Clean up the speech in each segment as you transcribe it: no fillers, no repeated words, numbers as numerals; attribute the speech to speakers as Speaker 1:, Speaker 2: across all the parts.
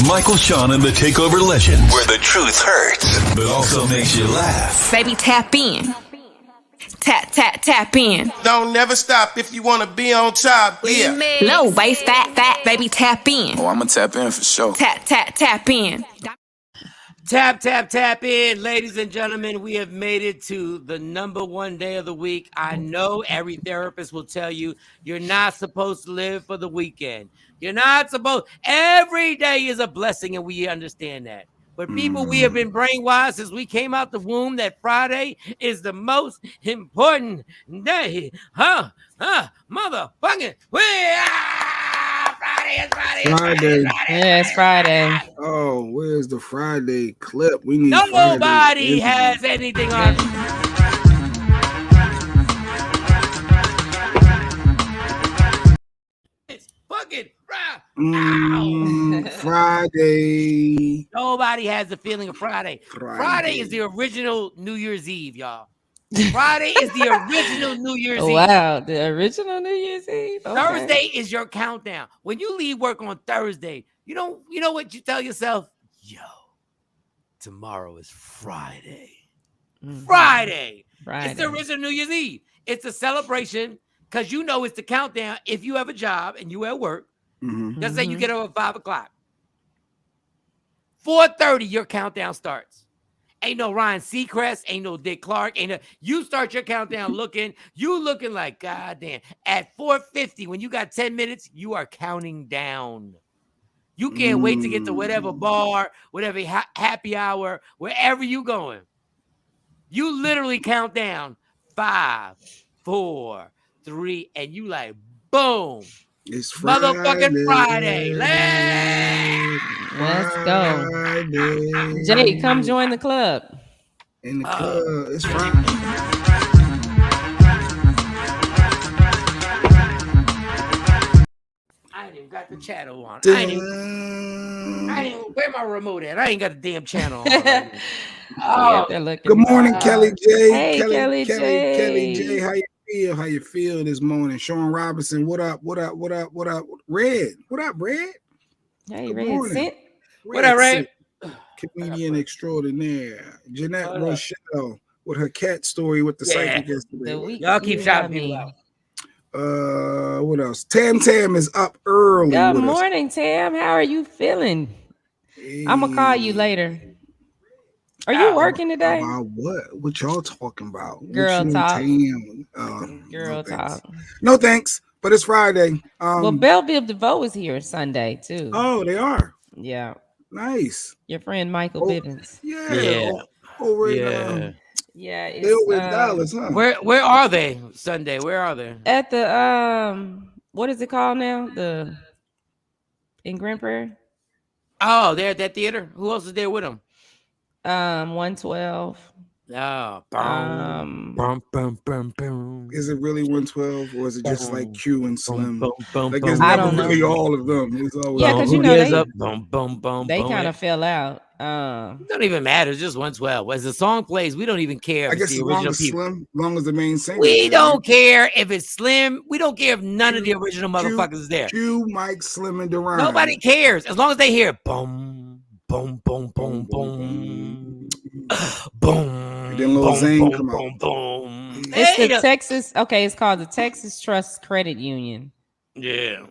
Speaker 1: Michael, Shawn, and the Takeover Legends, where the truth hurts, but also makes you laugh.
Speaker 2: Baby, tap in. Tap in.
Speaker 3: Don't never stop if you want to be on top. Yeah.
Speaker 2: Low waist, fat, baby, tap in.
Speaker 4: Oh, I'm going to tap in for sure.
Speaker 2: Tap in.
Speaker 5: Tap in, ladies and gentlemen. We have made it to the number one day of the week. I know every therapist will tell you you're not supposed to live for the weekend. You're not supposed. Every day is a blessing, and we understand that. But people, we have been brainwashed since we came out the womb that Friday is the most important day. Motherfucking.
Speaker 6: Friday.
Speaker 7: Yeah, it's Friday.
Speaker 6: Oh, where's the Friday clip? We need
Speaker 5: Nobody has anything on. It's fucking
Speaker 6: Friday.
Speaker 5: Nobody has the feeling of Friday. Friday is the original New Year's Eve, y'all. Friday is the original New Year's Eve.
Speaker 7: Wow, the original New Year's Eve. Okay.
Speaker 5: Thursday is your countdown. When you leave work on Thursday, you know what you tell yourself? Yo, tomorrow is Friday.
Speaker 7: Mm-hmm.
Speaker 5: Friday. It's the original New Year's Eve. It's a celebration because you know it's the countdown. If you have a job and you at work, let's say you get up at 5 o'clock. 4:30, your countdown starts. Ain't no Ryan Seacrest, ain't no Dick Clark, you start your countdown looking like, goddamn. At 4:50, when you got 10 minutes, you are counting down. You can't wait to get to whatever bar, whatever happy hour, wherever you going. You literally count down 5, 4, 3, and you like, boom.
Speaker 6: It's Friday.
Speaker 5: Motherfucking Friday.
Speaker 7: Let's go. Jay, come join the club.
Speaker 6: In the club. It's Friday.
Speaker 5: I ain't even got the channel on. I ain't even where my remote at? I ain't got the damn channel on.
Speaker 6: Good morning, Kelly J.
Speaker 7: Hey, Kelly J.
Speaker 6: Kelly J. How you feel this morning? Shawn Robinson, what up? Red, what up, Red?
Speaker 7: Hey, Red.
Speaker 5: What up, Red?
Speaker 6: Comedian extraordinaire. Jeanette Rochelle with her cat story with the psychic yesterday.
Speaker 5: Y'all keep shouting people out.
Speaker 6: What else? Tam is up early.
Speaker 7: Good morning, Tam. How are you feeling? Hey. I'm gonna call you later. Are you working today?
Speaker 6: What y'all talking about?
Speaker 7: Girl talk.
Speaker 6: Girl talk. No thanks, but it's Friday.
Speaker 7: Well, Belleville DeVoe is here Sunday too.
Speaker 6: Oh, they are.
Speaker 7: Yeah.
Speaker 6: Nice.
Speaker 7: Your friend Michael Bivens.
Speaker 6: Yeah.
Speaker 7: Yeah.
Speaker 6: They're with Dallas, huh?
Speaker 5: Where are they Sunday? Where are they?
Speaker 7: At the what is it called now? In Grand Prairie.
Speaker 5: Oh, they're at that theater. Who else is there with them?
Speaker 7: 112.
Speaker 5: Oh,
Speaker 6: is it really 112 or is it just like Q and Slim? Like it's
Speaker 7: I
Speaker 6: never
Speaker 7: don't
Speaker 6: really
Speaker 7: know.
Speaker 6: all of them. It's always
Speaker 7: because you know they kind of fell out.
Speaker 5: It don't even matter. It's just 112. As the song plays, we don't even care.
Speaker 6: I guess
Speaker 5: the
Speaker 6: as long
Speaker 5: original
Speaker 6: as
Speaker 5: people.
Speaker 6: Slim, long as the main singer.
Speaker 5: We don't care if it's Slim. We don't care if none of the original motherfuckers is there.
Speaker 6: Q, Mike, Slim, and Duran.
Speaker 5: Nobody cares as long as they hear boom, boom, boom, boom, boom, boom.
Speaker 6: Then Lil Zane come out.
Speaker 5: Boom, boom.
Speaker 7: It's the Texas. Okay, it's called the Texas Trust Credit Union.
Speaker 5: Yeah.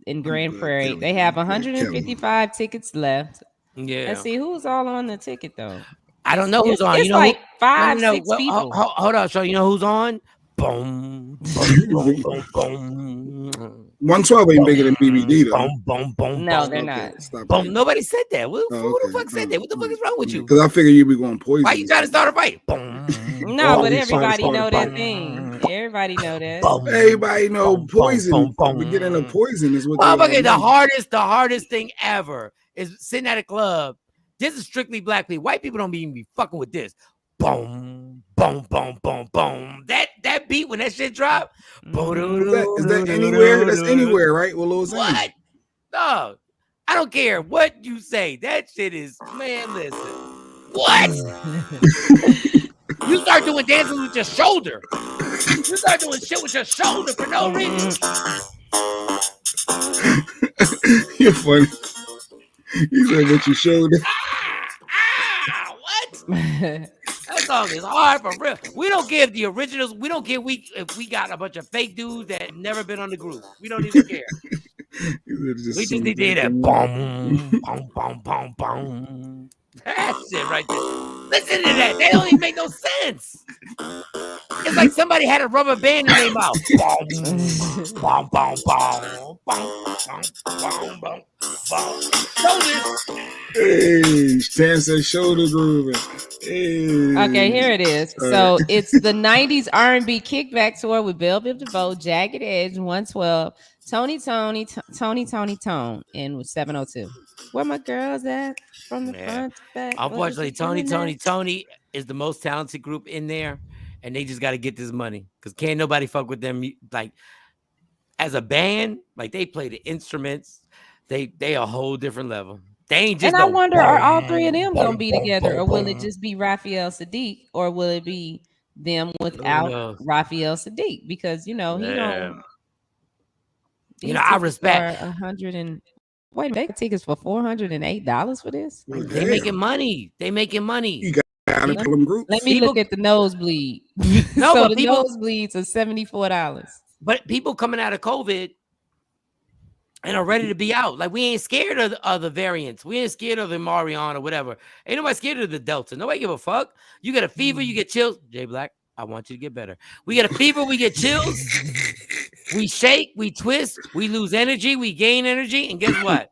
Speaker 7: In Grand Prairie, they have 155 tickets left.
Speaker 5: Yeah.
Speaker 7: Let's see who's all on the ticket though.
Speaker 5: I don't know who's on.
Speaker 7: It's like 5-6 people.
Speaker 5: Hold on, so you know who's on? Boom, boom, boom, boom, boom.
Speaker 6: 112 ain't bigger than BBD though.
Speaker 5: Boom, boom, boom.
Speaker 7: No,
Speaker 5: boom,
Speaker 7: they're
Speaker 5: not. Boom. Nobody said that. Who the fuck said that? What the fuck is wrong with you?
Speaker 6: Because I figure you'd be going poison.
Speaker 5: Why you trying to start a fight? Boom.
Speaker 7: No, but everybody know that thing. Everybody know that.
Speaker 6: Everybody know poison. Beginning of poison is what.
Speaker 5: The hardest thing ever is sitting at a club. This is strictly black people. White people don't even be fucking with this. Boom, boom, boom, boom, boom. That beat when that shit drop.
Speaker 6: Is that anywhere? That's anywhere, right? Well,
Speaker 5: what? No, I don't care what you say. That shit is, man. Listen, what? You start doing dances with your shoulder. You start doing shit with your shoulder for no reason.
Speaker 6: You're funny. He said, "What you showed."
Speaker 5: What? That song is hard for real. We don't give the originals. We don't give if we got a bunch of fake dudes that never been on the group. We don't even care. We just need to hear that boom, boom, boom, boom, boom. That shit right there. Listen to that. They don't even make no sense. It's like somebody had a rubber band in their mouth. Boom, boom, boom, boom, boom, boom, boom, boom. Shoulders.
Speaker 6: Hey, Stan said shoulder grooving. Hey.
Speaker 7: Okay, here it is. So it's the 90s R&B kickback tour with Belle Biv DeVoe, Jagged Edge, 112, Tony, and with 702. Where my girls at? From the front to back.
Speaker 5: Unfortunately, Tony is the most talented group in there, and they just got to get this money because can't nobody fuck with them. Like as a band, like they play the instruments, they a whole different level. They ain't just.
Speaker 7: And I wonder, are all three of them gonna be together, or will it just be Raphael Sadiq, or will it be them without Raphael Sadiq? Because he don't.
Speaker 5: I respect
Speaker 7: 100 and wait, they got tickets for $408 for this.
Speaker 5: They making money. They making money.
Speaker 6: You got them groups.
Speaker 7: Let me look at the nosebleed.
Speaker 5: No,
Speaker 7: so
Speaker 5: but
Speaker 7: the
Speaker 5: people,
Speaker 7: nosebleeds are $74.
Speaker 5: But people coming out of COVID and are ready to be out. Like we ain't scared of the variants. We ain't scared of the Marion or whatever. Ain't nobody scared of the Delta. Nobody give a fuck. You get a fever, you get chills. Jay Black, I want you to get better. We get a fever, we get chills. We shake, we twist, we lose energy, we gain energy, and guess what?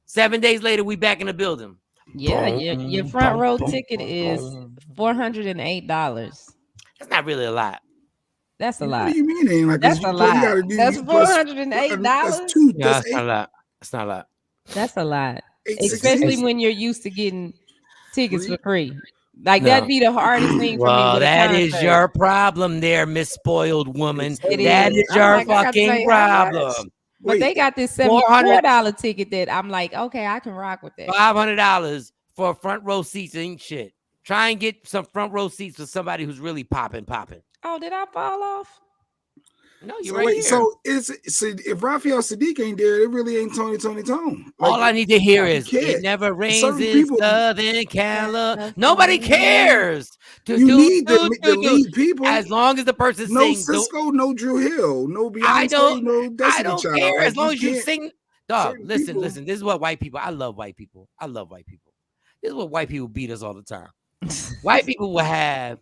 Speaker 5: 7 days later, we back in the building.
Speaker 7: Yeah, your front row ticket is $408.
Speaker 5: That's not really a lot.
Speaker 7: That's a lot.
Speaker 6: What do you mean? Like,
Speaker 7: that's a lot. That's $408.
Speaker 6: That's two.
Speaker 5: That's not a lot. That's not a lot.
Speaker 7: That's a lot, especially when you're used to getting tickets for free. Like that'd be the hardest thing for me.
Speaker 5: Well, that is your problem, there, Miss Spoiled Woman. That is your fucking problem.
Speaker 7: But they got this $74 ticket that I'm like, okay, I can rock with that.
Speaker 5: $500 for front row seats ain't shit. Try and get some front row seats for somebody who's really popping.
Speaker 7: Oh, did I fall off?
Speaker 5: No, you're right here.
Speaker 6: So if Raphael Sadiq ain't there, it really ain't Tony. Like,
Speaker 5: all I need to hear is it never rains in Southern California. Nobody cares.
Speaker 6: You need the lead people.
Speaker 5: As long as the person
Speaker 6: no
Speaker 5: sings.
Speaker 6: No Cisco, no Drew Hill, no Beyonce, no Destiny
Speaker 5: I don't
Speaker 6: Child.
Speaker 5: care as long as you sing. Dog, listen. This is what white people. I love white people. This is what white people beat us all the time. White people will have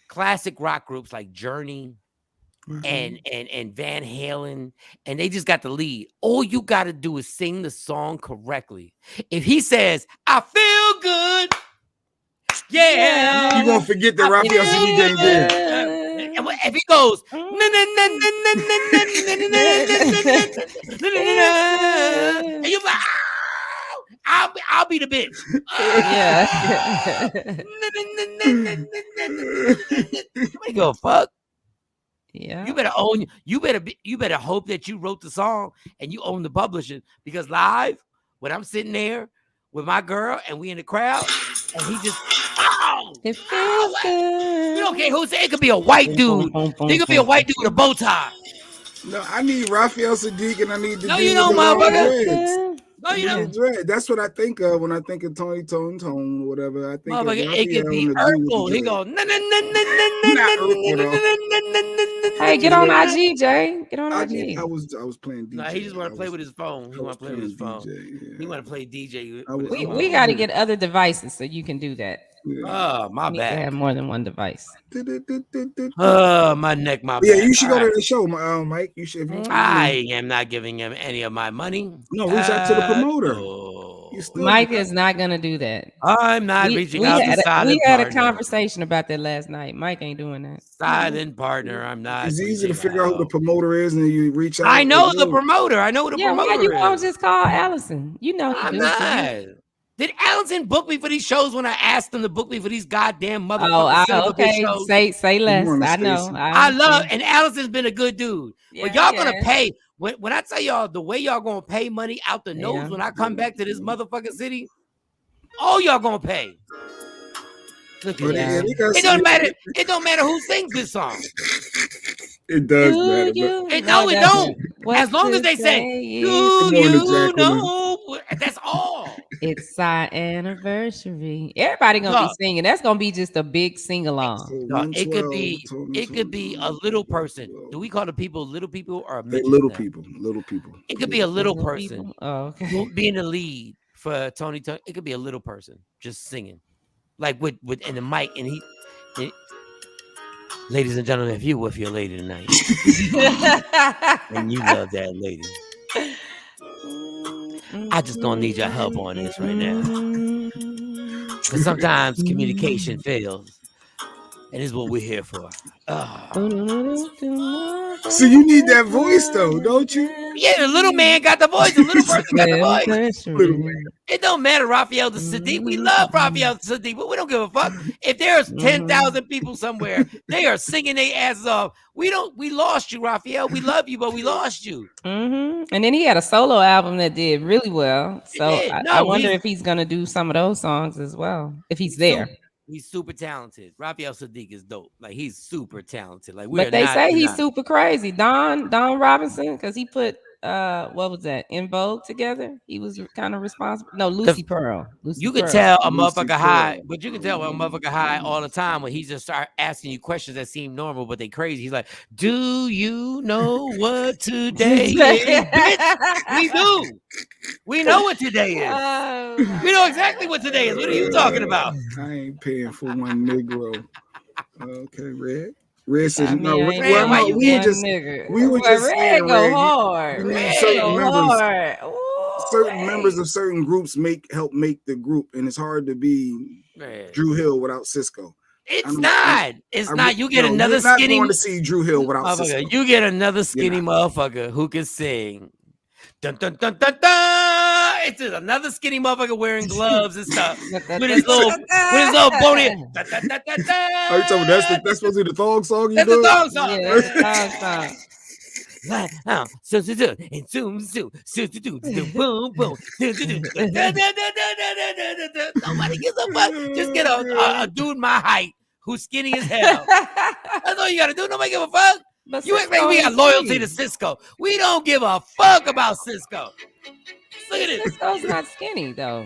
Speaker 5: classic rock groups like Journey. And Van Halen, and they just got the lead. All you got to do is sing the song correctly. If he says, "I feel good," yeah,
Speaker 6: you won't forget that Raphael Sadiq ain't there.
Speaker 5: And if he goes, and you're like, I'll be the bitch. Nobody go fuck.
Speaker 7: Yeah,
Speaker 5: you better own. You better hope that you wrote the song and you own the publishing, because live when I'm sitting there with my girl and we in the crowd and he just
Speaker 7: it feels good.
Speaker 5: You don't care who say it. Could be a white dude. It could be a white dude with a bow tie.
Speaker 6: No, I need Raphael Sadiq and I need the.
Speaker 5: No, you don't, motherfucker. No, you don't.
Speaker 6: That's what I think of when I think of Tony or whatever. I think
Speaker 5: it could be Urkel. He go
Speaker 7: Hey, get on IG, Jay. Get on IG.
Speaker 6: I was playing DJ.
Speaker 5: No, he just want to play with his phone. He want to play with his phone. He want to play DJ.
Speaker 7: We got to get other devices so you can do that.
Speaker 5: Oh, my bad.
Speaker 7: Have more than one device.
Speaker 5: Oh, my neck, my back.
Speaker 6: Yeah, you should go to the show, Mike. You should.
Speaker 5: I am not giving him any of my money.
Speaker 6: No, reach out to the promoter.
Speaker 7: Mike is not gonna do that.
Speaker 5: I'm not reaching out to silent.
Speaker 7: We had a conversation about that last night. Mike ain't doing that.
Speaker 5: Silent partner. I'm not.
Speaker 6: It's easy to figure out who the promoter is, and you reach out.
Speaker 5: I know the promoter. I know who the promoter is.
Speaker 7: You won't just call Allison. You know
Speaker 5: I'm not. Did Allison book me for these shows when I asked them to book me for these goddamn motherfuckers?
Speaker 7: Okay. Say less. I know.
Speaker 5: I love, and Allison's been a good dude. But y'all gonna pay when I tell y'all the way y'all gonna pay money out the nose when I come back to this motherfucking city. All y'all gonna pay. Look at that. It don't matter. It don't matter who sings this song.
Speaker 6: It does matter.
Speaker 5: It don't. As long as they say, "Do you know?" That's all.
Speaker 7: It's our anniversary. Everybody gonna be singing. That's gonna be just a big sing along.
Speaker 6: So
Speaker 5: No, it could be
Speaker 6: 112,
Speaker 5: a little person. Do we call the people little people or
Speaker 6: They're
Speaker 5: midgets
Speaker 6: little
Speaker 5: now?
Speaker 6: people. Little people.
Speaker 5: It could be a little
Speaker 7: Little
Speaker 5: person
Speaker 7: people? Oh, okay.
Speaker 5: being the lead for Tony. It could be a little person just singing, like with in the mic, and ladies and gentlemen, if you with your lady tonight, and you love that lady, I just gonna need your help on this right now, because sometimes communication fails, and this is what we're here for.
Speaker 6: So you need that voice though, don't you?
Speaker 5: Yeah, the little man got the voice. The little person got the voice.
Speaker 6: Little man.
Speaker 5: It don't matter, Raphael the Sadiq. We love Raphael the Sadiq, but we don't give a fuck. If there's 10,000 people somewhere, they are singing their asses off. We lost you, Raphael. We love you, but we lost you.
Speaker 7: And then he had a solo album that did really well. So I wonder if he's gonna do some of those songs as well, if he's there.
Speaker 5: He's super talented. Raphael Sadiq is dope. Like, he's super talented. Like,
Speaker 7: but they say he's super crazy. Don Robinson, because he put what was that, In Vogue together? He was kind of responsible. No, Lucy Pearl.
Speaker 5: You can tell a motherfucker high, but you can tell a motherfucker high all the time when he just start asking you questions that seem normal, but they crazy. He's like, "Do you know what today is, bitch?" We do. We know what today is. We know exactly what today is. What are you talking about?
Speaker 6: I ain't paying for one Negro. Okay, Red. Red says, "No, we were just saying,
Speaker 7: go hard.
Speaker 6: Certain members of certain groups help make the group, and it's hard to be Drew Hill without Cisco.
Speaker 5: It's not. You get another
Speaker 6: skinny.
Speaker 5: You're not
Speaker 6: going to see Drew Hill without Cisco.
Speaker 5: You get another skinny motherfucker who can sing. Dun dun dun dun dun. It's just another skinny motherfucker wearing gloves and stuff with his little bony. Are
Speaker 6: you talking about that's supposed to be the thong song?
Speaker 5: That's the thong song.
Speaker 7: Yeah, that's the thong song.
Speaker 5: Boom boom. Nobody gives a fuck. Just get a dude my height who's skinny as hell. That's all you gotta do. Nobody give a fuck. But you ain't making me got loyalty to Cisco. We don't give a fuck about Cisco. Look at this.
Speaker 7: Cisco's not skinny though.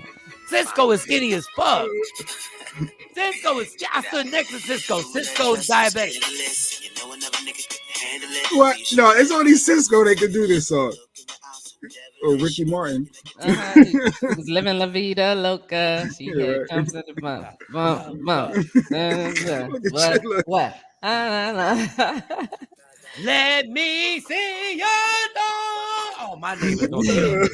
Speaker 5: Cisco is skinny as fuck. I stood next to Cisco. Cisco's diabetic.
Speaker 6: What? No, it's only Cisco that can do this song. Or Ricky Martin.
Speaker 7: He was living La Vida Loca. She comes at the bump. What?
Speaker 5: Let me see your door. Oh, my neighbor's gonna kill me.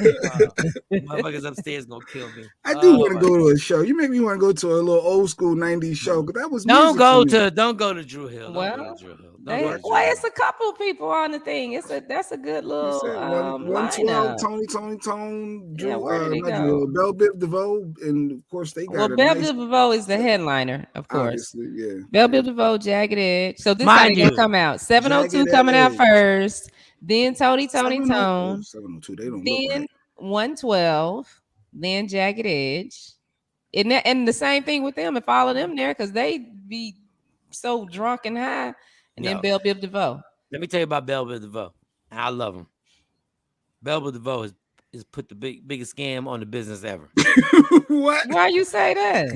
Speaker 5: Motherfuckers upstairs gonna kill me.
Speaker 6: I do want to go to a show. You make me want to go to a little old school 90s show, because that was
Speaker 5: don't go to Drew Hill.
Speaker 7: It's a couple people on the thing. That's a good little
Speaker 6: 112, Tone, Drew, Belle Biv DeVoe, and of course they got
Speaker 7: Belle Biv DeVoe is the headliner, of course.
Speaker 6: Obviously, yeah.
Speaker 7: Belle Biv DeVoe, Jagged Edge. So this how gonna come out. 702 coming out first, then Tony Tone,
Speaker 6: 702, they don't
Speaker 7: then 112, then Jagged Edge. And the same thing with them, if all of them there, because they be so drunk and high. And then Belle Biv DeVoe.
Speaker 5: Let me tell you about Belle Biv DeVoe. I love him. Belle Biv DeVoe is put the biggest scam on the business ever.
Speaker 6: What?
Speaker 7: Why you say that?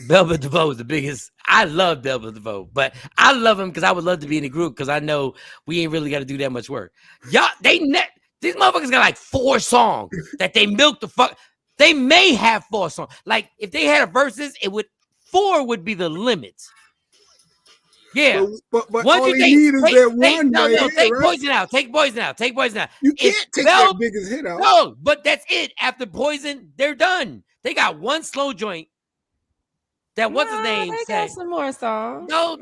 Speaker 5: Belle Biv DeVoe is the biggest. I love Belle Biv DeVoe, but I love him because I would love to be in the group, because I know we ain't really got to do that much work. Y'all, these motherfuckers got like 4 songs that they milk the fuck. They may have 4 songs. Like, if they had a verses, 4 would be the limit. Yeah,
Speaker 6: but all they need is that one.
Speaker 5: Take Poison out. Take Poison out. Take Poison out.
Speaker 6: You can't take that biggest hit out.
Speaker 5: No, but that's it. After Poison, they're done. They got one slow joint. What's his name?
Speaker 7: They got some more songs.
Speaker 5: No,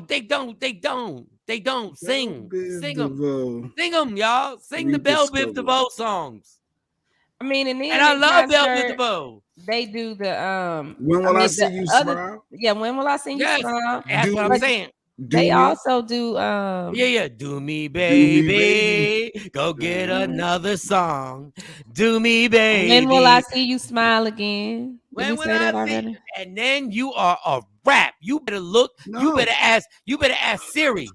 Speaker 5: they don't. They don't sing. Sing them, y'all. Sing the Belle Biv DeVoe songs.
Speaker 7: I mean, and
Speaker 5: I love Belle Biv DeVoe.
Speaker 7: They do the
Speaker 6: When Will I See You Smile?
Speaker 7: Yeah, When Will I See You Smile?
Speaker 5: That's what I'm saying.
Speaker 7: They also do
Speaker 5: Do Me Baby. Go get another song. Do Me Baby.
Speaker 7: When Will I See You Smile Again?
Speaker 5: When will I see? And then you are a rap. You better look. No. You better ask Siri.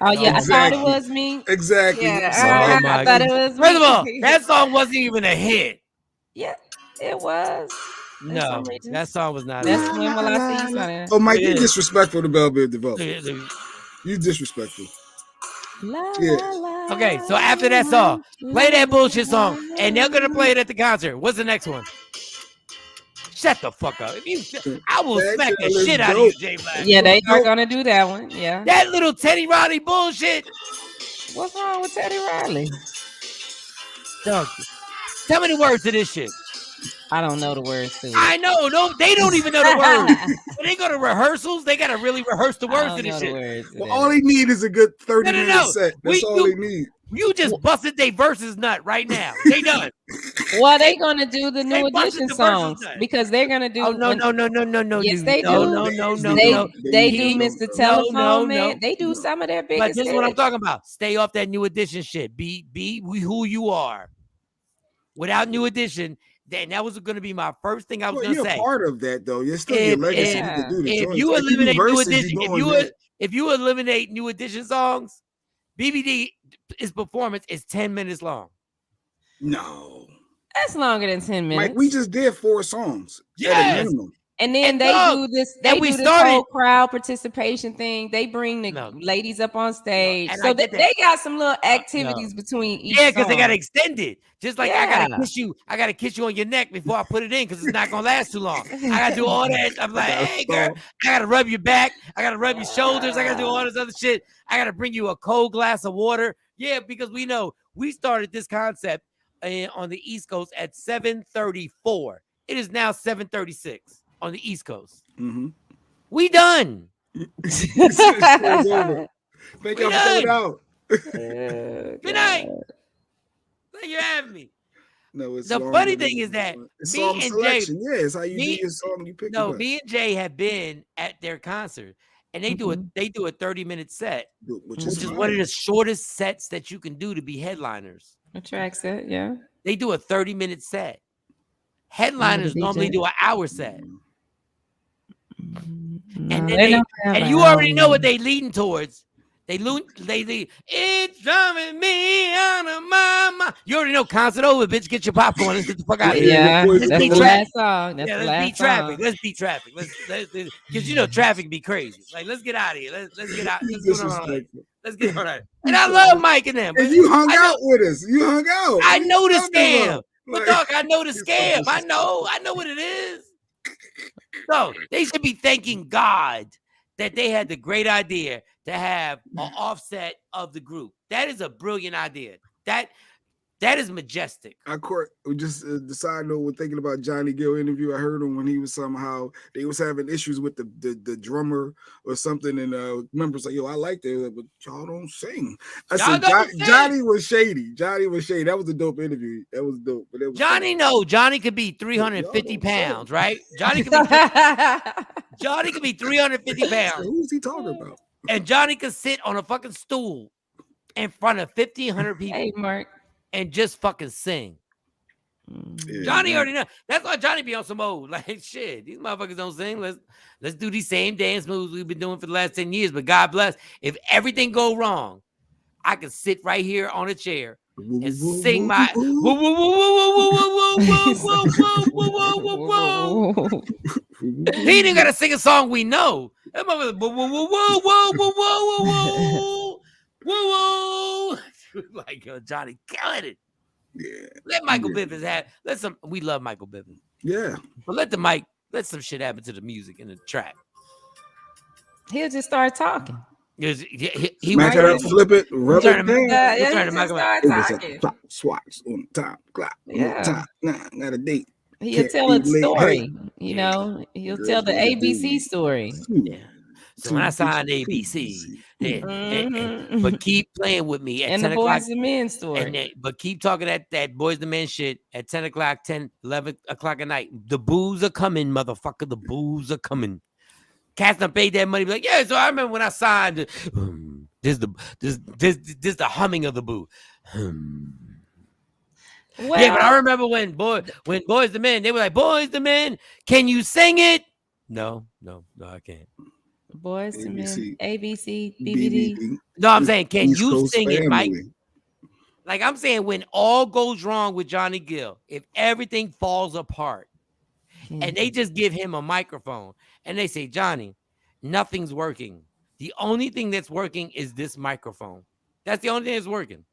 Speaker 7: Oh yeah, exactly. I thought it was me.
Speaker 6: Exactly.
Speaker 7: Yeah, I thought it was me.
Speaker 5: First of all, that song wasn't even a hit.
Speaker 7: Yeah, it was.
Speaker 5: No, that song was not.
Speaker 7: That's When Will I See You Sunny.
Speaker 6: Oh, Mike, you disrespectful to Bell Biv DeVoe. You disrespectful.
Speaker 5: Okay, so after that song, play that bullshit song, and they're gonna play it at the concert. What's the next one? Shut the fuck up. I will smack the shit out of you, Jay Black.
Speaker 7: Yeah, they are gonna do that one. Yeah.
Speaker 5: That little Teddy Riley bullshit.
Speaker 7: What's wrong with Teddy Riley?
Speaker 5: Dog, tell me the words to this shit.
Speaker 7: I don't know the words to it.
Speaker 5: I know. No, they don't even know the words. When they go to rehearsals, they gotta really rehearse the words to this shit.
Speaker 6: Well, all they need is a good 30-minute set. That's all they need.
Speaker 5: You just busted their verses nut right now. They done.
Speaker 7: Well, they gonna do the New Edition songs because they're gonna do.
Speaker 5: Oh no!
Speaker 7: Yes, they do.
Speaker 5: No.
Speaker 7: They do Mr. Telephone Man. They do some of their biggest.
Speaker 5: But this is what I'm talking about. Stay off that New Edition shit. Be who you are. Without New Edition, then that was going to be my first thing I was going to say.
Speaker 6: You're part of that though. You're still your legacy to do the
Speaker 5: If you eliminate New Edition, if you eliminate New Edition songs, BBD his performance is 10 minutes long.
Speaker 6: No,
Speaker 7: that's longer than 10 minutes.
Speaker 6: Mike, we just did 4 songs at a minimum.
Speaker 7: And then they do this. They do this whole crowd participation thing. They bring the ladies up on stage, so they got some little activities between each.
Speaker 5: Yeah, because they got to extend it. Just like I gotta kiss you. I gotta kiss you on your neck before I put it in because it's not gonna last too long. I gotta do all that. I'm like, hey girl, I gotta rub your back. I gotta rub your shoulders. I gotta do all this other shit. I gotta bring you a cold glass of water. Yeah, because we know we started this concept on the East Coast at 7:34. It is now 7:36 on the East Coast.
Speaker 6: Mm-hmm.
Speaker 5: We done.
Speaker 6: It's over. Thank y'all for coming out.
Speaker 5: Good night. Thank you for having me.
Speaker 6: No, it's
Speaker 5: the funny thing is that me and
Speaker 6: selection. Jay, it's how you do your song. You pick.
Speaker 5: No, me and Jay have been at their concert, and they do a 30-minute set, which is one of the shortest sets that you can do to be headliners.
Speaker 7: A track set, yeah.
Speaker 5: They do a 30-minute set. Headliners normally do an hour set. And then you already know what they leading towards. They lead. It's driving me out of my mind. You already know. Concert over, bitch. Get your popcorn. Let's get the fuck out of here.
Speaker 7: Yeah, that's the last song. That's the
Speaker 5: let's
Speaker 7: last
Speaker 5: beat traffic. Let's beat traffic. Let's because you know traffic be crazy. Like let's get out of here. Let's get out. Let's get on it. And I love Mike and them.
Speaker 6: And you hung out with us. You hung out.
Speaker 5: I know the scam. But dog, I know the scam. I know what it is. So they should be thanking God that they had the great idea to have an offset of the group. That is a brilliant idea. That is majestic.
Speaker 6: Just the side note, when thinking about Johnny Gill interview, I heard him when he was they was having issues with the drummer or something, and members like, yo, I like that, but y'all don't sing. I said Johnny was shady. That was a dope interview. That was dope. But it was
Speaker 5: Johnny could be 350 pounds, right? Johnny could be 350 pounds.
Speaker 6: Who's he talking about?
Speaker 5: And Johnny could sit on a fucking stool in front of 1,500 people.
Speaker 7: Hey, Mark.
Speaker 5: And just fucking sing. Yeah, Johnny already know. That's why Johnny be on some old like shit. These motherfuckers don't sing. Let's do these same dance moves we've been doing for the last 10 years. But God bless, if everything go wrong, I can sit right here on a chair and sing my whoa, whoa, whoa, whoa, whoa, whoa, whoa, whoa, whoa, whoa, whoa. He didn't gotta sing a song we know. That motherfucker, whoa, whoa, whoa, whoa, whoa, whoa, whoa, whoa, whoa, whoa. Like Johnny killing it.
Speaker 6: Yeah.
Speaker 5: Let Michael Bivins have. We love Michael Bivins.
Speaker 6: Yeah.
Speaker 5: But let some shit happen to the music and the track.
Speaker 7: He'll just start talking.
Speaker 5: He
Speaker 6: might flip it, rub it down.
Speaker 7: Start
Speaker 6: Swats on the top, clock on the top. Nah, not a date.
Speaker 7: He'll tell a story. You know, he'll tell the ABC story.
Speaker 5: Yeah. So when I signed ABC, but keep playing with me at
Speaker 7: and
Speaker 5: 10
Speaker 7: the
Speaker 5: o'clock.
Speaker 7: Boys and Men story.
Speaker 5: But keep talking that Boys and Men shit at 10 o'clock, 11 o'clock at night. The booze are coming, motherfucker. The booze are coming. Cats done paid that money. Be like, yeah, so I remember when I signed. This the humming of the boo. Well, yeah, but I remember when Boys the Men, they were like, Boys the Men, can you sing it? No, I can't.
Speaker 7: Boys to Men, ABC, BBD.
Speaker 5: No, I'm saying, can you sing it, Mike? Like I'm saying, when all goes wrong with Johnny Gill, if everything falls apart, and they just give him a microphone, and they say, Johnny, nothing's working. The only thing that's working is this microphone. That's the only thing that's working.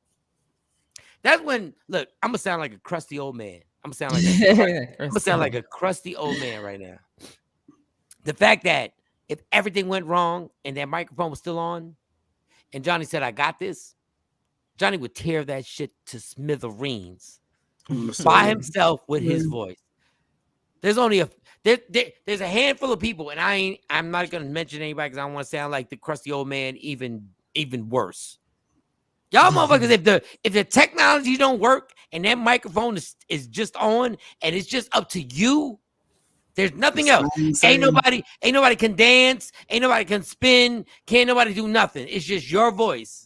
Speaker 5: That's when, look, I'm gonna sound like a crusty old man. I'm gonna sound like a crusty old man right now. The fact that if everything went wrong and that microphone was still on, and Johnny said, I got this, Johnny would tear that shit to smithereens by himself with his voice. There's only there's a handful of people, and I'm not gonna mention anybody because I don't want to sound like the crusty old man even worse. Y'all motherfuckers, if the technology don't work and that microphone is just on and it's just up to you, there's nothing else. Ain't nobody can dance, ain't nobody can spin, can't nobody do nothing. It's just your voice.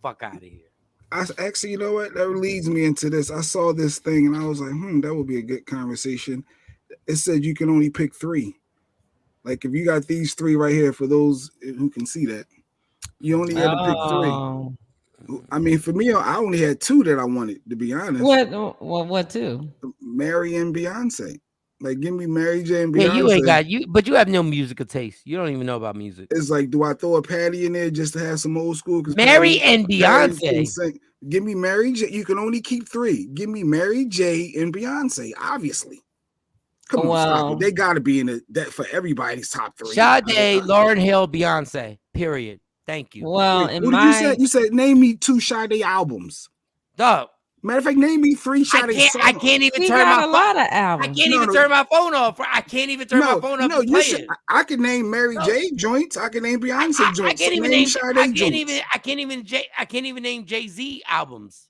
Speaker 5: Fuck out of here.
Speaker 6: Actually, you know what? That leads me into this. I saw this thing and I was like, that would be a good conversation. It said you can only pick 3. Like if you got these 3 right here, for those who can see that, you only had to pick 3. I mean, for me, I only had 2 that I wanted, to be honest.
Speaker 7: What 2?
Speaker 6: Mary and Beyonce. Like, give me Mary J and Beyonce.
Speaker 5: Yeah, you ain't got but you have no musical taste. You don't even know about music.
Speaker 6: It's like, do I throw a Patty in there just to have some old school?
Speaker 5: Mary and Beyonce.
Speaker 6: Give me Mary J. You can only keep 3. Give me Mary J and Beyonce. Obviously, come on, stop it. They got to be in that for everybody's top 3.
Speaker 5: Sade, Lauryn Hill, Beyonce. Period. Thank you.
Speaker 7: Well,
Speaker 6: you said name me 2 Sade albums.
Speaker 5: Dog.
Speaker 6: Matter of fact, name me 3 Sade songs.
Speaker 5: I can't even turn my phone. I can't even turn my phone off. I can't even turn my phone off. No, you should.
Speaker 6: I can name Mary J joints. I can name Beyonce joints.
Speaker 5: I can't even name Jay-Z albums.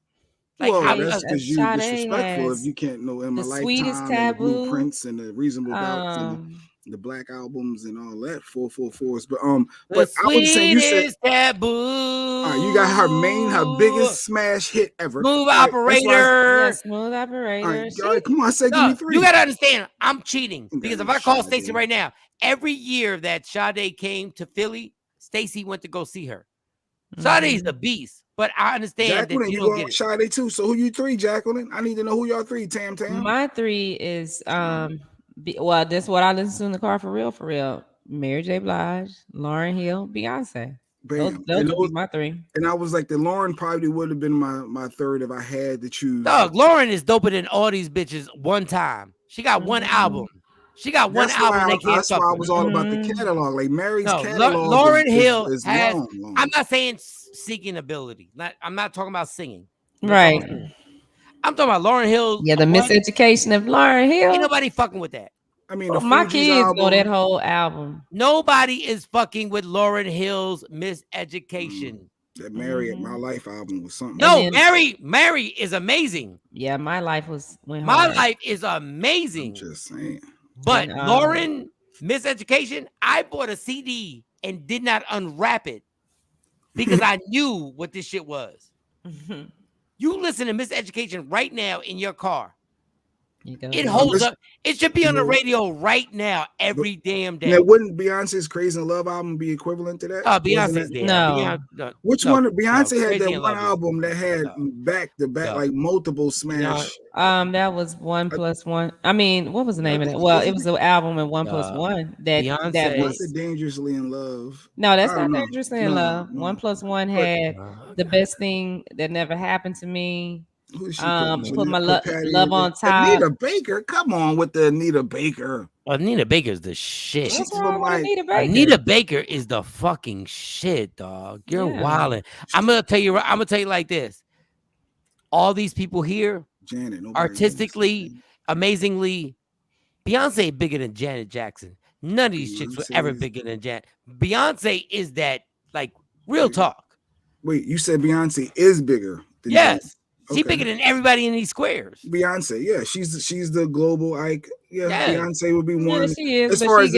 Speaker 6: Like, that's because you're disrespectful if you can't know In My Lifetime,
Speaker 7: Sweetest Taboo,
Speaker 6: and the Blueprints, and the Reasonable Doubts, and the Black Albums, and all that 444s. But I would say you said
Speaker 5: Taboo.
Speaker 6: You got her biggest smash hit ever.
Speaker 5: Smooth Operator.
Speaker 7: Smooth Operator.
Speaker 6: All right, come on, give me 3.
Speaker 5: You gotta understand, I'm cheating because if I call Stacey right now, every year that Sade came to Philly, Stacey went to go see her. Sade's the beast. But I understand
Speaker 6: Jacqueline,
Speaker 5: that you
Speaker 6: don't
Speaker 5: get it.
Speaker 6: Sade too. So who you 3, Jacqueline? I need to know who y'all 3. Tam.
Speaker 7: My 3 is that's what I listen to in the car for real. Mary J. Blige, Lauryn Hill, Beyonce. Those would be my 3.
Speaker 6: And I was like, the Lauryn probably would have been my 3rd if I had to choose.
Speaker 5: Dog, Lauryn is doper than all these bitches one time. She got one album. She got one album.
Speaker 6: That's why I was all about the catalog. Like Mary's catalog.
Speaker 5: Lauryn Hill has.
Speaker 6: Long.
Speaker 5: I'm not saying singing ability. I'm not talking about singing.
Speaker 7: Right.
Speaker 5: I'm talking about Lauryn Hill.
Speaker 7: Yeah, the miseducation of Lauryn Hill.
Speaker 5: Ain't nobody fucking with that.
Speaker 6: I mean,
Speaker 7: my kids know that whole album.
Speaker 5: Nobody is fucking with Lauryn Hill's Miseducation.
Speaker 6: That Mary at My Life album was something.
Speaker 5: No, Mary is amazing.
Speaker 7: Yeah, My Life
Speaker 5: Life is amazing.
Speaker 6: I'm just saying.
Speaker 5: But Lauryn, Miseducation, I bought a CD and did not unwrap it because I knew what this shit was. You listen to Miseducation right now in your car. It holds up. It should be on the radio right now, every damn day.
Speaker 6: Now, wouldn't Beyonce's Crazy in Love album be equivalent to that?
Speaker 5: Beyonce's there.
Speaker 7: No.
Speaker 6: Which one? Beyonce had that one album that had back to back, like multiple smash.
Speaker 7: That was 1+1. I mean, what was the name of it? Well, it was an album in 1+1 that was
Speaker 6: Dangerously in Love.
Speaker 7: No, that's not Dangerously in Love. 1+1 had The Best Thing That Never Happened to Me. Put My Love on Top.
Speaker 6: Anita Baker, come on with the Anita Baker.
Speaker 5: Anita Baker's the shit.
Speaker 7: What's wrong with Anita Baker?
Speaker 5: Anita Baker is the fucking shit, dog. You're wilding. I'm gonna tell you like this. All these people here,
Speaker 6: Janet,
Speaker 5: artistically, amazingly, Beyonce bigger than Janet Jackson. None of these chicks were ever bigger than Janet. Beyonce is that, like, real talk.
Speaker 6: Wait, you said Beyonce is bigger than
Speaker 5: Yes.
Speaker 6: Janet.
Speaker 5: She's bigger than everybody in these squares.
Speaker 6: Beyonce, yeah, she's the global icon. Yeah, Beyonce would be one.
Speaker 7: Yeah, she is,
Speaker 6: as far as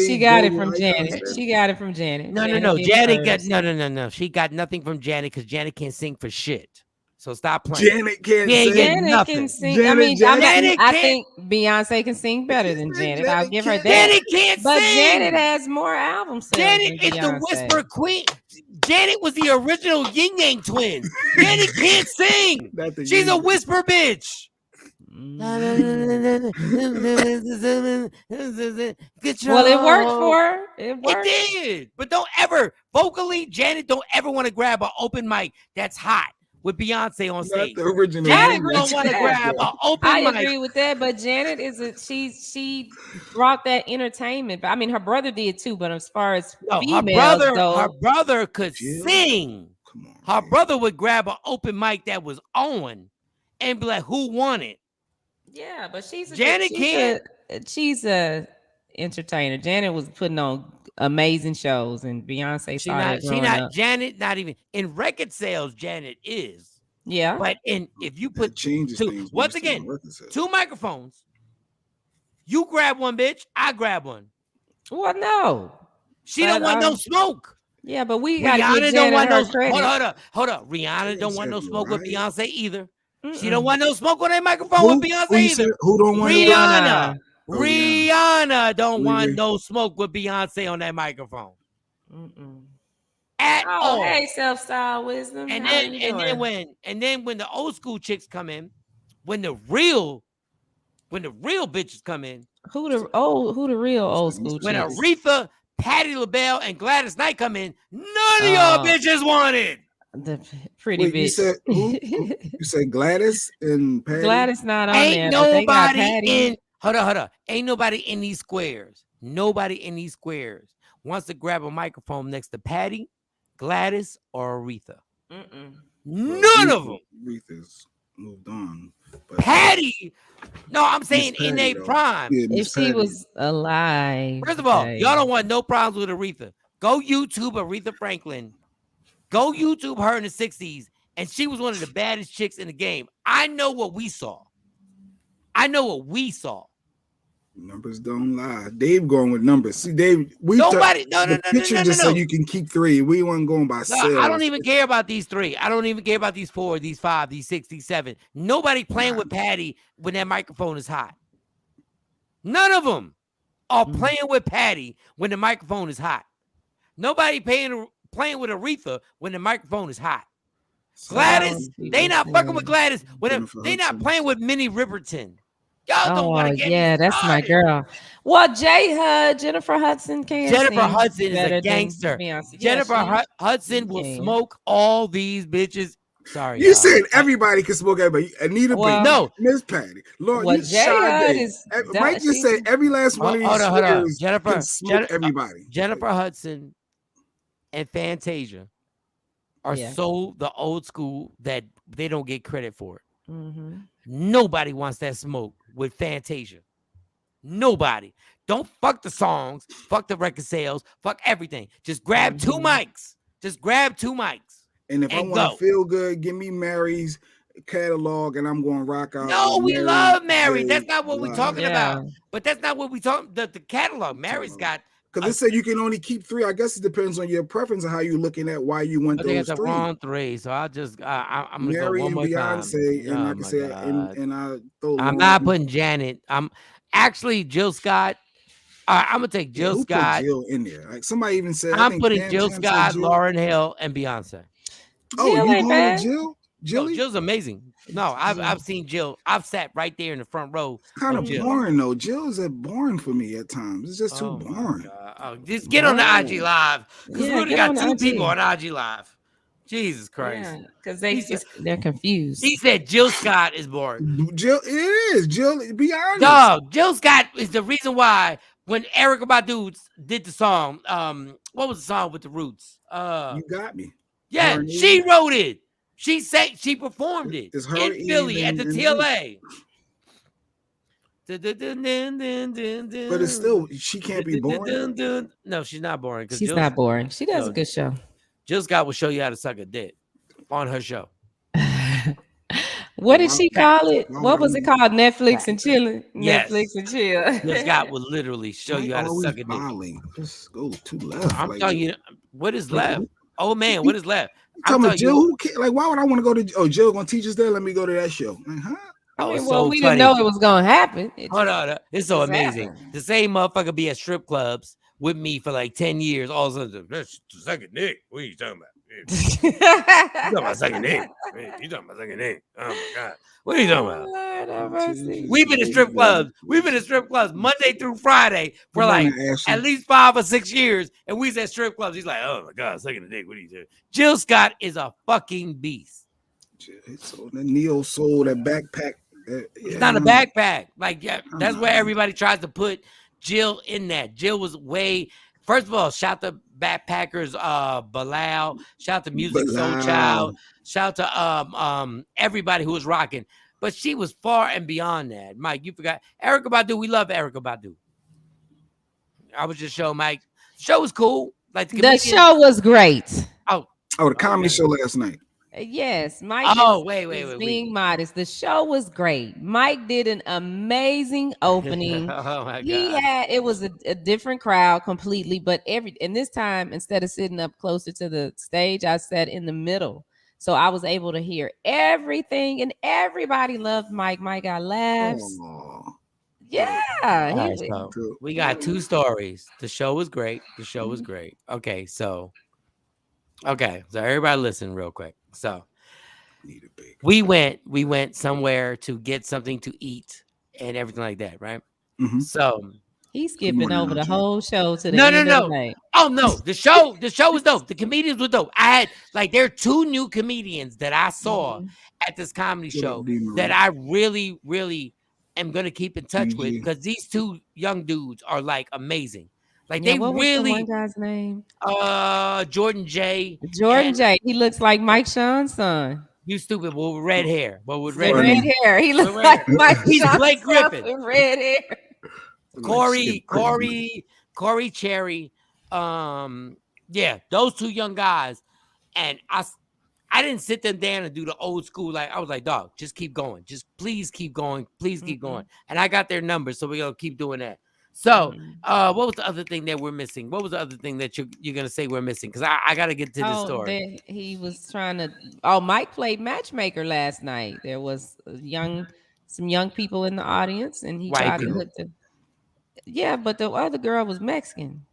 Speaker 7: she got it from Janet. She got it from Janet.
Speaker 5: No. Janet got no. She got nothing from Janet because Janet can't sing for shit. So stop playing.
Speaker 6: Janet can't sing.
Speaker 7: Janet can sing. I think Beyonce can sing better than Janet. I'll give her that.
Speaker 5: Janet can't sing.
Speaker 7: But Janet has more albums.
Speaker 5: Janet is the whisper queen. Janet was the original Yin Yang twins. Janet can't sing. She's a whisper bitch.
Speaker 7: Well, it worked for her. It worked.
Speaker 5: It did. But don't ever, vocally, Janet don't ever want to grab an open mic that's hot with Beyonce on stage.
Speaker 6: Not the original.
Speaker 5: Janet don't want to grab an open
Speaker 7: I
Speaker 5: mic.
Speaker 7: agree with that, but Janet she brought that entertainment. I mean, her brother did too, but as far as
Speaker 5: her brother could sing.
Speaker 6: Come on,
Speaker 5: her brother would grab an open mic that was on and be like, "Who won it?"
Speaker 7: Yeah, but she's a entertainer. Janet was putting on amazing shows, and Beyonce
Speaker 5: Janet, not even in record sales. Janet is.
Speaker 7: Yeah,
Speaker 5: but if you put
Speaker 6: things
Speaker 5: once again 2 microphones, you grab one, bitch. I grab one.
Speaker 7: Well, no,
Speaker 5: she don't want no smoke.
Speaker 7: Yeah, but
Speaker 5: Rihanna don't want no credit. Hold up. Rihanna don't want no smoke with Beyonce either. She don't want no smoke on that microphone with Beyonce either.
Speaker 6: Who don't want
Speaker 5: Rihanna? Rihanna don't want no smoke with Beyonce on that microphone. At all.
Speaker 7: Hey, self-style wisdom.
Speaker 5: And then when the old school chicks come in, when the real bitches come in,
Speaker 7: who the real old school chicks?
Speaker 5: When Aretha, Patti LaBelle, and Gladys Knight come in, none of y'all bitches want it.
Speaker 7: The pretty bitch.
Speaker 6: You said who? You said Gladys and Patty?
Speaker 7: Gladys not on
Speaker 5: Ain't
Speaker 7: there.
Speaker 5: Nobody hold on. Ain't nobody in these squares. Nobody in these squares wants to grab a microphone next to Patty, Gladys, or Aretha. None of them.
Speaker 6: Aretha's moved on.
Speaker 5: Patty. No, I'm saying in their prime.
Speaker 6: Yeah,
Speaker 7: if she was alive.
Speaker 5: First of all, y'all don't want no problems with Aretha. Go YouTube Aretha Franklin. Go YouTube her in the 60s, and she was one of the baddest chicks in the game. I know what we saw.
Speaker 6: Numbers don't lie. Dave going with numbers. See, Dave, just so you can keep 3. We weren't going by sales.
Speaker 5: I don't even care about these 3. I don't even care about these 4, these 5, these 6, these 7. Nobody playing with Patty when that microphone is hot. None of them are playing with Patty when the microphone is hot. Nobody playing with Aretha when the microphone is hot. Gladys, they not fucking with Gladys when they not playing with Minnie Riperton. Y'all don't want to get
Speaker 7: that's my girl. Well, Jennifer Hudson can't.
Speaker 5: Jennifer Hudson is a gangster. Jennifer Hudson will smoke all these bitches. Sorry,
Speaker 6: you said everybody can smoke everybody. Anita, no, Miss Patty, Lord, Mike just said every last one of these
Speaker 5: Jennifer,
Speaker 6: everybody.
Speaker 5: Jennifer Hudson and Fantasia are so the old school that they don't get credit for it. Nobody wants that smoke with Fantasia. Nobody. Don't fuck the songs, fuck the record sales, fuck everything. Just grab 2 mics.
Speaker 6: And if I want to feel good, give me Mary's catalog and I'm going to rock out.
Speaker 5: No, we love Mary. That's not what we're talking about. But that's not what we talking. The catalog. Mary's got.
Speaker 6: Because it said you can only keep 3. I guess it depends on your preference and how you're looking at why you want those 3. I think it's the
Speaker 5: wrong 3. So I'll just I'm gonna
Speaker 6: Mary
Speaker 5: go one
Speaker 6: and
Speaker 5: more
Speaker 6: Beyonce,
Speaker 5: time.
Speaker 6: And like I said, and I throw.
Speaker 5: I'm not putting Janet. I'm actually Jill Scott. I'm gonna take Jill Scott.
Speaker 6: Put Jill in there. Like somebody even said,
Speaker 5: I'm putting Jill Scott, Lauryn Hill, and Beyonce.
Speaker 6: Oh, you going with Jill?
Speaker 5: Jill's amazing. No, I've seen Jill. I've sat right there in the front row.
Speaker 6: It's kind of boring though. Jill is boring for me at times. It's just too boring.
Speaker 5: Just get on the IG Live because we already got 2 people on IG Live. Jesus Christ.
Speaker 7: Because they're confused.
Speaker 5: He said Jill Scott is boring.
Speaker 6: Jill, it is. Jill, be honest.
Speaker 5: Dog, Jill Scott is the reason why when Erykah Badu did the song, what was the song with the Roots?
Speaker 6: You Got Me.
Speaker 5: Yeah, she wrote it. She performed it in Philly at the TLA.
Speaker 6: But it's still, she can't be boring.
Speaker 5: No, she's not boring.
Speaker 7: She's not boring. She does a good show.
Speaker 5: Jill Scott will show you how to suck a dick on her show.
Speaker 7: What did she call it? What was it called? Netflix and chilling.
Speaker 5: Yes.
Speaker 7: Netflix and chill.
Speaker 5: Jill Scott will literally show you how to suck a dick.
Speaker 6: Just go to left.
Speaker 5: I'm telling you, what is left? Oh man, what is left?
Speaker 6: I'm telling Jill, who like, why would I want to go to? Oh, Jill gonna teach us that? Let me go to that show. Like, huh?
Speaker 7: We didn't know it was gonna happen.
Speaker 5: Hold on, it's so amazing. The same motherfucker be at strip clubs with me for like 10 years. All of a sudden, that's the second dick. What are you talking about? You talking about sucking dick? You talking about sucking dick? Oh my god, what are you talking about?
Speaker 7: Lord have mercy.
Speaker 5: We've been in strip clubs. We've been in strip clubs Monday through Friday for like at least 5 or 6 years, and we was at strip clubs. He's like, "Oh my god, sucking the dick. What are you doing?" Jill Scott is a fucking beast.
Speaker 6: So the neo soul, that backpack.
Speaker 5: It's not a backpack. Like, yeah, that's where everybody tries to put Jill in that. Jill was way. First of all, shout to Backpackers, Bilal. Shout to Music Soul Child. Shout to everybody who was rocking. But she was far and beyond that. Mike, you forgot. Erykah Badu, we love Erykah Badu. I was just showing Mike. Show was cool. Like
Speaker 7: the show was great.
Speaker 6: Oh, the comedy show last night.
Speaker 7: Yes, Mike.
Speaker 5: Wait.
Speaker 7: Being modest. The show was great. Mike did an amazing opening.
Speaker 5: Oh my god!
Speaker 7: It was a different crowd completely, but and this time instead of sitting up closer to the stage, I sat in the middle, so I was able to hear everything, and everybody loved Mike. Mike got laughs. Yeah,
Speaker 5: right, so we got 2 stories. The show was great. Okay, so everybody listen real quick. So we went somewhere to get something to eat and everything like that, right?
Speaker 6: Mm-hmm.
Speaker 5: So
Speaker 7: he's skipping over the whole show to the end of the night.
Speaker 5: Oh no, the show was dope. The comedians were dope. I had there are 2 new comedians that I saw at this comedy show that I really, really am gonna keep in touch with, because these 2 young dudes are like amazing. Like they
Speaker 7: what
Speaker 5: really.
Speaker 7: Was the one guy's name?
Speaker 5: Jordan J.
Speaker 7: J. He looks like Mike Shawn's son.
Speaker 5: You stupid. Well, with red hair. Well, with
Speaker 7: red hair. He looks like Mike.
Speaker 5: He's Blake Griffin.
Speaker 7: With red hair.
Speaker 5: Corey Cherry. Yeah, those 2 young guys, and I didn't sit them down and do the old school. Like I was like, dog, just keep going. Just please keep going. Please keep going. And I got their numbers, so we're gonna keep doing that. So, what was the other thing that we're missing? What was the other thing that you're gonna say we're missing? Because I got to get to this story.
Speaker 7: He was trying to. Mike played matchmaker last night. There was some young people in the audience, and he tried to hook them. Yeah, but the other girl was Mexican.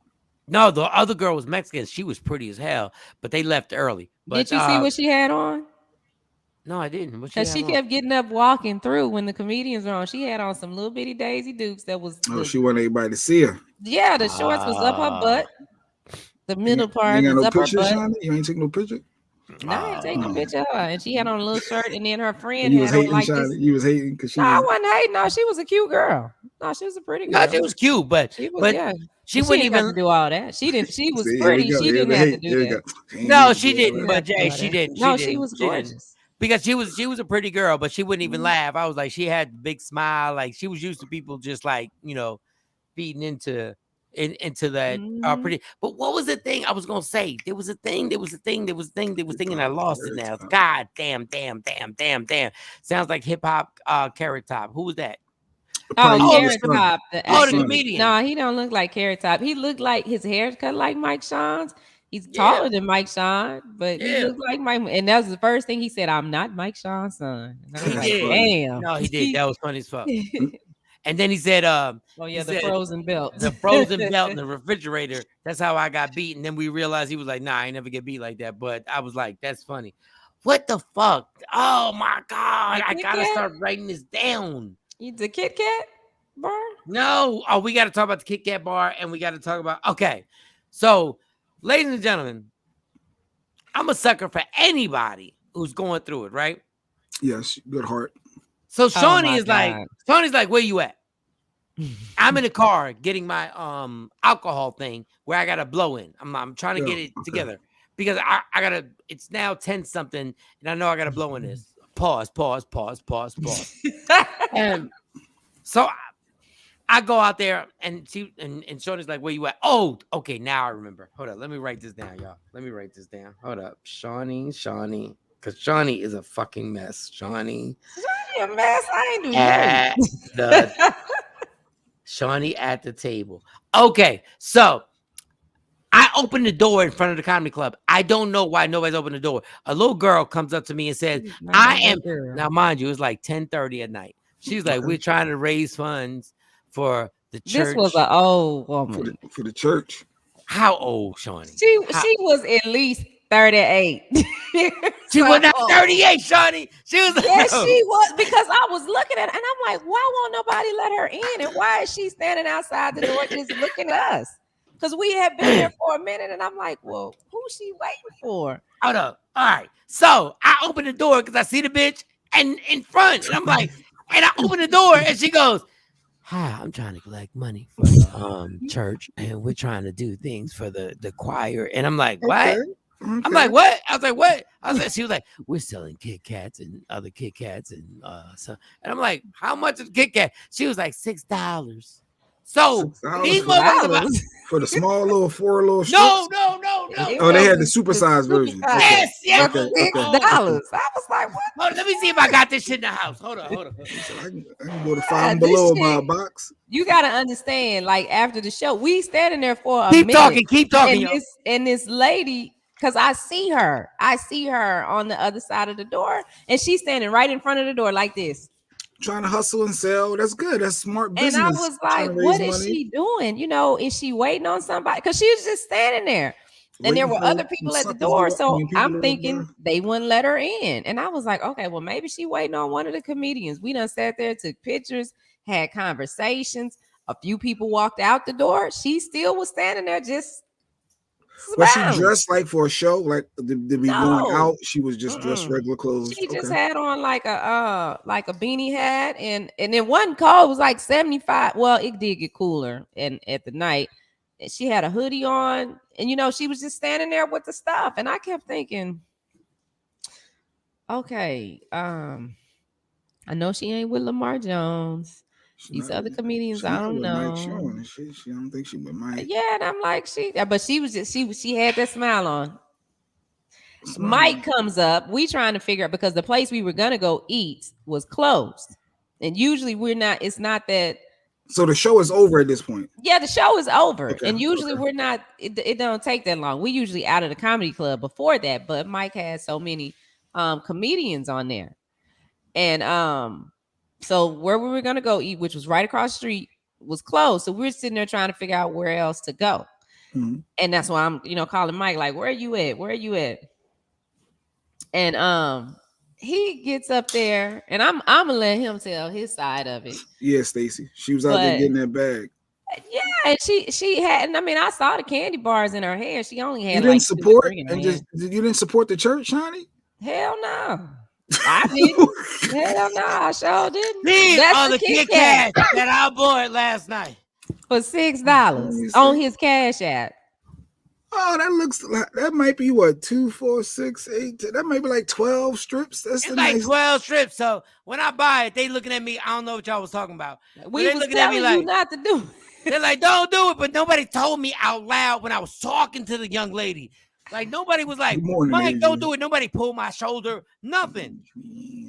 Speaker 5: No, the other girl was Mexican. She was pretty as hell, but they left early. But,
Speaker 7: did you see what she had on?
Speaker 5: No, I didn't.
Speaker 7: Because she kept getting up, walking through when the comedians were on. She had on some little bitty Daisy Dukes that was.
Speaker 6: She wanted everybody to see her.
Speaker 7: Yeah, the shorts was up her butt. The middle part was up her butt.
Speaker 6: Shawn? You ain't taking no picture?
Speaker 7: No, I ain't taking no picture of her. And she had on a little shirt, and then her friend had on like this.
Speaker 6: You was hating because she.
Speaker 7: No, I wasn't hating. No, she was a cute girl. No, she was a pretty girl.
Speaker 5: No, she was cute, but
Speaker 7: she was,
Speaker 5: she wouldn't even
Speaker 7: have to do all that. She didn't. She was pretty. She didn't have to do that.
Speaker 5: No, she didn't. But Jay, she didn't.
Speaker 7: No, she was gorgeous.
Speaker 5: Because she was a pretty girl, but she wouldn't even laugh. I was like, she had a big smile, like she was used to people just like feeding into that pretty. But what was the thing I was gonna say? There was a thing, and I lost it now. God damn. Sounds like hip hop Carrot Top. Who was that?
Speaker 7: Carrot Top.
Speaker 5: The comedian.
Speaker 7: No, he don't look like Carrot Top. He looked like his hair's cut like Mike Shawn's. He's taller than Mike Shawn, but he looks like Mike. And that was the first thing he said, "I'm not Mike Shawn's son." And I was like, damn.
Speaker 5: No, he did. That was funny as fuck. And then he said,
Speaker 7: the frozen belt.
Speaker 5: The frozen belt in the refrigerator. That's how I got beat. And then we realized he was like, nah, I ain't never get beat like that. But I was like, that's funny. What the fuck? Oh my God. I gotta start writing this down.
Speaker 7: The Kit Kat bar?
Speaker 5: No. Oh, we gotta talk about the Kit Kat bar, and we gotta talk about so ladies and gentlemen, I'm a sucker for anybody who's going through it, right?
Speaker 6: Yes, good heart.
Speaker 5: So Shawnee is like, where you at? I'm in the car getting my alcohol thing where I gotta blow in. I'm trying to get it together because I gotta. It's now 10 something, and I know I gotta blow in this. Pause. And so I go out there, and Shawnee's like, where you at? Oh, okay, now I remember. Hold up, let me write this down, y'all. Let me write this down. Hold up, Shawnee, because Shawnee is a fucking mess. Shawnee
Speaker 7: a mess. I ain't do that.
Speaker 5: Shawnee at the table. Okay, so I open the door in front of the comedy club. I don't know why nobody's opened the door. A little girl comes up to me and says, I am. Now, mind you, it was like 10:30 at night. She's like, we're trying to raise funds for the church.
Speaker 7: This was an old woman.
Speaker 6: For the church.
Speaker 5: How old, Shawnee?
Speaker 7: She was at least 38.
Speaker 5: She was not 38, Shawnee. She was like,
Speaker 7: Yes,
Speaker 5: no.
Speaker 7: she was, because I was looking at it and I'm like, why won't nobody let her in? And why is she standing outside the door just looking at us? Because we had been there for a minute, and I'm like, well, who's she waiting for?
Speaker 5: Hold up. All right. So I open the door because I see the bitch and in front. And I'm like, and I open the door and she goes, hi, I'm trying to collect money for the church, and we're trying to do things for the choir. And I'm like, what?
Speaker 6: Okay.
Speaker 5: I'm like, what? I was like, what? I was like, she was like, we're selling Kit Kats and other Kit Kats and so. And I'm like, how much is Kit Kat? She was like $6. So these motherfuckers
Speaker 6: for the small little 4 little strips?
Speaker 5: No.
Speaker 6: Oh, they had the supersized version.
Speaker 5: Yes.
Speaker 6: Okay.
Speaker 7: $6. I was like, what?
Speaker 5: Hold on, let me see if I got this shit in the house. Hold on.
Speaker 6: I can go to Five Below by a box.
Speaker 7: You gotta understand, like after the show, we standing there for a
Speaker 5: minute. Keep talking.
Speaker 7: And this lady, because I see her on the other side of the door, and she's standing right in front of the door like this.
Speaker 6: Trying to hustle and sell. That's good. That's smart business.
Speaker 7: And I was like, what is she doing? You know, is she waiting on somebody? Because she was just standing there. And there were other people at the door. So I'm thinking they wouldn't let her in. And I was like, okay, well, maybe she waiting on one of the comedians. We done sat there, took pictures, had conversations. A few people walked out the door. She still was standing there just
Speaker 6: Was she dressed like for a show? Like to be going out? She was just dressed regular clothes.
Speaker 7: She just had on like a beanie hat, and then one call was like 75. Well, it did get cooler and at the night. And she had a hoodie on, and you know, she was just standing there with the stuff. And I kept thinking, okay, I know she ain't with Lamar Jones. These other comedians, I don't know.
Speaker 6: Shawn, she don't think she with Mike.
Speaker 7: Yeah, and I'm like, but she was just she had that smile on. Mike comes up. We trying to figure out, because the place we were gonna go eat was closed, and usually we're not. It's not that.
Speaker 6: So the show is over at this point.
Speaker 7: Yeah, the show is over, and usually we're not. It don't take that long. We usually out of the comedy club before that, but Mike had so many comedians on there, and so where we were gonna go eat, which was right across the street, was closed. So we were sitting there trying to figure out where else to go. Mm-hmm. And that's why I'm, calling Mike, like, where are you at? Where are you at? And he gets up there, and I'm gonna let him tell his side of it.
Speaker 6: Yeah, Stacy. She was out there getting that bag.
Speaker 7: Yeah, and she had, and I mean, I saw the candy bars in her hand. She only had.
Speaker 6: You didn't support, and you didn't support the church, Shawnee?
Speaker 7: Hell no. I didn't. Hell no, I sure didn't.
Speaker 5: That's on the Kit Kat that I bought last night
Speaker 7: for $6 on his Cash App.
Speaker 6: Oh, that looks like that might be what 2, 4, 6, 8. That might be like 12 strips. That's
Speaker 5: like 12 strips. So when I buy it, they looking at me. I don't know what y'all was talking about.
Speaker 7: We was looking at me like not to do it.
Speaker 5: They're like, don't do it. But nobody told me out loud when I was talking to the young lady. Like nobody was like, Mike, don't do it. Nobody pulled my shoulder. Nothing.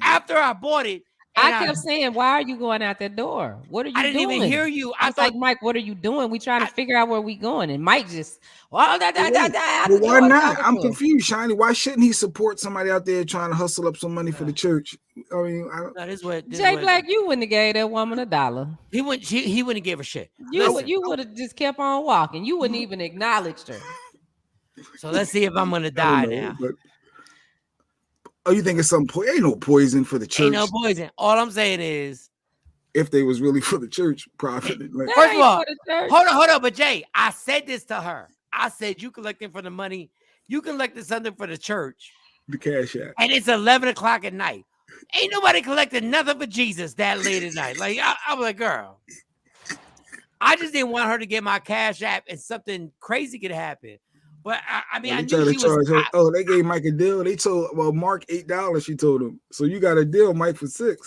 Speaker 5: After I bought it,
Speaker 7: I kept saying, why are you going out that door? What are you doing?
Speaker 5: I didn't even hear you.
Speaker 7: I was like, Mike, what are you doing? We trying to figure out where we going. And Mike just,
Speaker 6: why not? I'm confused, Shiny. Why shouldn't he support somebody out there trying to hustle up some money for the church? I mean,
Speaker 7: Jay Black, you wouldn't have gave that woman $1.
Speaker 5: He wouldn't have gave her shit.
Speaker 7: You would have just kept on walking. You wouldn't even acknowledged her.
Speaker 5: So let's see if I'm gonna die now.
Speaker 6: You think it's some poison? Ain't no poison for the church.
Speaker 5: Ain't no poison. All I'm saying is,
Speaker 6: if they was really for the church profit.
Speaker 5: First of all, hold on. But Jay, I said this to her. I said, you collecting for the money. You collecting something for the church.
Speaker 6: The Cash App.
Speaker 5: And it's 11 o'clock at night. Ain't nobody collecting nothing for Jesus that late at night. Like I was like, girl. I just didn't want her to get my Cash App and something crazy could happen. But I mean, I knew she was.
Speaker 6: Oh, they gave Mike a deal. They told Mark $8. She told him. So you got a deal, Mike, for $6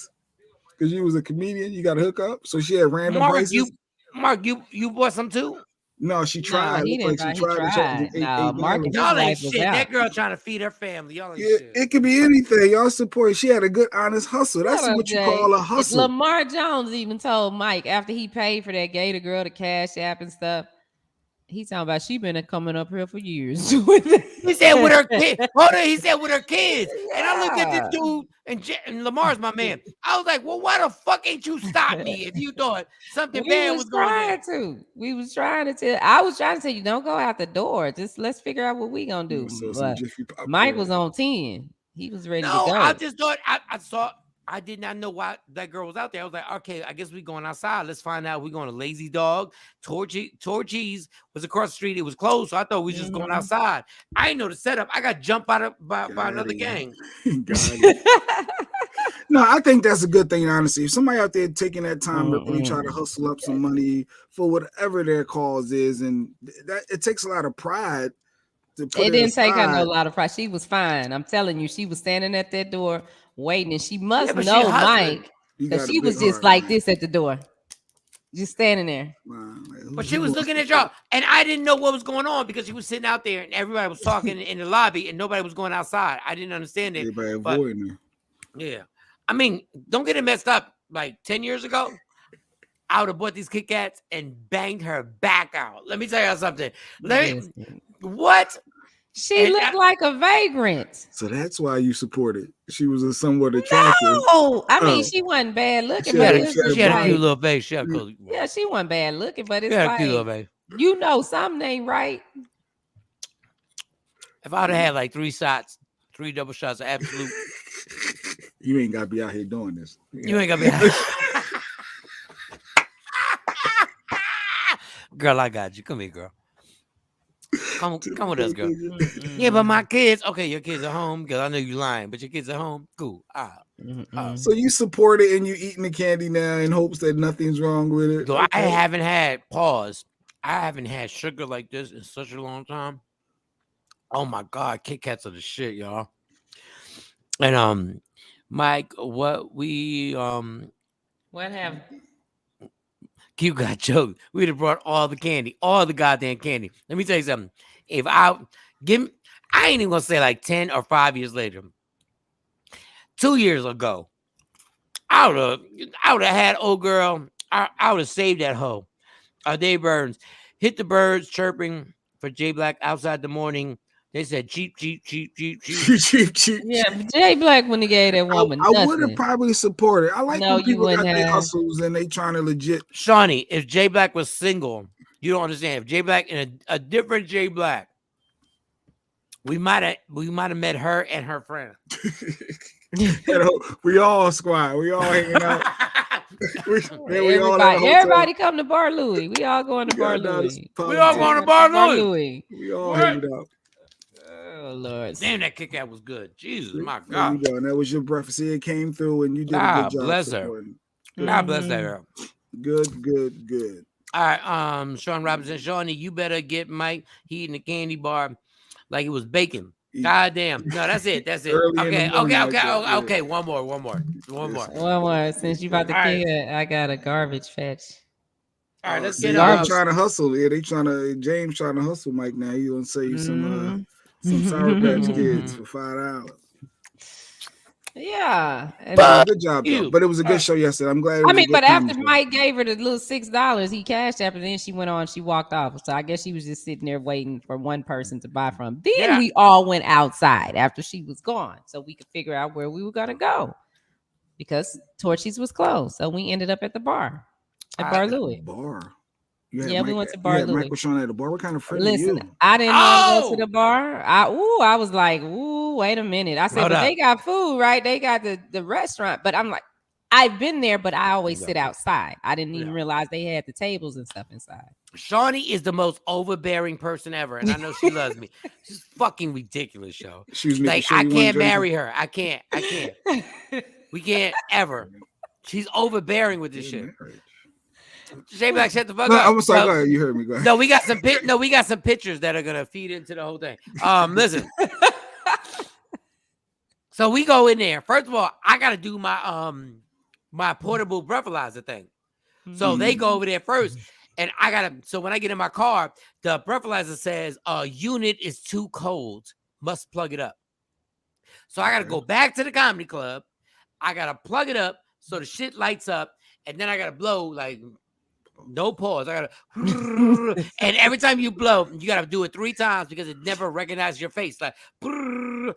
Speaker 6: because you was a comedian. You got to hook up. So she had random prices.
Speaker 5: Mark, you bought some too?
Speaker 6: No, she tried.
Speaker 7: No, he tried. No, Mark,
Speaker 5: y'all ain't shit. That girl trying to feed her family. Y'all ain't shit.
Speaker 6: It could be anything. Y'all support. She had a good, honest hustle. That's what you call a hustle.
Speaker 7: Lamar Jones even told Mike after he paid for that Gator girl, the Cash App and stuff. He's talking about she been coming up here for years.
Speaker 5: He said with her kid. Hold on, he said with her kids.
Speaker 7: Yeah.
Speaker 5: And I looked at this dude, and Lamar's my man. I was like, well, why the fuck ain't you stop me if you thought something bad was going on?
Speaker 7: We was trying to tell. I was trying to tell you, don't go out the door. Just let's figure out what we gonna do.
Speaker 6: So
Speaker 7: But
Speaker 6: Jiffy Pop
Speaker 7: Mike
Speaker 6: corn.
Speaker 7: was on 10. He was ready to
Speaker 5: No,
Speaker 7: go.
Speaker 5: I just thought I saw. I did not know why that girl was out there. I was like, okay, I guess we going outside. Let's find out. We're going to Lazy Dog. Torchy's was across the street. It was closed. So I thought we was just going outside. I didn't know the setup. I got jumped by another gang.
Speaker 6: No, I think that's a good thing, honestly. If somebody out there taking that time to really try to hustle up some money for whatever their cause is, and that it takes a lot of pride to put
Speaker 7: it didn't take her
Speaker 6: aside.
Speaker 7: a lot of pride. She was fine. I'm telling you, she was standing at that door waiting, and she must
Speaker 5: but she
Speaker 7: know
Speaker 5: hustling.
Speaker 7: Mike
Speaker 6: You
Speaker 7: because
Speaker 6: got a
Speaker 7: she
Speaker 6: big
Speaker 7: was just
Speaker 6: heart,
Speaker 7: like
Speaker 6: man.
Speaker 7: this at the door, just standing there.
Speaker 5: But she was looking at y'all, and I didn't know what was going on because she was sitting out there, and everybody was talking in the lobby, and nobody was going outside. I didn't understand it.
Speaker 6: Everybody
Speaker 5: But
Speaker 6: avoiding her.
Speaker 5: yeah, I mean, don't get it messed up. Like 10 years ago, I would have bought these Kit Kats and banged her back out. Let me tell you something. What?
Speaker 7: She looked like a vagrant.
Speaker 6: So that's why you supported. She was a somewhat attractive.
Speaker 7: No, I mean she wasn't bad looking,
Speaker 6: She
Speaker 7: but
Speaker 6: had a-
Speaker 7: it's
Speaker 6: she had a
Speaker 7: just
Speaker 5: She had a
Speaker 7: like,
Speaker 5: cute little face.
Speaker 7: yeah, she wasn't bad looking, but it's
Speaker 5: She had a
Speaker 7: like
Speaker 5: cute little face.
Speaker 7: you know something ain't right.
Speaker 5: If I'd have had like 3 shots, 3 double shots of absolute,
Speaker 6: You ain't gotta be out here doing this.
Speaker 5: you ain't gonna be. Girl, I got you. Come here, girl. Come with us, girl. Yeah, but my kids. Okay, your kids are home because I know you lying, but your kids are home. Cool.
Speaker 6: So you support it and you eating the candy now in hopes that nothing's wrong with it.
Speaker 5: So I haven't had pause. I haven't had sugar like this in such a long time. Oh my God, Kit Kats are the shit, y'all. And Mike, what
Speaker 7: have
Speaker 5: you got joked? We'd have brought all the candy, all the goddamn candy. Let me tell you something. If I ain't even gonna say like 10 or 5 years later. 2 years ago, I would have had old girl. I would have saved that hoe. Dave Burns hit the birds chirping for J Black outside the morning. They said cheap.
Speaker 7: Yeah, Jay Black when he gave that woman.
Speaker 6: I would have probably supported. I like
Speaker 7: No,
Speaker 6: when
Speaker 7: you
Speaker 6: people got
Speaker 7: wouldn't
Speaker 6: their
Speaker 7: have.
Speaker 6: hustles and they trying to legit.
Speaker 5: Shawnee, if J Black was single, you don't understand. If J Black and a different J Black, we might have met her and her friend.
Speaker 6: We all squad. We all hanging out.
Speaker 7: Everybody come to Bar Louie. We all going to Bar Louie.
Speaker 5: We all going to Bar Louie.
Speaker 6: We all hanging out.
Speaker 7: Oh Lord!
Speaker 5: Damn, that Kit Kat was good. Jesus, my
Speaker 6: There you
Speaker 5: God.
Speaker 6: go. And that was your breakfast. See, it came through, and you did a
Speaker 5: God
Speaker 6: good job.
Speaker 5: bless her.
Speaker 6: supporting.
Speaker 5: God bless that girl.
Speaker 6: Good.
Speaker 5: All right, Shawn Robinson, Shawnee, you better get Mike. He eating a candy bar like it was bacon. God damn. No, that's it. That's it. Okay. One more.
Speaker 7: Since you about to kick it, I got a garbage fetch.
Speaker 5: All right, let's
Speaker 6: They're
Speaker 5: get
Speaker 6: trying to hustle. Yeah, James trying to hustle Mike now. He gonna save you some Sour Patch Kids for $5.
Speaker 7: Yeah,
Speaker 6: good job though. But it was a good show yesterday. I'm glad.
Speaker 7: But after Mike gave her the little $6, he cashed after. Then she went on. She walked off. So I guess she was just sitting there waiting for one person to buy from. Then we all went outside after she was gone, so we could figure out where we were gonna go because Torchy's was closed. So we ended up at the bar at Bar Louie.
Speaker 6: We went to
Speaker 7: Bar Louie.
Speaker 6: Mike was Shawn at the bar. What kind of friend
Speaker 7: Listen,
Speaker 6: are you?
Speaker 7: I didn't want to go to the bar. I was like, wait a minute. I said, they got food, right? They got the restaurant. But I'm like, I've been there, but I always sit outside. I didn't even realize they had the tables and stuff inside. Shawnee
Speaker 5: is the most overbearing person ever, and I know she loves me. She's fucking ridiculous, yo. Like, I can't marry her. I can't. We can't ever. She's overbearing with this shit. J Black, shut the fuck up.
Speaker 6: I'm sorry. Go ahead. You heard me. Go ahead.
Speaker 5: No, we got some pictures that are gonna feed into the whole thing. Listen. So we go in there. First of all, I gotta do my my portable breathalyzer thing. So they go over there first, and so when I get in my car, the breathalyzer says unit is too cold, must plug it up. So I gotta go back to the comedy club. I gotta plug it up so the shit lights up, and then I gotta blow like No pause. I gotta, and every time you blow, you gotta do it 3 times because it never recognizes your face. Like, and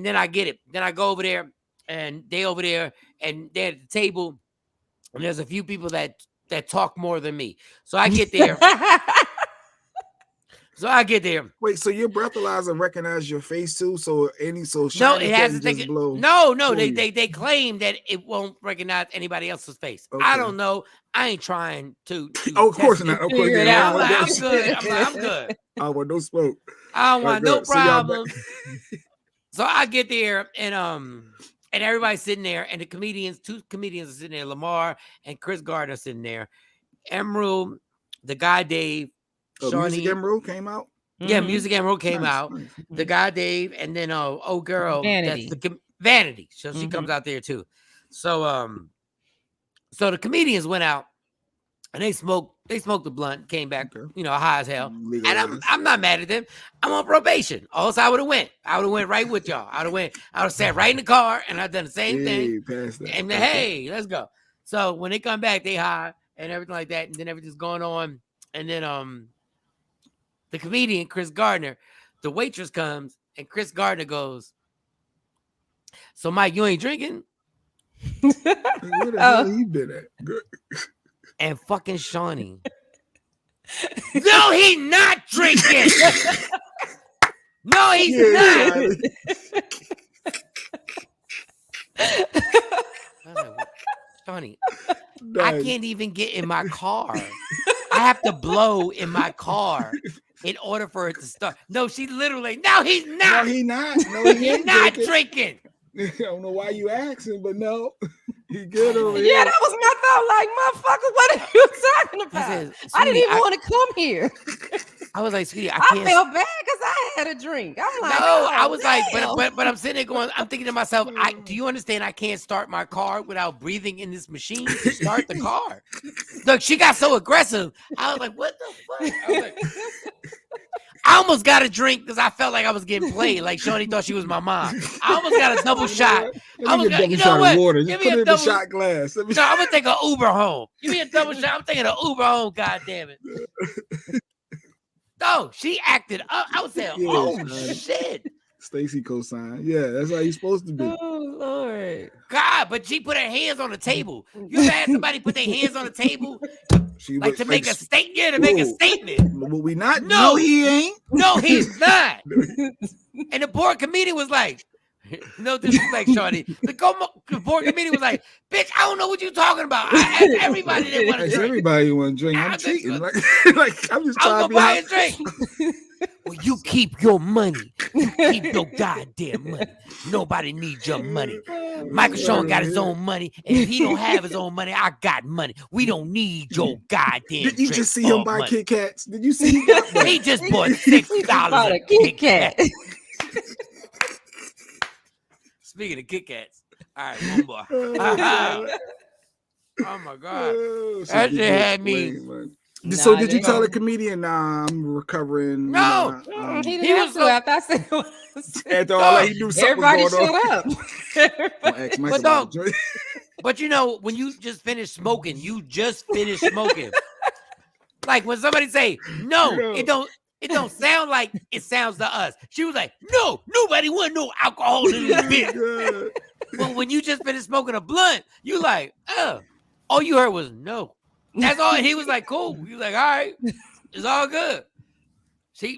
Speaker 5: then I get it. Then I go over there, and they over there, and they're at the table, and there's a few people that talk more than me. So I get there.
Speaker 6: Wait, so your breathalyzer recognize your face too? So
Speaker 5: No,
Speaker 6: Shiny
Speaker 5: it has
Speaker 6: can't
Speaker 5: to take
Speaker 6: just
Speaker 5: it.
Speaker 6: blow.
Speaker 5: No,
Speaker 6: for you.
Speaker 5: they claim that it won't recognize anybody else's face.
Speaker 6: Okay.
Speaker 5: I don't know. I ain't trying to
Speaker 6: Oh, of course
Speaker 5: test
Speaker 6: not.
Speaker 5: it.
Speaker 6: Of course
Speaker 7: Figure it
Speaker 6: not.
Speaker 5: Yeah,
Speaker 7: out.
Speaker 5: I'm good. I'm good.
Speaker 6: I want no smoke.
Speaker 5: I don't want no
Speaker 6: good. So y'all
Speaker 5: problem. So I get there and everybody's sitting there, and the comedians, 2 comedians are sitting there, Lamar and Chris Gardner sitting there. Emerald, the guy Dave,
Speaker 6: Music
Speaker 5: Shawnee.
Speaker 6: Emerald came out.
Speaker 5: Yeah, Music Emerald came
Speaker 6: Nice,
Speaker 5: out.
Speaker 6: nice.
Speaker 5: The guy Dave, and then oh girl,
Speaker 7: Vanity.
Speaker 5: that's the Vanity. So she comes out there too. So so the comedians went out and they smoked the blunt, came back,
Speaker 6: Okay.
Speaker 5: high as hell.
Speaker 6: Legal
Speaker 5: And
Speaker 6: ass.
Speaker 5: I'm not mad at them. I'm on probation. Also, I would have went. I would have went right with y'all. I would have sat right in the car and I'd done the same thing.
Speaker 6: Past that.
Speaker 5: And hey, let's go. So when they come back, they high and everything like that, and then everything's going on. And then the comedian Chris Gardner, the waitress comes, and Chris Gardner goes, "So Mike, you ain't drinking?"
Speaker 6: Where the hell he been at? Good.
Speaker 5: And fucking Shawnee, no, he not drinking. No, he's not.
Speaker 6: Shiny.
Speaker 5: I was like, Shawnee, I
Speaker 6: Nice.
Speaker 5: can't even get in my car. I have to blow in my car in order for it to start. No, she literally, no, he's
Speaker 6: No,
Speaker 5: not.
Speaker 6: he not. No, he
Speaker 5: He's
Speaker 6: ain't
Speaker 5: not
Speaker 6: drinking.
Speaker 5: drinking.
Speaker 6: I don't know why you asking, but no, he good over
Speaker 7: Yeah,
Speaker 6: here.
Speaker 7: that was my thought. Like, motherfucker, what are you talking
Speaker 5: I
Speaker 7: about?
Speaker 5: said,
Speaker 7: I didn't
Speaker 5: "Sweetie,
Speaker 7: even want to come here.
Speaker 5: I was like, sweetie, I
Speaker 7: I
Speaker 5: can't.
Speaker 7: felt bad because I had a drink. I'm like,
Speaker 5: No, I
Speaker 7: oh,
Speaker 5: was like,
Speaker 7: damn.
Speaker 5: but I'm sitting there going, I'm thinking to myself, do you understand I can't start my car without breathing in this machine to start the car? Look, she got so aggressive. I was like, what the fuck? I was like, I almost got a drink because I felt like I was getting played. Like Shawnee thought she was my mom. I almost got a double shot. I
Speaker 6: Let
Speaker 5: was
Speaker 6: me get a double
Speaker 5: you know
Speaker 6: shot of
Speaker 5: what?
Speaker 6: water.
Speaker 5: Give
Speaker 6: Just
Speaker 5: me
Speaker 6: put
Speaker 5: a
Speaker 6: it in
Speaker 5: double.
Speaker 6: the shot glass. Let me
Speaker 5: No, I'm gonna take an Uber home. Give me a double shot. I'm taking an Uber home. God damn it. No, she acted up. I was saying,
Speaker 6: Yeah,
Speaker 5: oh
Speaker 6: son.
Speaker 5: shit.
Speaker 6: Stacy cosign. Yeah, that's how you supposed to be.
Speaker 7: Oh Lord.
Speaker 5: God, but she put her hands on the table. You ever had somebody put their hands on the table
Speaker 6: She
Speaker 5: like
Speaker 6: was
Speaker 5: to make a statement? Yeah, to make a
Speaker 6: Whoa.
Speaker 5: statement.
Speaker 6: Will we not?
Speaker 5: No.
Speaker 6: He ain't.
Speaker 5: No, he's not. And the poor comedian was like, no disrespect, Shawnee. The poor comedian was like, bitch, I don't know what you're talking about. I asked everybody that want to
Speaker 6: That's
Speaker 5: drink.
Speaker 6: everybody want to drink.
Speaker 5: I
Speaker 6: I'm
Speaker 5: was
Speaker 6: cheating.
Speaker 5: like,
Speaker 6: Like I'm just
Speaker 5: I
Speaker 6: trying
Speaker 5: was
Speaker 6: to be
Speaker 5: gonna buy
Speaker 6: hot.
Speaker 5: a drink. Well, you keep your money. You keep your goddamn money. Nobody needs your money. Michael Shawn got his own money, and if he don't have his own money, I got money. We don't need your goddamn.
Speaker 6: Did you
Speaker 5: drink
Speaker 6: just see him
Speaker 5: or
Speaker 6: buy
Speaker 5: money.
Speaker 6: Kit Kats? Did you see he got that?
Speaker 5: He just bought
Speaker 7: He just
Speaker 5: $6
Speaker 7: bought
Speaker 5: a
Speaker 7: a Kit Kat.
Speaker 5: Speaking of Kit Kats, all right, one more. Oh my God.
Speaker 6: Oh, so
Speaker 5: That
Speaker 6: you
Speaker 5: shit
Speaker 6: get
Speaker 5: had me.
Speaker 6: explained, man.
Speaker 7: Nah,
Speaker 6: So did you
Speaker 7: they
Speaker 6: tell the
Speaker 7: don't.
Speaker 6: comedian, nah, I'm recovering?
Speaker 5: No.
Speaker 7: He didn't
Speaker 5: He
Speaker 7: have
Speaker 5: was
Speaker 7: to
Speaker 5: so-
Speaker 7: after I said it was.
Speaker 6: After all that, he knew something
Speaker 7: Everybody
Speaker 6: was going on.
Speaker 7: shut up.
Speaker 6: Don't ask Mike
Speaker 5: But
Speaker 6: about the joint.
Speaker 5: But you know, when you just finished smoking, Like when somebody say, no,
Speaker 6: Yeah.
Speaker 5: it don't sound like it sounds to us. She was like, no, nobody want no alcohol in this bitch.
Speaker 6: God.
Speaker 5: But when you just finished smoking a blunt, you like, all you heard was no. That's all. And he was like, cool. You like, all right, it's all good.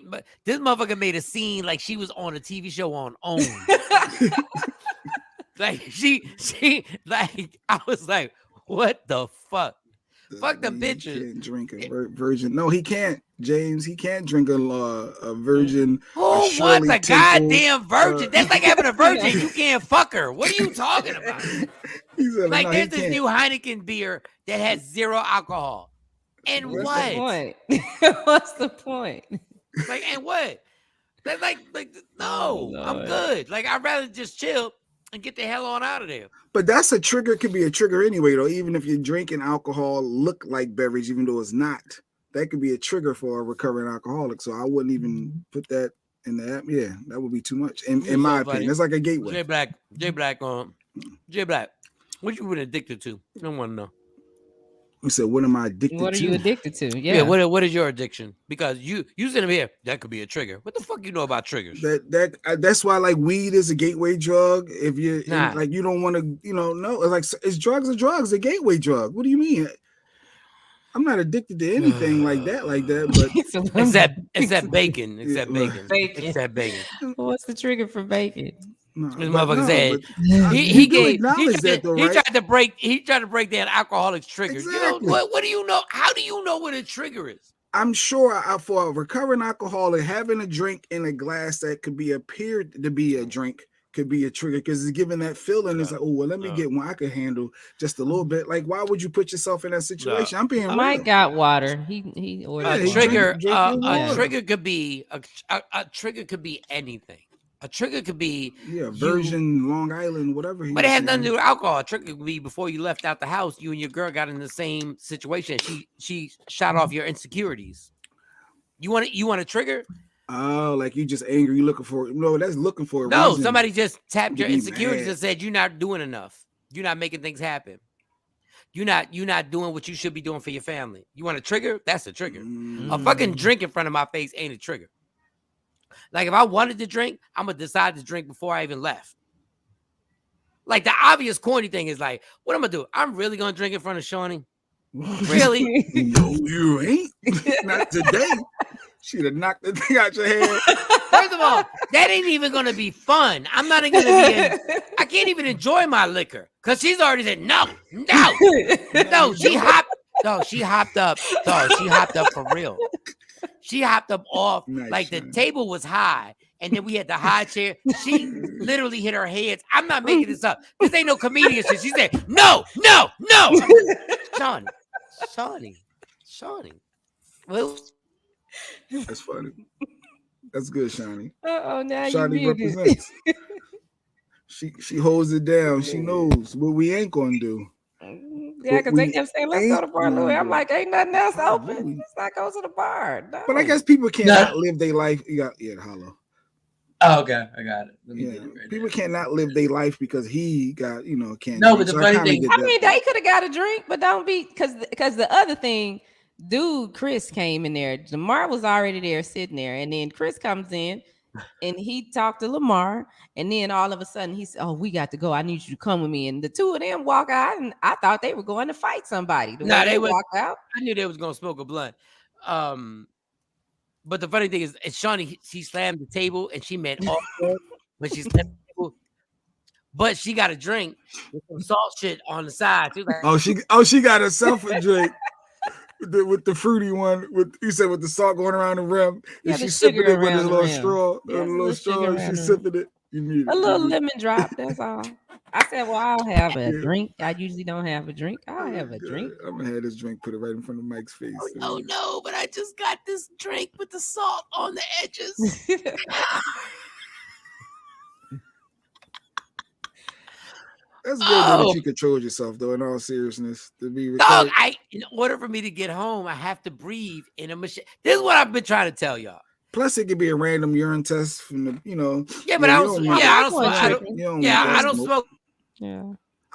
Speaker 5: But this motherfucker made a scene like she was on a TV show on OWN. Like she like I was like, what the fuck? Fuck the
Speaker 6: He
Speaker 5: bitches.
Speaker 6: can't drink a virgin. No, he can't. James, he can't drink a virgin.
Speaker 5: Who wants
Speaker 6: Shirley
Speaker 5: a
Speaker 6: Temple,
Speaker 5: goddamn virgin? That's like having a virgin. You can't fuck her. What are you talking about?
Speaker 6: He said,
Speaker 5: Like
Speaker 6: no,
Speaker 5: there's
Speaker 6: he
Speaker 5: this
Speaker 6: can't.
Speaker 5: new Heineken beer that has 0 alcohol. And
Speaker 6: What's
Speaker 7: What's the
Speaker 5: what?
Speaker 7: point? What's the point?
Speaker 5: Like, and what? That's like no,
Speaker 7: Oh,
Speaker 5: I'm
Speaker 7: Lord.
Speaker 5: good. Like I'd rather just chill and get the hell on out of there.
Speaker 6: But that's a trigger. Could be a trigger anyway, though. Even if you're drinking alcohol, look like beverage, even though it's not. That could be a trigger for a recovering alcoholic. So I wouldn't even put that in the app. Yeah, that would be too much. In
Speaker 5: You're
Speaker 6: my
Speaker 5: so
Speaker 6: opinion,
Speaker 5: funny.
Speaker 6: that's like a gateway.
Speaker 5: J Black, J Black, what you been addicted to? I don't want to know.
Speaker 6: You said, what am I addicted
Speaker 7: What are
Speaker 6: to?
Speaker 7: you addicted to?
Speaker 5: Yeah.
Speaker 7: Yeah.
Speaker 5: What is your addiction? Because you sitting here, that could be a trigger. What the fuck you know about triggers?
Speaker 6: That's why like weed is a gateway drug. If you
Speaker 5: Nah.
Speaker 6: like, you don't want to, no, it's like it's drugs are drugs, a gateway drug. What do you mean? I'm not addicted to anything like that, but
Speaker 5: except bacon. Except bacon.
Speaker 7: Bacon.
Speaker 5: Except bacon.
Speaker 7: What's the trigger for bacon?
Speaker 6: no,
Speaker 5: This
Speaker 6: but
Speaker 5: motherfucker said
Speaker 6: you do acknowledge that though, right?
Speaker 5: he tried to break down alcoholics' triggers.
Speaker 6: Exactly.
Speaker 5: You know what do you know? How do you know what a trigger is?
Speaker 6: I'm sure for a recovering alcoholic, having a drink in a glass that could be appeared to be a drink could be a trigger because it's giving that feeling. It's like, oh well, let me get one I could handle just a little bit. Like, why would you put yourself in that situation? I'm being real.
Speaker 7: Mike got water. He ordered
Speaker 5: A trigger.
Speaker 6: drink
Speaker 5: A trigger could be a trigger could be anything. A trigger could be
Speaker 6: Virgin, Long Island, whatever.
Speaker 5: But it has nothing to do with alcohol. A trigger could be before you left out the house, you and your girl got in the same situation. She shot off your insecurities. You want a trigger?
Speaker 6: Oh, like you just angry, you looking for that's looking for a
Speaker 5: No,
Speaker 6: reason.
Speaker 5: somebody just tapped your
Speaker 6: be
Speaker 5: insecurities
Speaker 6: mad.
Speaker 5: and said you're not doing enough. You're not making things happen. You're not doing what you should be doing for your family. You want a trigger? That's a trigger. A fucking drink in front of my face ain't a trigger. Like if I wanted to drink, I'm gonna decide to drink before I even left. Like the obvious corny thing is like, what I'm gonna do? I'm really gonna drink in front of Shawnee? Really?
Speaker 6: No, you ain't. Not today. She'd have knocked the thing out your head.
Speaker 5: First of all, that ain't even gonna be fun. I'm not even gonna be I can't even enjoy my liquor because she's already said no. She hopped up. Dog, she hopped up for real. She hopped up off like the table was high, and then we had the high chair. She literally hit her head. I'm not making this up. This ain't no comedian shit. She said, no. Shawnee. Well,
Speaker 6: that's funny. That's good, Shawnee.
Speaker 7: Now
Speaker 6: Shawnee
Speaker 7: you muted.
Speaker 6: represents. She holds it down. She knows what we ain't gonna do.
Speaker 7: Yeah, because they kept saying, let's go to bar, Louis. I'm like, ain't nothing else open. Let's not go to the bar. No.
Speaker 6: But I guess people cannot live their life. You got hollow.
Speaker 4: Oh, okay, I got it. Let me
Speaker 6: Yeah.
Speaker 4: get it right
Speaker 6: People
Speaker 4: there.
Speaker 6: cannot live their life because he got can't.
Speaker 4: No, but the funny thing-
Speaker 7: I mean, they could have got a drink, but don't be because the other thing, dude, Chris came in there. Lamar was already there sitting there, and then Chris comes in and he talked to Lamar, and then all of a sudden he said, "Oh, we got to go. I need you to come with me." And the two of them walk out, and I thought they were going to fight somebody. They walk out.
Speaker 5: I knew they was gonna smoke a blunt. But the funny thing is Shawnee, she slammed the table and she meant all when she slammed the table. But she got a drink with some salt shit on the side. She was like,
Speaker 6: she got herself a drink with the fruity one. You said with the salt going around the rim,
Speaker 7: Yeah,
Speaker 6: and
Speaker 7: the
Speaker 6: she's sipping
Speaker 7: sugar
Speaker 6: it with a
Speaker 7: around the
Speaker 6: little
Speaker 7: rim.
Speaker 6: straw.
Speaker 7: Yeah,
Speaker 6: A
Speaker 7: it's a
Speaker 6: little
Speaker 7: little
Speaker 6: straw.
Speaker 7: sugar
Speaker 6: And
Speaker 7: around
Speaker 6: she's
Speaker 7: the
Speaker 6: sipping it. You need
Speaker 7: A little lemon drop. That's all. I said, well, I'll have a drink. I usually don't have a drink. I'll have a drink.
Speaker 6: I'm gonna have this drink, put it right in front of Mike's face.
Speaker 5: oh no, but I just got this drink with the salt on the edges.
Speaker 6: That's good that you control yourself, though. In all seriousness, to be
Speaker 5: Dog, in order for me to get home, I have to breathe in a machine. This is what I've been trying to tell y'all.
Speaker 6: Plus, it could be a random urine test from the,
Speaker 5: Yeah, but I don't smoke.
Speaker 7: Yeah.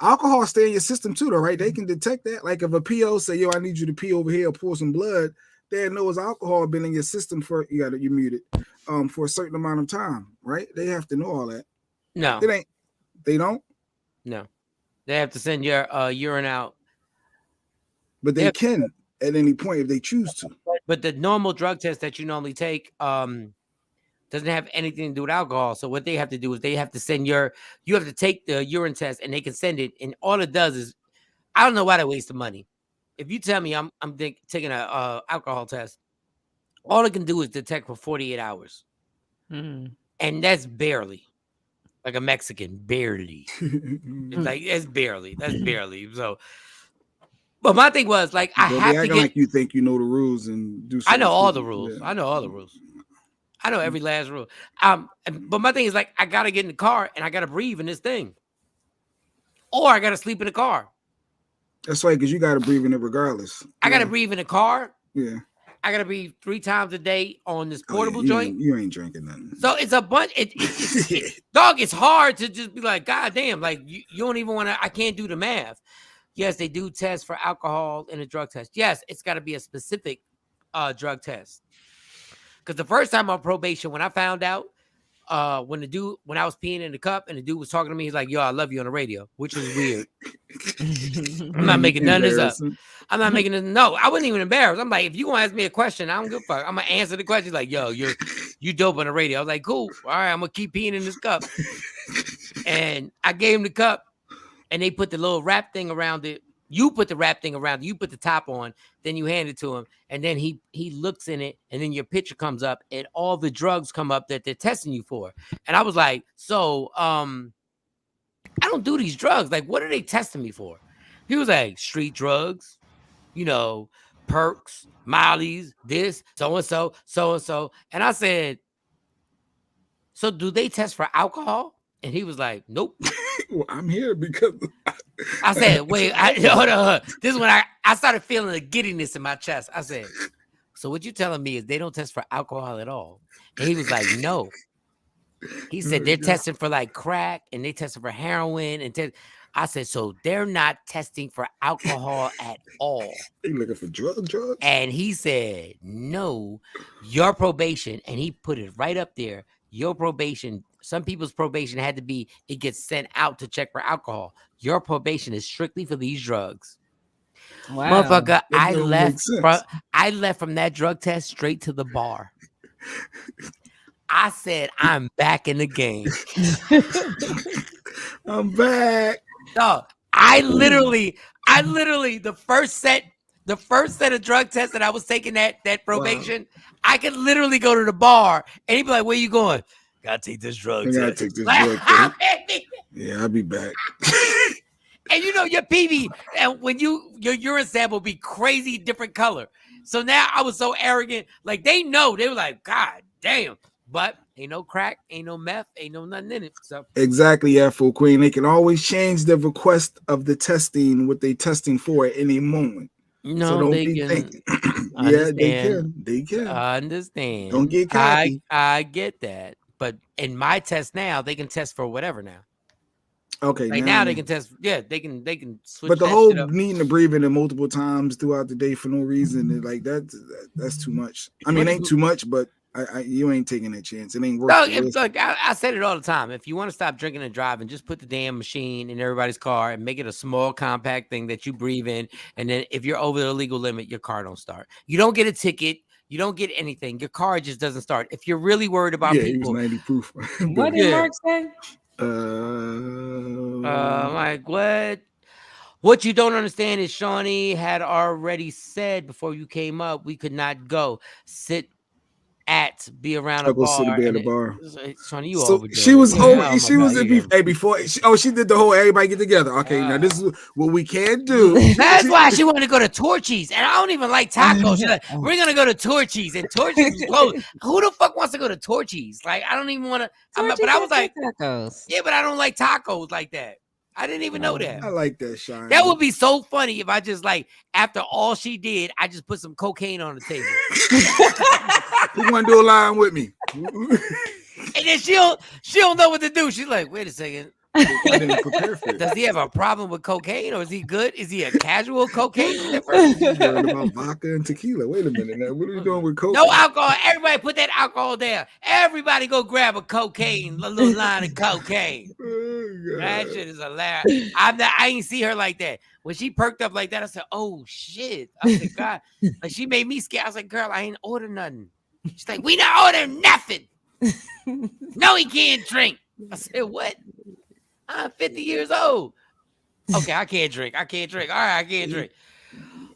Speaker 6: Alcohol stay in your system too, though, right? They can detect that. Like if a PO say, "Yo, I need you to pee over here or pour some blood," they know it's alcohol been in your system for you muted for a certain amount of time, right? They have to know all that.
Speaker 5: No,
Speaker 6: it ain't. They don't.
Speaker 5: No, they have to send your urine out.
Speaker 6: But they can at any point if they choose to.
Speaker 5: But the normal drug test that you normally take doesn't have anything to do with alcohol. So what they have to do is they have to send you have to take the urine test and they can send it. And all it does is, I don't know why they waste the money. If you tell me I'm taking a alcohol test, all it can do is detect for 48 hours. And that's barely. Like a Mexican, barely. That's barely. So, but my thing was like, I have to get.
Speaker 6: Like you think you know the rules and do.
Speaker 5: I know all the rules. Yeah. I know all the rules. I know every last rule. But my thing is like, I gotta get in the car and I gotta breathe in this thing, or I gotta sleep in the car.
Speaker 6: That's right, because you gotta breathe in it regardless.
Speaker 5: I gotta breathe in the car.
Speaker 6: Yeah.
Speaker 5: I gotta breathe 3 times a day on this portable joint.
Speaker 6: You ain't drinking nothing.
Speaker 5: So it's a bunch. Dog, it's hard to just be like, God damn, like you don't even want to. I can't do the math. Yes, they do test for alcohol in a drug test. Yes, it's got to be a specific drug test. Because the first time on probation, when I found out, when I was peeing in the cup and the dude was talking to me, he's like, "Yo, I love you" on the radio, which was weird. I'm not making none of this up. I'm not making it. No, I wasn't even embarrassed. I'm like, if you want to ask me a question, I don't give a fuck. I'm gonna answer the question. He's like, "Yo, you dope on the radio." I was like, "Cool, all right, I'm gonna keep peeing in this cup." And I gave him the cup, and they put the little wrap thing around it. You put the wrap thing around it. You put the top on. Then you hand it to him, and then he looks in it, and then your picture comes up, and all the drugs come up that they're testing you for. And I was like, so I don't do these drugs. Like, what are they testing me for? He was like, street drugs, perks, mollies, this, so and so, so and so. And I said, so do they test for alcohol? And he was like, nope.
Speaker 6: Well, I'm here because
Speaker 5: I said, wait, hold on. This is when I started feeling a giddiness in my chest. I said, so what you telling me is they don't test for alcohol at all? And he was like, no. He said they're testing for like crack and they testing for heroin. I said, so they're not testing for alcohol at all.
Speaker 6: They looking for drugs?
Speaker 5: And he said, no, your probation. And he put it right up there. Your probation, some people's probation had to be, it gets sent out to check for alcohol. Your probation is strictly for these drugs. Wow. Motherfucker, I left from that drug test straight to the bar. I said, I'm back in the game.
Speaker 6: I'm back.
Speaker 5: No, I literally, the first set of drug tests that I was taking that probation, wow. I could literally go to the bar and he'd be like, where you going? Gotta take this drug test.
Speaker 6: Gotta take this drug test. Yeah, I'll be back.
Speaker 5: And your PV, and when your urine sample be crazy different color. So now I was so arrogant. Like they know, they were like, God damn. But ain't no crack, ain't no meth, ain't no nothing in it. So
Speaker 6: exactly, yeah, Full Queen. They can always change the request of the testing, what they testing for at any moment.
Speaker 5: No,
Speaker 6: so don't
Speaker 5: they
Speaker 6: be
Speaker 5: can.
Speaker 6: thinking.
Speaker 5: Yeah,
Speaker 6: they can.
Speaker 5: I understand.
Speaker 6: Don't get cocky.
Speaker 5: I get that. But in my test now, they can test for whatever now.
Speaker 6: Okay,
Speaker 5: like now they can test. Yeah, they can switch.
Speaker 6: But the whole needing to breathe in it multiple times throughout the day for no reason, like that's too much. I mean, it ain't too much, but you ain't taking that chance. It ain't worth it.
Speaker 5: Look, I said it all the time. If you want to stop drinking and driving, just put the damn machine in everybody's car and make it a small, compact thing that you breathe in. And then if you're over the legal limit, your car don't start. You don't get a ticket. You don't get anything. Your car just doesn't start. If you're really worried about people.
Speaker 6: He was 90 proof.
Speaker 7: What did Mark say?
Speaker 5: Like what? What you don't understand is Shawnee had already said before you came up, we could not go be around a bar.
Speaker 6: At the bar.
Speaker 5: Shawnee, you
Speaker 6: so
Speaker 5: overdoing
Speaker 6: she was
Speaker 5: it.
Speaker 6: She was before. She did the whole everybody get together. Okay, now this is what we can't do.
Speaker 5: That's why she wanted to go to Torchy's, and I don't even like tacos. She's like, we're gonna go to Torchy's, and Torchy's is closed. Who the fuck wants to go to Torchy's? Like, I don't even want to. But I was like,
Speaker 7: tacos.
Speaker 5: Yeah, but I don't like tacos like that. I didn't even know that.
Speaker 6: I like that, Shawn.
Speaker 5: That would be so funny if I just like after all she did, I just put some cocaine on the table.
Speaker 6: You want to do a line with me?
Speaker 5: And then she don't know what to do. She's like, wait a second.
Speaker 6: I didn't prepare for it.
Speaker 5: Does he have a problem with cocaine, or is he good? Is he a casual cocaine sniffer?
Speaker 6: Learned about vodka and tequila. Wait a minute. Now, what are we doing with cocaine?
Speaker 5: No alcohol. Everybody put that alcohol there. Everybody go grab a little line of cocaine.
Speaker 6: Oh,
Speaker 5: that shit is hilarious. I ain't see her like that. When she perked up like that, I said, oh shit. I said, God. Like, she made me scared. I was like, girl, I ain't ordered nothing. She's like, we not ordering nothing. No, he can't drink. I said, what? I'm 50 years old. Okay, I can't drink. All right, I can't drink.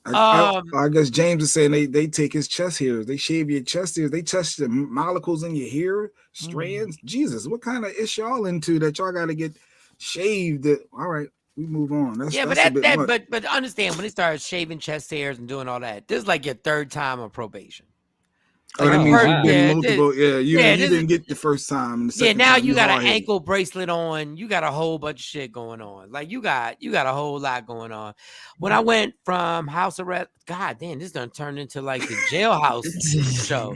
Speaker 6: I guess James is saying they take his chest hairs. They shave your chest hairs. They touch the molecules in your hair, strands. Jesus, what kind of ish y'all into that y'all got to get shaved? All right, we move on.
Speaker 5: But understand when they start shaving chest hairs and doing all that, this is like your third time on probation.
Speaker 6: Like, that means you've been multiple. You didn't get the first time.
Speaker 5: Now you got an ankle bracelet on. You got a whole bunch of shit going on. Like you got a whole lot going on. When I went from house arrest, God damn, this done turned into like the jailhouse show.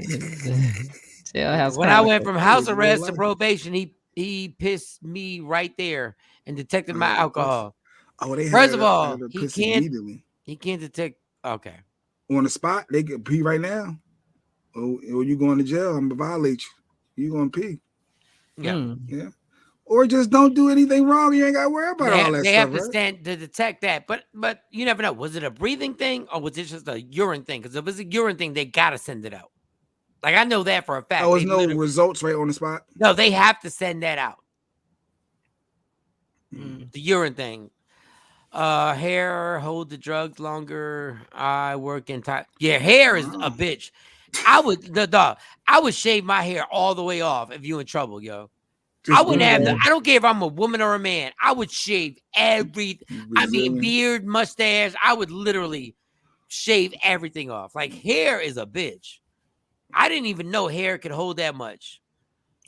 Speaker 7: Jailhouse.
Speaker 5: When I went from house arrest to probation, he pissed me right there and detected my alcohol.
Speaker 6: Oh, they
Speaker 5: First of
Speaker 6: had
Speaker 5: all,
Speaker 6: a
Speaker 5: he
Speaker 6: piss
Speaker 5: can't
Speaker 6: immediately
Speaker 5: detect. Okay.
Speaker 6: on the spot. They could pee right now. Or you going to jail? I'm gonna violate you. You gonna pee?
Speaker 5: Yeah.
Speaker 6: Yeah. Or just don't do anything wrong. You ain't got to worry about all that
Speaker 5: They
Speaker 6: stuff,
Speaker 5: have to
Speaker 6: right?
Speaker 5: stand to detect that, but you never know. Was it a breathing thing or was it just a urine thing? Because if it's a urine thing, they gotta send it out. Like I know that for a fact.
Speaker 6: Oh, there's no results right on the spot.
Speaker 5: No, they have to send that out.
Speaker 6: Mm.
Speaker 5: The urine thing. Hair, hold the drugs longer. I work in time. Yeah, hair is a bitch. I would shave my hair all the way off if you in trouble, yo. I wouldn't have I don't care if I'm a woman or a man. I would shave beard, mustache. I would literally shave everything off. Like hair is a bitch. I didn't even know hair could hold that much.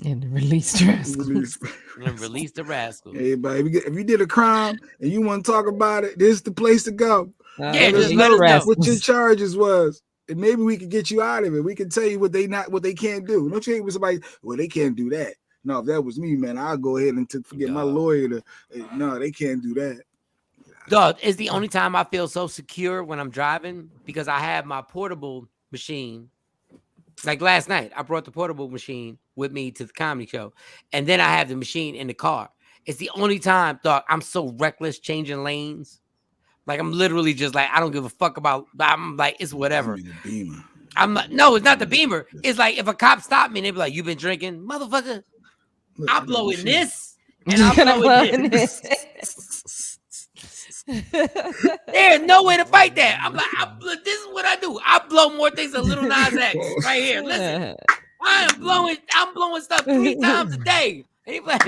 Speaker 7: And release the rascals.
Speaker 5: And release the rascals.
Speaker 6: Hey, but if you did a crime and you want to talk about it, this is the place to go.
Speaker 5: Yeah, just let us know
Speaker 6: what your charges was. And maybe we could get you out of it. We can tell you what they can't do. Don't you think with somebody, well, they can't do that. No, if that was me, man, I'll go ahead and forget my lawyer to no, they can't do that.
Speaker 5: Dog, it's the only time I feel so secure when I'm driving because I have my portable machine. Like last night, I brought the portable machine with me to the comedy show, and then I have the machine in the car. It's the only time, dog, I'm so reckless changing lanes. Like I'm literally just like I don't give a fuck about. I'm like it's whatever. I'm like, no, it's not the Beamer. It's like if a cop stopped me and they be like, "You been drinking, motherfucker?" I'm blowing this, and I'm blowing this. There's no way to fight that. I'm like, this is what I do. I blow more things than Little Nas X right here. Listen, I'm blowing stuff 3 times a day. Like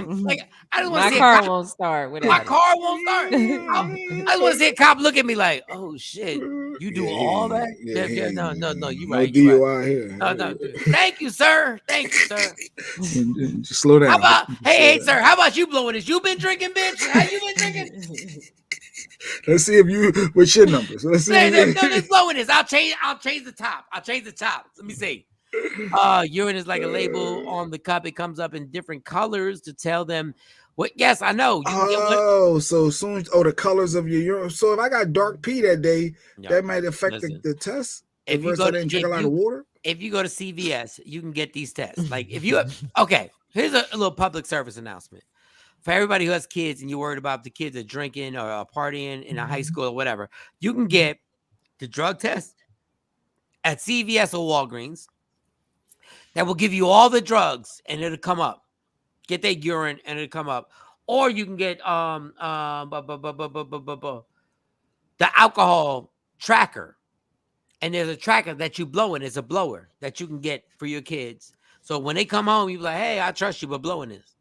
Speaker 5: I just want to see
Speaker 7: my car won't start without
Speaker 5: my car won't start. I just want to see a cop look at me like, oh shit, you do all that? No, you right.
Speaker 6: You right. Here.
Speaker 5: No. Thank you, sir.
Speaker 6: Just slow down.
Speaker 5: How about, hey, sir, how about you blowing this? You been drinking, bitch? How you been drinking?
Speaker 6: Let's see if you what's your numbers. Let's see.
Speaker 5: No, just blowing this. I'll change the top. Let me see. Urine is like a label on the cup. It comes up in different colors to tell them what. Yes, I know.
Speaker 6: So soon. The colors of your urine. So if I got dark pee that day, that might affect the test. If you didn't drink a lot of water.
Speaker 5: If you go to CVS, you can get these tests. Like if you okay, here's a little public service announcement for everybody who has kids and you're worried about the kids are drinking or partying in a high school or whatever. You can get the drug test at CVS or Walgreens. That will give you all the drugs and it'll come up. Get that urine and it'll come up. Or you can get the alcohol tracker. And there's a tracker that you blow in. It's a blower that you can get for your kids. So when they come home, you be like, hey, I trust you, but blowing this.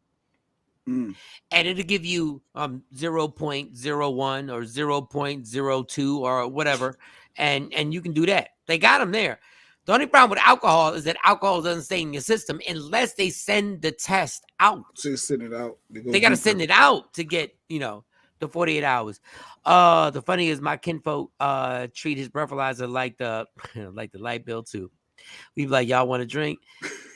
Speaker 5: And it'll give you 0.01 or 0.02 or whatever. And you can do that. They got them there. The only problem with alcohol is that alcohol doesn't stay in your system unless they send the test out.
Speaker 6: So send it out.
Speaker 5: They got to send it out to get, the 48 hours. The funny is my kinfolk treat his breathalyzer like the light bill too. We be like, y'all want a drink?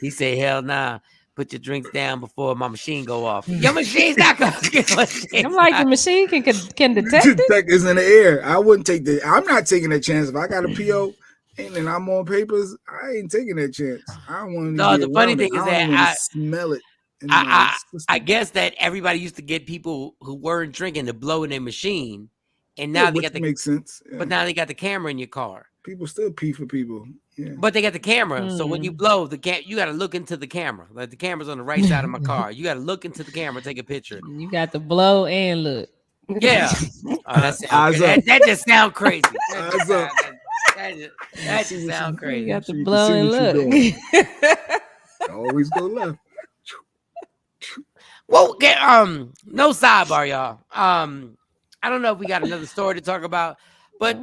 Speaker 5: He say, hell nah. Put your drinks down before my machine go off. Your machine's not gonna get
Speaker 7: I'm like, the machine can detect it.
Speaker 6: Detect is in the air. I wouldn't take I'm not taking that chance. If I got a PO and I'm on papers, I ain't taking that chance. I don't want to.
Speaker 5: No, the funny thing is that I
Speaker 6: smell it.
Speaker 5: I guess that everybody used to get people who weren't drinking to blow in their machine, and now they got
Speaker 6: makes sense. Yeah.
Speaker 5: But now they got the camera in your car.
Speaker 6: People still pee for people. Yeah.
Speaker 5: But they got the camera, so when you blow you got to look into the camera. Like the camera's on the right side of my car. You got to look into the camera, take a picture.
Speaker 7: You got to blow and look.
Speaker 5: Yeah, that just sounds crazy. That just sounds crazy.
Speaker 7: You got to blow and look.
Speaker 6: Always go left.
Speaker 5: Well, no sidebar, y'all. I don't know if we got another story to talk about, but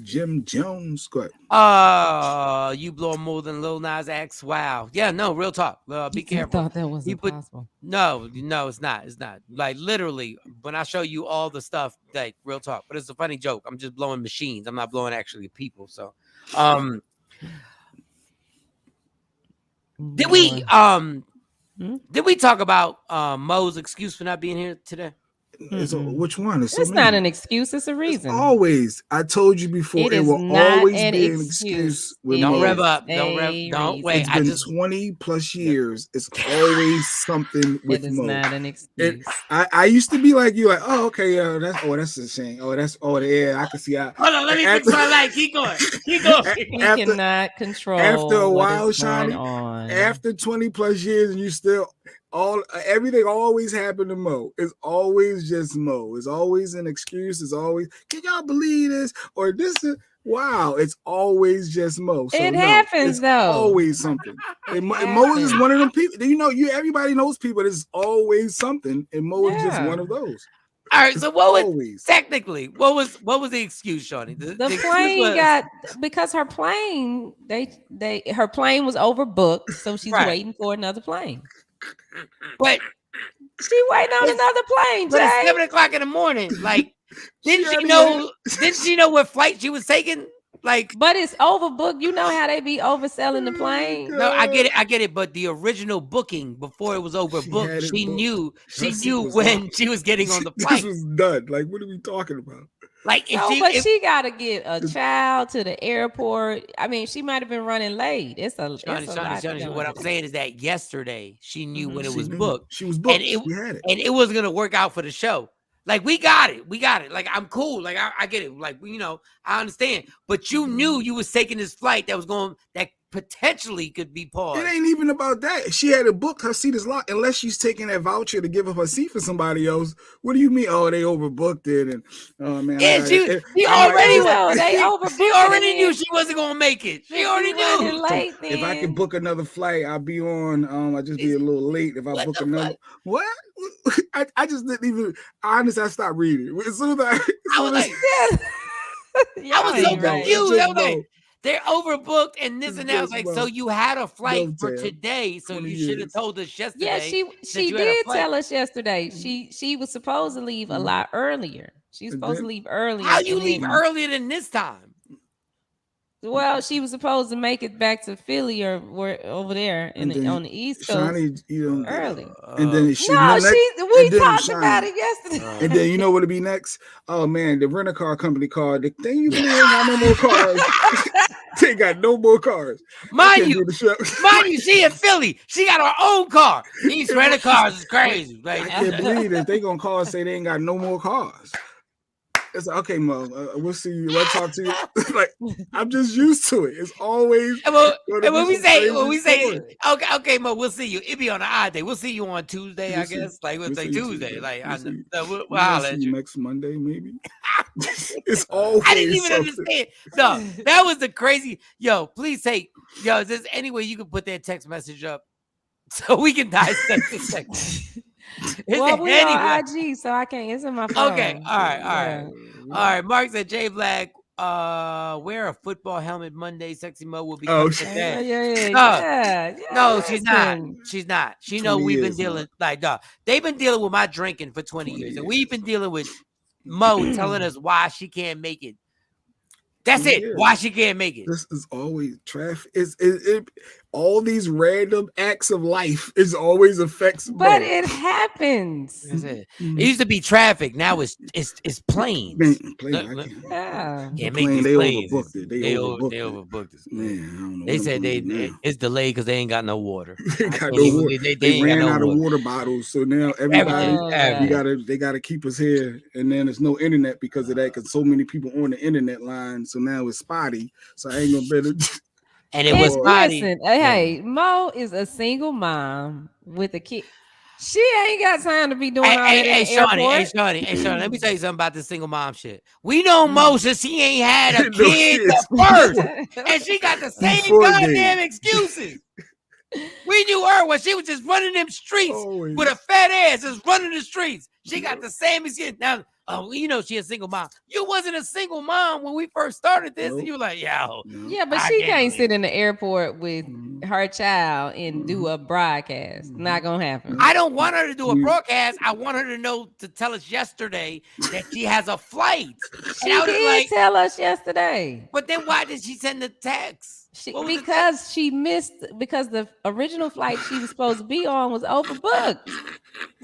Speaker 6: Jim Jones, go
Speaker 5: ahead. You blow more than Lil Nas X. Wow. Yeah, no, real talk. Be careful.
Speaker 7: I thought that was impossible.
Speaker 5: No, it's not. It's not. Like literally, when I show you all the stuff, like real talk. But it's a funny joke. I'm just blowing machines. I'm not blowing actually people. So, did we talk about Mo's excuse for not being here today?
Speaker 6: Which one?
Speaker 7: It's not an excuse. It's a reason.
Speaker 6: It's always. I told you before. It will always be an excuse.
Speaker 5: Don't rev up. Don't wait.
Speaker 6: It's been 20 plus years. It's always something with Mo.
Speaker 7: It is not an excuse.
Speaker 6: I used to be like you, like, oh, okay, that's a shame. Yeah, I can see how.
Speaker 5: Hold on, let me fix my light. Keep going. Keep going.
Speaker 7: We cannot control.
Speaker 6: After a while,
Speaker 7: Shawnee,
Speaker 6: after 20 plus years, and you still everything always happened to Mo. It's always just Mo. It's always an excuse. It's always, can y'all believe this? Or this is wow. It's always just Mo. So
Speaker 7: it happens though.
Speaker 6: Always something. And Mo is just one of them people. Everybody knows people. There's always something, and Mo is just one of those.
Speaker 5: All right, so what was technically what was the excuse, Shawnee?
Speaker 7: The plane got because her plane her plane was overbooked, so she's waiting for another plane.
Speaker 5: But
Speaker 7: she waiting on another plane,
Speaker 5: but
Speaker 7: Jay.
Speaker 5: it's 7 o'clock in the morning. Like, didn't she know what flight she was taking? Like,
Speaker 7: but it's overbooked. You know how they be overselling the plane.
Speaker 5: No, I get it. But the original booking before it was overbooked, she knew when she was getting on the plane.
Speaker 6: This was done. Like, what are we talking about?
Speaker 5: Like,
Speaker 7: she got to get a child to the airport. I mean, she might have been running late.
Speaker 5: Shawnee, what I'm saying is that yesterday she knew when it was booked.
Speaker 6: She was booked.
Speaker 5: And it was gonna work out for the show. Like, we got it. Like, I'm cool. Like, I get it. Like, I understand. But you knew you was taking this flight that potentially could be paused.
Speaker 6: It ain't even about that. She had to book her seat is locked unless she's taking that voucher to give up her seat for somebody else. What do you mean? Oh, they overbooked it, and oh man,
Speaker 5: yeah, she already knew she wasn't gonna make it. She already knew.
Speaker 7: Late,
Speaker 6: if I can book another flight, I'll be on. I just be a little late if I book another. What? I just didn't even. Honestly, I stopped reading as soon as
Speaker 5: I was like, I was so confused. I was like, they're overbooked and this and that. I was like, so you had a flight for today, so you should have told us yesterday.
Speaker 7: Yeah, she did tell us yesterday. She was supposed to leave a lot earlier. She was supposed to leave earlier.
Speaker 5: How you leave earlier than this time?
Speaker 7: Well, she was supposed to make it back to Philly or over there on the East Coast early.
Speaker 6: And then
Speaker 7: we talked about it yesterday.
Speaker 6: And then you know what'll be next? Oh man, the rental car company called. Then you believe they got no more cars. They got no more cars.
Speaker 5: Mind you, she in Philly. She got her own car. These rental cars is crazy. Like,
Speaker 6: I can't believe that they gonna call and say they ain't got no more cars. It's like, okay, Mo, we'll see you. We'll talk to you. Like, I'm just used to it. It's always.
Speaker 5: And when we say, okay, Mo, we'll see you. It be on an odd day. We'll see you on Tuesday, I guess. Like, we'll say Tuesday. Like, we'll holler at you
Speaker 6: next Monday, maybe. It's always.
Speaker 5: I didn't even understand. No, that was the crazy. Yo, please is there any way you can put that text message up so we can dissect the text?
Speaker 7: Well, we on IG, so I can't. It's in my phone.
Speaker 5: Okay, all right. Mark said, Jay Black, wear a football helmet Monday. Sexy Mo will be.
Speaker 7: Yeah.
Speaker 5: No, she's not. She's not. She know we've been dealing they've been dealing with my drinking for 20 years, and we've been dealing with Mo telling us why she can't make it. That's it. Why she can't make it.
Speaker 6: This is always traffic. It all these random acts of life is always affects.
Speaker 7: But it happens.
Speaker 5: That's it. It used to be traffic. Now it's planes.
Speaker 6: Yeah,
Speaker 5: can't make these planes.
Speaker 6: They
Speaker 5: overbooked it.
Speaker 6: Man, I don't know.
Speaker 5: They said it's delayed because they ain't got no water.
Speaker 6: They got no water. They ran out of water bottles, so now everybody they gotta keep us here, and then there's no internet because of that. Because so many people on the internet line, so now it's spotty. So I ain't gonna better.
Speaker 5: And it was spotty.
Speaker 7: Listen, hey, Mo is a single mom with a kid. She ain't got time to be doing all that. Hey, Shawnee,
Speaker 5: let me tell you something about this single mom shit. We know Mo since he ain't had a kid first, and she got the same goddamn excuses. We knew her when she was just running them streets with a fat ass, just running the streets. She got the same excuse. Now, she a single mom. You wasn't a single mom when we first started this, and you were like, yo.
Speaker 7: Yeah, but she can't sit in the airport with her child and do a broadcast. Not gonna happen.
Speaker 5: I don't want her to do a broadcast. I want her to tell us yesterday that she has a flight.
Speaker 7: She did tell us yesterday.
Speaker 5: But then why did she send the text?
Speaker 7: She missed because the original flight she was supposed to be on was overbooked.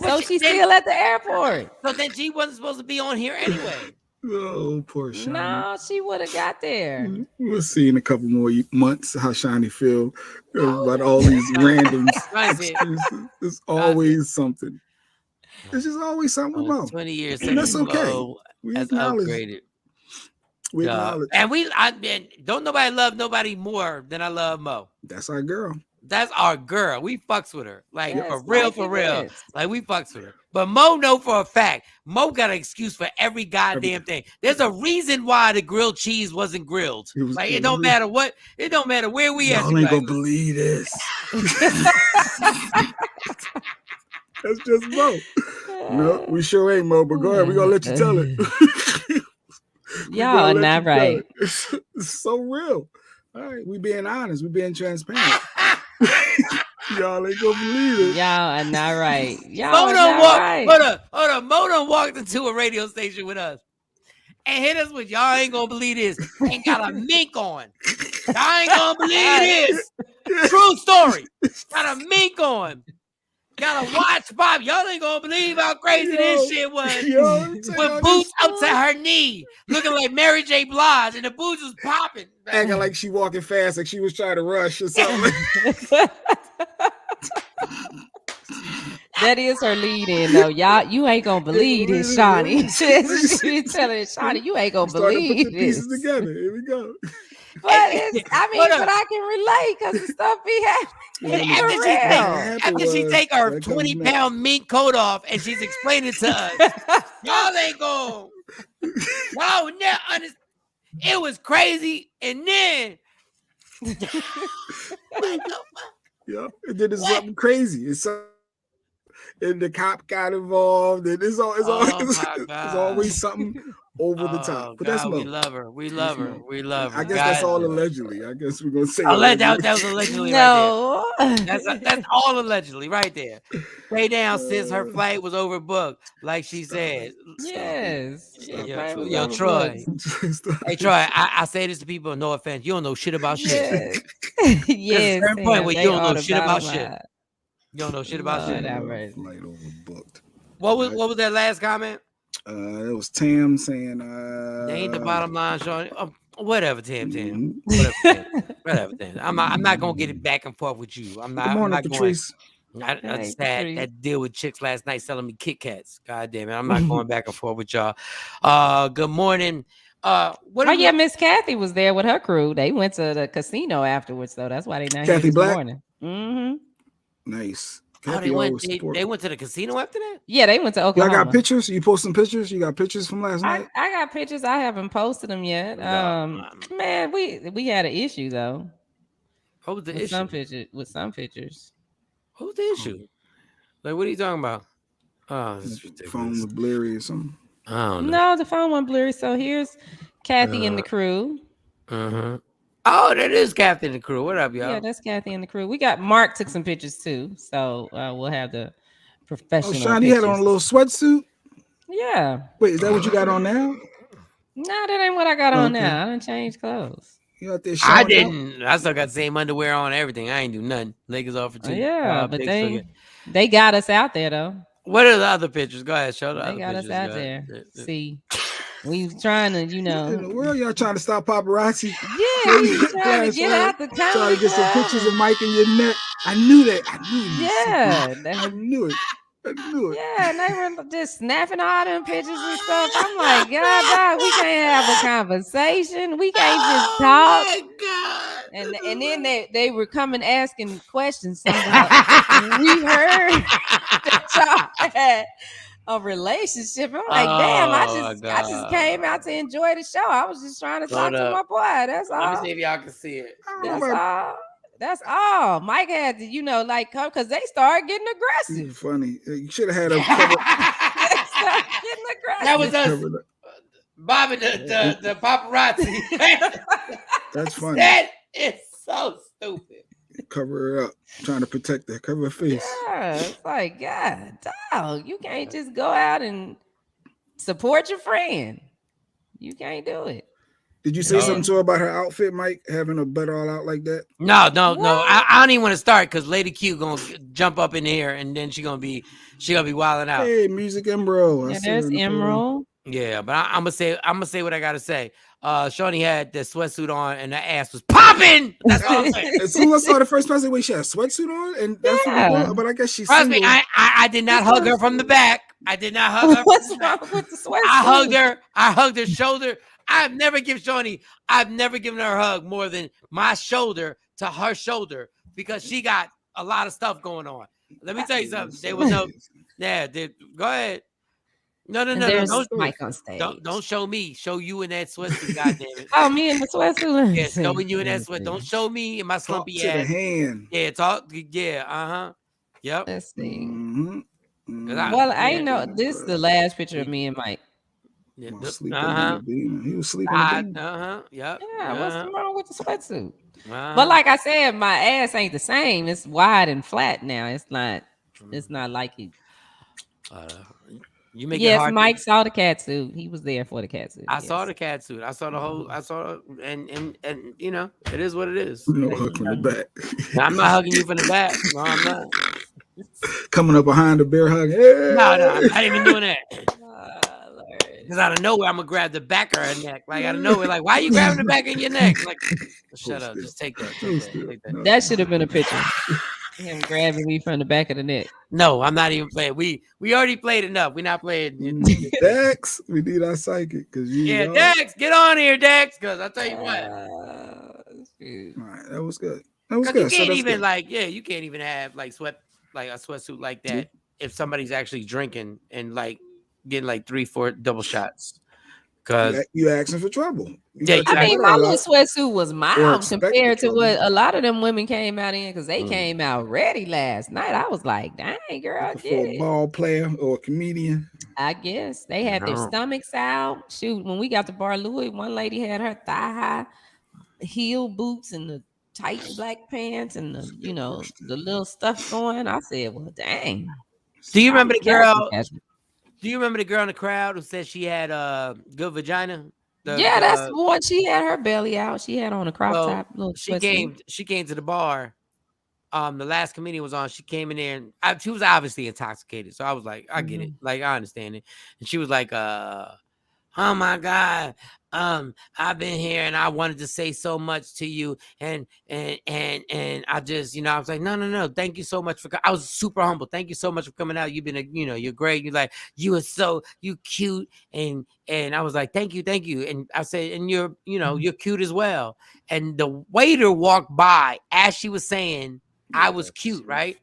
Speaker 7: So she's still at the airport.
Speaker 5: So then she wasn't supposed to be on here anyway.
Speaker 6: Oh, poor Shawnee.
Speaker 7: No, she would have got there.
Speaker 6: We'll see in a couple more months how Shawnee feel about all these random excuses. There's always something. There's just always something with Mo.
Speaker 5: 20 years
Speaker 6: and that's okay.
Speaker 5: Mo
Speaker 6: We
Speaker 5: has
Speaker 6: acknowledge.
Speaker 5: upgraded.
Speaker 6: We acknowledge.
Speaker 5: And don't nobody love nobody more than I love Mo.
Speaker 6: That's our girl.
Speaker 5: That's our girl. We fucks with her. Like,
Speaker 7: Yes,
Speaker 5: for real,
Speaker 7: like
Speaker 5: for
Speaker 7: it
Speaker 5: real.
Speaker 7: is.
Speaker 5: Like, we fucks with her. But Mo know for a fact, Mo got an excuse for every goddamn thing. There's a reason why the grilled cheese wasn't grilled. It don't matter what. It don't matter where we at.
Speaker 6: Y'all ain't gonna believe this. That's just Mo. No, we sure ain't Mo, but go ahead. We're gonna let you tell it.
Speaker 7: Y'all are not right.
Speaker 6: It's so real. All right, we being honest, we being transparent. Y'all ain't gonna believe it.
Speaker 7: Y'all are not right. Y'all
Speaker 5: Mo
Speaker 7: are
Speaker 5: done
Speaker 7: not right.
Speaker 5: Hold on. Mo done walked into a radio station with us and hit us with y'all ain't gonna believe this. And got a mink on. Y'all ain't gonna believe this. True story. Got a mink on. Got a watch pop. Y'all ain't gonna believe how crazy this shit was. With boots up to her knee, looking like Mary J. Blige, and the boots was popping.
Speaker 6: Acting like she walking fast, like she was trying to rush or something.
Speaker 7: That is her lead in though. Y'all, you ain't gonna believe this, Shawnee. She's telling Shawnee, you ain't gonna believe
Speaker 6: put the
Speaker 7: this.
Speaker 6: pieces together. Here we go.
Speaker 7: But I can relate because the stuff be happening.
Speaker 5: After she take her 20-pound mink coat off and she's explaining to us, y'all ain't going. Y'all would never understand. It was crazy, and then
Speaker 6: Yeah, and then there's something crazy. And the cop got involved, and it's always something over the top. But that's Mo.
Speaker 5: We love her. We love her. We love her.
Speaker 6: I guess that's all allegedly. I guess we're gonna say
Speaker 5: that was allegedly
Speaker 7: no.
Speaker 5: Right there. That's all allegedly right there. Stay down since her flight was overbooked, like she said.
Speaker 7: Yes.
Speaker 5: Yo, Troy. Hey, Troy, I say this to people, no offense. You don't know shit about shit.
Speaker 7: Yes.
Speaker 5: There's a certain point where you don't know shit about shit. You don't know shit about shit.
Speaker 6: Flight overbooked.
Speaker 5: What was that last comment?
Speaker 6: It was Tam saying
Speaker 5: they ain't the bottom line, Shawn. Whatever, Tam.
Speaker 6: Mm-hmm.
Speaker 5: Whatever, Tam. I'm not gonna get it back and forth with you. I'm not.
Speaker 6: Good morning,
Speaker 5: I'm not
Speaker 6: Patrice.
Speaker 5: Going. That deal with chicks last night selling me Kit Kats. God damn it, I'm not going back and forth with y'all. Good morning.
Speaker 7: Miss Kathy was there with her crew. They went to the casino afterwards, though. That's why they not
Speaker 6: Kathy
Speaker 7: here this
Speaker 6: Black?
Speaker 7: morning. Mm-hmm.
Speaker 6: Nice.
Speaker 5: They went to the casino after that?
Speaker 7: Yeah, they went to Oklahoma.
Speaker 6: Y'all got pictures? You post some pictures? You got pictures from last night?
Speaker 7: I got pictures. I haven't posted them yet. Man, we had an issue though.
Speaker 5: What was the issue?
Speaker 7: With some pictures.
Speaker 5: What was the issue? Like, what are you talking about? Oh, this is ridiculous.
Speaker 6: Phone was blurry or something.
Speaker 5: I don't know.
Speaker 7: No, the phone went blurry. So here's Kathy and the crew.
Speaker 5: Oh, that is Kathy and the crew. What up, y'all?
Speaker 7: Yeah, that's Kathy and the crew. We got Mark took some pictures too. So we'll have the professional.
Speaker 6: Oh, Shawn, you had on a little sweatsuit?
Speaker 7: Yeah.
Speaker 6: Wait, is that what you got on now?
Speaker 7: No, that ain't what I got on now. I didn't change clothes.
Speaker 6: You out there
Speaker 5: I didn't. I still got the same underwear on, everything. I ain't do nothing. Lakers off for two.
Speaker 7: Yeah, but they got us out there though.
Speaker 5: What are the other pictures? Go ahead, show the other
Speaker 7: pictures. They got us out there. See, we was trying to,
Speaker 6: In the world, y'all trying to stop paparazzi?
Speaker 7: Yeah, we was trying to get out the comedy
Speaker 6: Trying to get some pictures of Mike in your neck. I knew that. I knew it.
Speaker 7: Yeah, and they were just snapping all them pictures and stuff. I'm like, God, we can't have a conversation. We can't just talk. Oh my God. And then they were coming asking questions. We heard that y'all had a relationship. I'm like, damn, I just came out to enjoy the show. I was just trying to talk to my boy. That's all.
Speaker 5: Let me see if y'all can see it.
Speaker 7: That's all. Mike had to, come because they started getting aggressive.
Speaker 6: You're funny. You should have had a cover.
Speaker 7: They started getting aggressive.
Speaker 5: That was us, Bobby, the paparazzi.
Speaker 6: That's funny.
Speaker 5: That is so stupid.
Speaker 6: Cover her up, trying to protect her. Cover her face.
Speaker 7: Yeah, it's like, God, dog, you can't just go out and support your friend. You can't do it.
Speaker 6: Did you say something to her about her outfit, Mike? Having a butt all out like that?
Speaker 5: No. I don't even want to start because Lady Q gonna jump up in here and then she gonna be wilding out.
Speaker 6: Hey, Music Emerald.
Speaker 7: Yeah, there's Emerald.
Speaker 5: Yeah, but I'm gonna say what I gotta say. Shawnee had the sweatsuit on and the ass was popping. That's all I'm saying.
Speaker 6: As soon as I saw the first person, wait, she had a sweatsuit on, and that's what. But I guess she's.
Speaker 5: Trust me, I did not hug her from the back. I did not hug her.
Speaker 7: What's wrong with the sweatsuit?
Speaker 5: I hugged her shoulder. I've never given her a hug more than my shoulder to her shoulder because she got a lot of stuff going on. Let me tell you something. There was no. Yeah, go ahead. No.
Speaker 7: There's Mike on stage.
Speaker 5: Don't show me. Show you in that sweatsuit. Goddamn it.
Speaker 7: Oh, me in the sweatsuit.
Speaker 5: Yeah, showing you in that sweat. Don't show me in my slumpy
Speaker 6: ass. To the hand.
Speaker 5: Yeah, talk. Yeah. Yep.
Speaker 7: Let's see.
Speaker 6: Mm-hmm.
Speaker 7: Well, I know this is the last picture of me and Mike.
Speaker 6: Yeah, he was sleeping.
Speaker 5: Yep.
Speaker 7: Yeah. What's wrong with the sweatsuit? But like I said, my ass ain't the same. It's wide and flat now. It's not like it.
Speaker 5: You make
Speaker 7: yes, Mike saw the cat suit. He was there for the cat suit.
Speaker 5: I saw the cat suit. I saw the whole. I saw and you know it is what it is.
Speaker 6: No hug from the back.
Speaker 5: I'm not hugging you from the back. No, I'm not.
Speaker 6: Coming up behind the bear hug. Hey!
Speaker 5: No, I'm not even doing that. Because out of nowhere, I'm gonna grab the back of her neck. Like out of nowhere, like why are you grabbing the back of your neck? Like, shut up. Just take that. Take that.
Speaker 7: That should have been a picture. Him grabbing me from the back of the neck.
Speaker 5: No, I'm not even playing. We already played enough. We're not playing.
Speaker 6: Dex, we need our psychic because
Speaker 5: Dex, get on here, Dex. Because I tell you what.
Speaker 6: All right, that was good. That was good.
Speaker 5: You can't even you can't even have like a sweatsuit like that if somebody's actually drinking and like getting like 3-4 double shots. Because
Speaker 6: you asking for trouble.
Speaker 7: I mean, my little sweatsuit was mild compared to what a lot of them women came out in because they came out ready last night. I was like, dang, girl,
Speaker 6: for a ball player or a comedian.
Speaker 7: I guess they had their stomachs out. Shoot, when we got to Bar Louie, one lady had her thigh-high heel boots and the tight black pants and the little stuff going. I said, well, dang.
Speaker 5: Do you remember the girl? Do you remember the girl in the crowd who said she had a good vagina?
Speaker 7: That's the one. She had her belly out. She had on a crop top.
Speaker 5: She came to the bar. The last comedian was on. She came in there and she was obviously intoxicated. So I was like, I get it. Like I understand it. And she was like, oh my God. I've been here and I wanted to say so much to you. And I just, I was like, no. Thank you so much I was super humble. Thank you so much for coming out. You've been, you're great. You're like, you cute. And I was like, thank you. And I said, and you're cute as well. And the waiter walked by as she was saying, I was cute, right?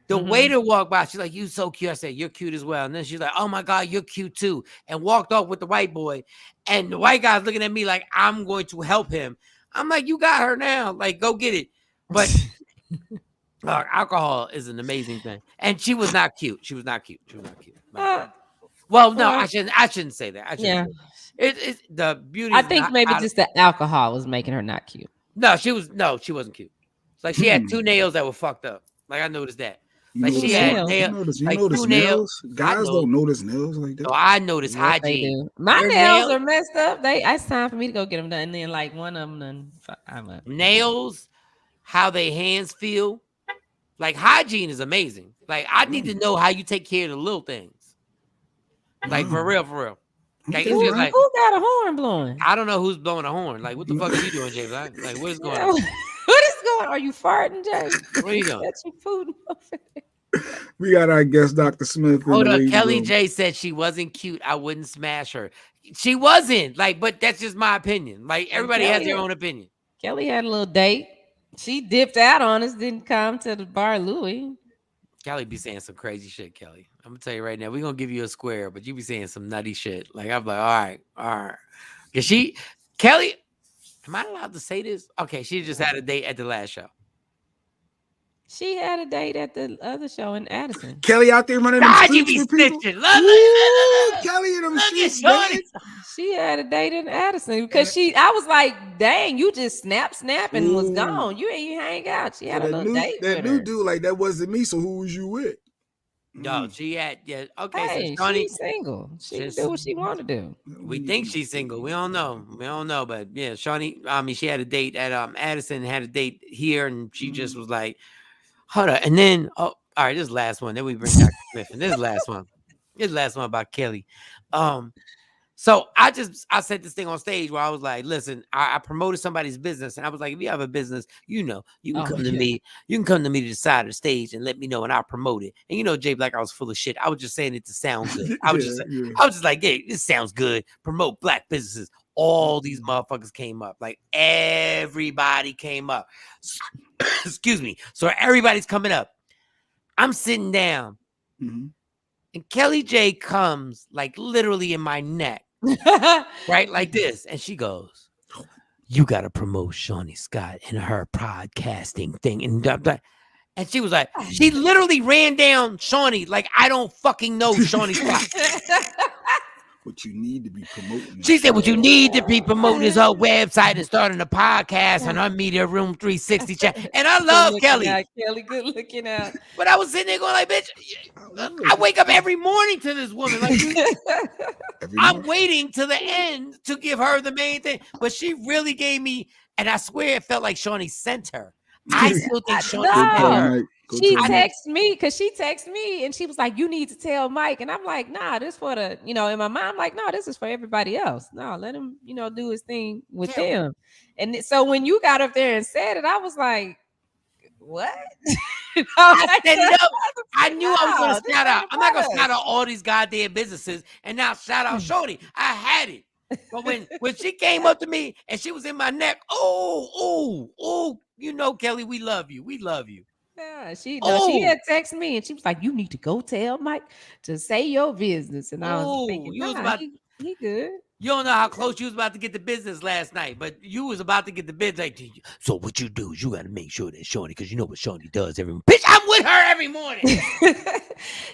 Speaker 5: The waiter walked by. She's like, you so cute. I said, you're cute as well. And then she's like, oh my God, you're cute too. And walked off with the white boy. And the white guy's looking at me like, I'm going to help him. I'm like, you got her now. Like, go get it. But alcohol is an amazing thing. And she was not cute. Well, no, I shouldn't say that. It's the beauty.
Speaker 7: I think maybe just the alcohol was making her not cute.
Speaker 5: No, she wasn't cute. It's like she had 2 nails that were fucked up. Like I noticed that. Like she had nails.
Speaker 6: You notice nails? Guys don't notice nails like that.
Speaker 5: No, I notice hygiene.
Speaker 7: My nails are messed up. It's time for me to go get them done. And then like one of them done.
Speaker 5: Nails, how they hands feel. Like hygiene is amazing. Like I need to know how you take care of the little things. Like for real. Like,
Speaker 7: who got a horn blowing?
Speaker 5: I don't know who's blowing a horn. Like what the fuck are you doing, James? Like what is going on?
Speaker 7: What is going on? Are you farting, Jay?
Speaker 5: What are you doing?
Speaker 7: That's your food.
Speaker 6: We got our guest, Dr. Smith.
Speaker 5: Hold on. Kelly J said she wasn't cute. I wouldn't smash her. She wasn't. Like, but that's just my opinion. Like, everybody has their own opinion.
Speaker 7: Kelly had a little date. She dipped out on us, didn't come to the Bar Louie.
Speaker 5: Kelly be saying some crazy shit, Kelly. I'm gonna tell you right now, we're gonna give you a square, but you be saying some nutty shit. Like, I'm like, all right. Cause Kelly, am I allowed to say this? Okay, she just had a date at the last show.
Speaker 7: She had a date at the other show in Addison.
Speaker 6: Kelly out there running them streets
Speaker 5: you be
Speaker 6: with people.
Speaker 5: snitching.
Speaker 6: Kelly in them streets.
Speaker 7: She had a date in Addison because I was like, dang, you just snap and was gone. You ain't even hang out. She had a little date.
Speaker 6: That new dude, like that wasn't me. So who was you with?
Speaker 5: No, she had okay.
Speaker 7: Hey,
Speaker 5: So Shawnee,
Speaker 7: she's single. She can
Speaker 5: just
Speaker 7: do what she want to do.
Speaker 5: we think she's single. We don't know, but yeah, Shawnee. I mean, she had a date at Addison, had a date here, and she just was like, hold on. And then all right, this is the last one. Then we bring Dr. Smith, and this is the last one. This is the last one about Kelly. So I said this thing on stage where I was like, listen, I promoted somebody's business, and I was like, if you have a business, you can come to me. You can come to me to the side of the stage and let me know, and I'll promote it. And Jay Black, I was full of shit. I was just saying it to sound good. I was just like, yeah, this sounds good. Promote black businesses. All these motherfuckers came up. Like everybody came up. Excuse me. So everybody's coming up. I'm sitting down.
Speaker 6: Mm-hmm.
Speaker 5: And Kelly J comes like literally in my neck. Right, like this, and she goes, "You got to promote Shawnee Scott and her podcasting thing." And she was like, she literally ran down Shawnee like I don't fucking know Shawnee Scott.
Speaker 6: What you need to be promoting.
Speaker 5: She said, "What you need to be promoting is her website and starting a podcast on her Media Room 360 chat." And I love Kelly.
Speaker 7: Kelly, good looking out.
Speaker 5: But I was sitting there going like, "Bitch, I wake up every morning to this woman. Like, I'm waiting to the end to give her the main thing." But she really gave me, and I swear it felt like Shawnee sent her. I still think Shawnee sent her.
Speaker 7: She texted me because she texted me and she was like, "You need to tell Mike." And I'm like, "Nah, this for the, in my mind, I'm like, no, this is for everybody else. No, let him, do his thing with them." And so when you got up there and said it, I was like, what?
Speaker 5: I said, no. I knew I was going to shout out. I'm not going to shout out all these goddamn businesses and now shout out Shorty. I had it. But when she came up to me and she was in my neck, Kelly, we love you. We love you.
Speaker 7: Yeah, she had texted me and she was like, "You need to go tell Mike to say your business." And I was thinking, he good.
Speaker 5: You don't know how close you was about to get the business last night, but you was about to get the business. Like, so what you do is you got to make sure that Shawnee, because you know what Shawnee does every morning. Bitch, I'm with her every morning.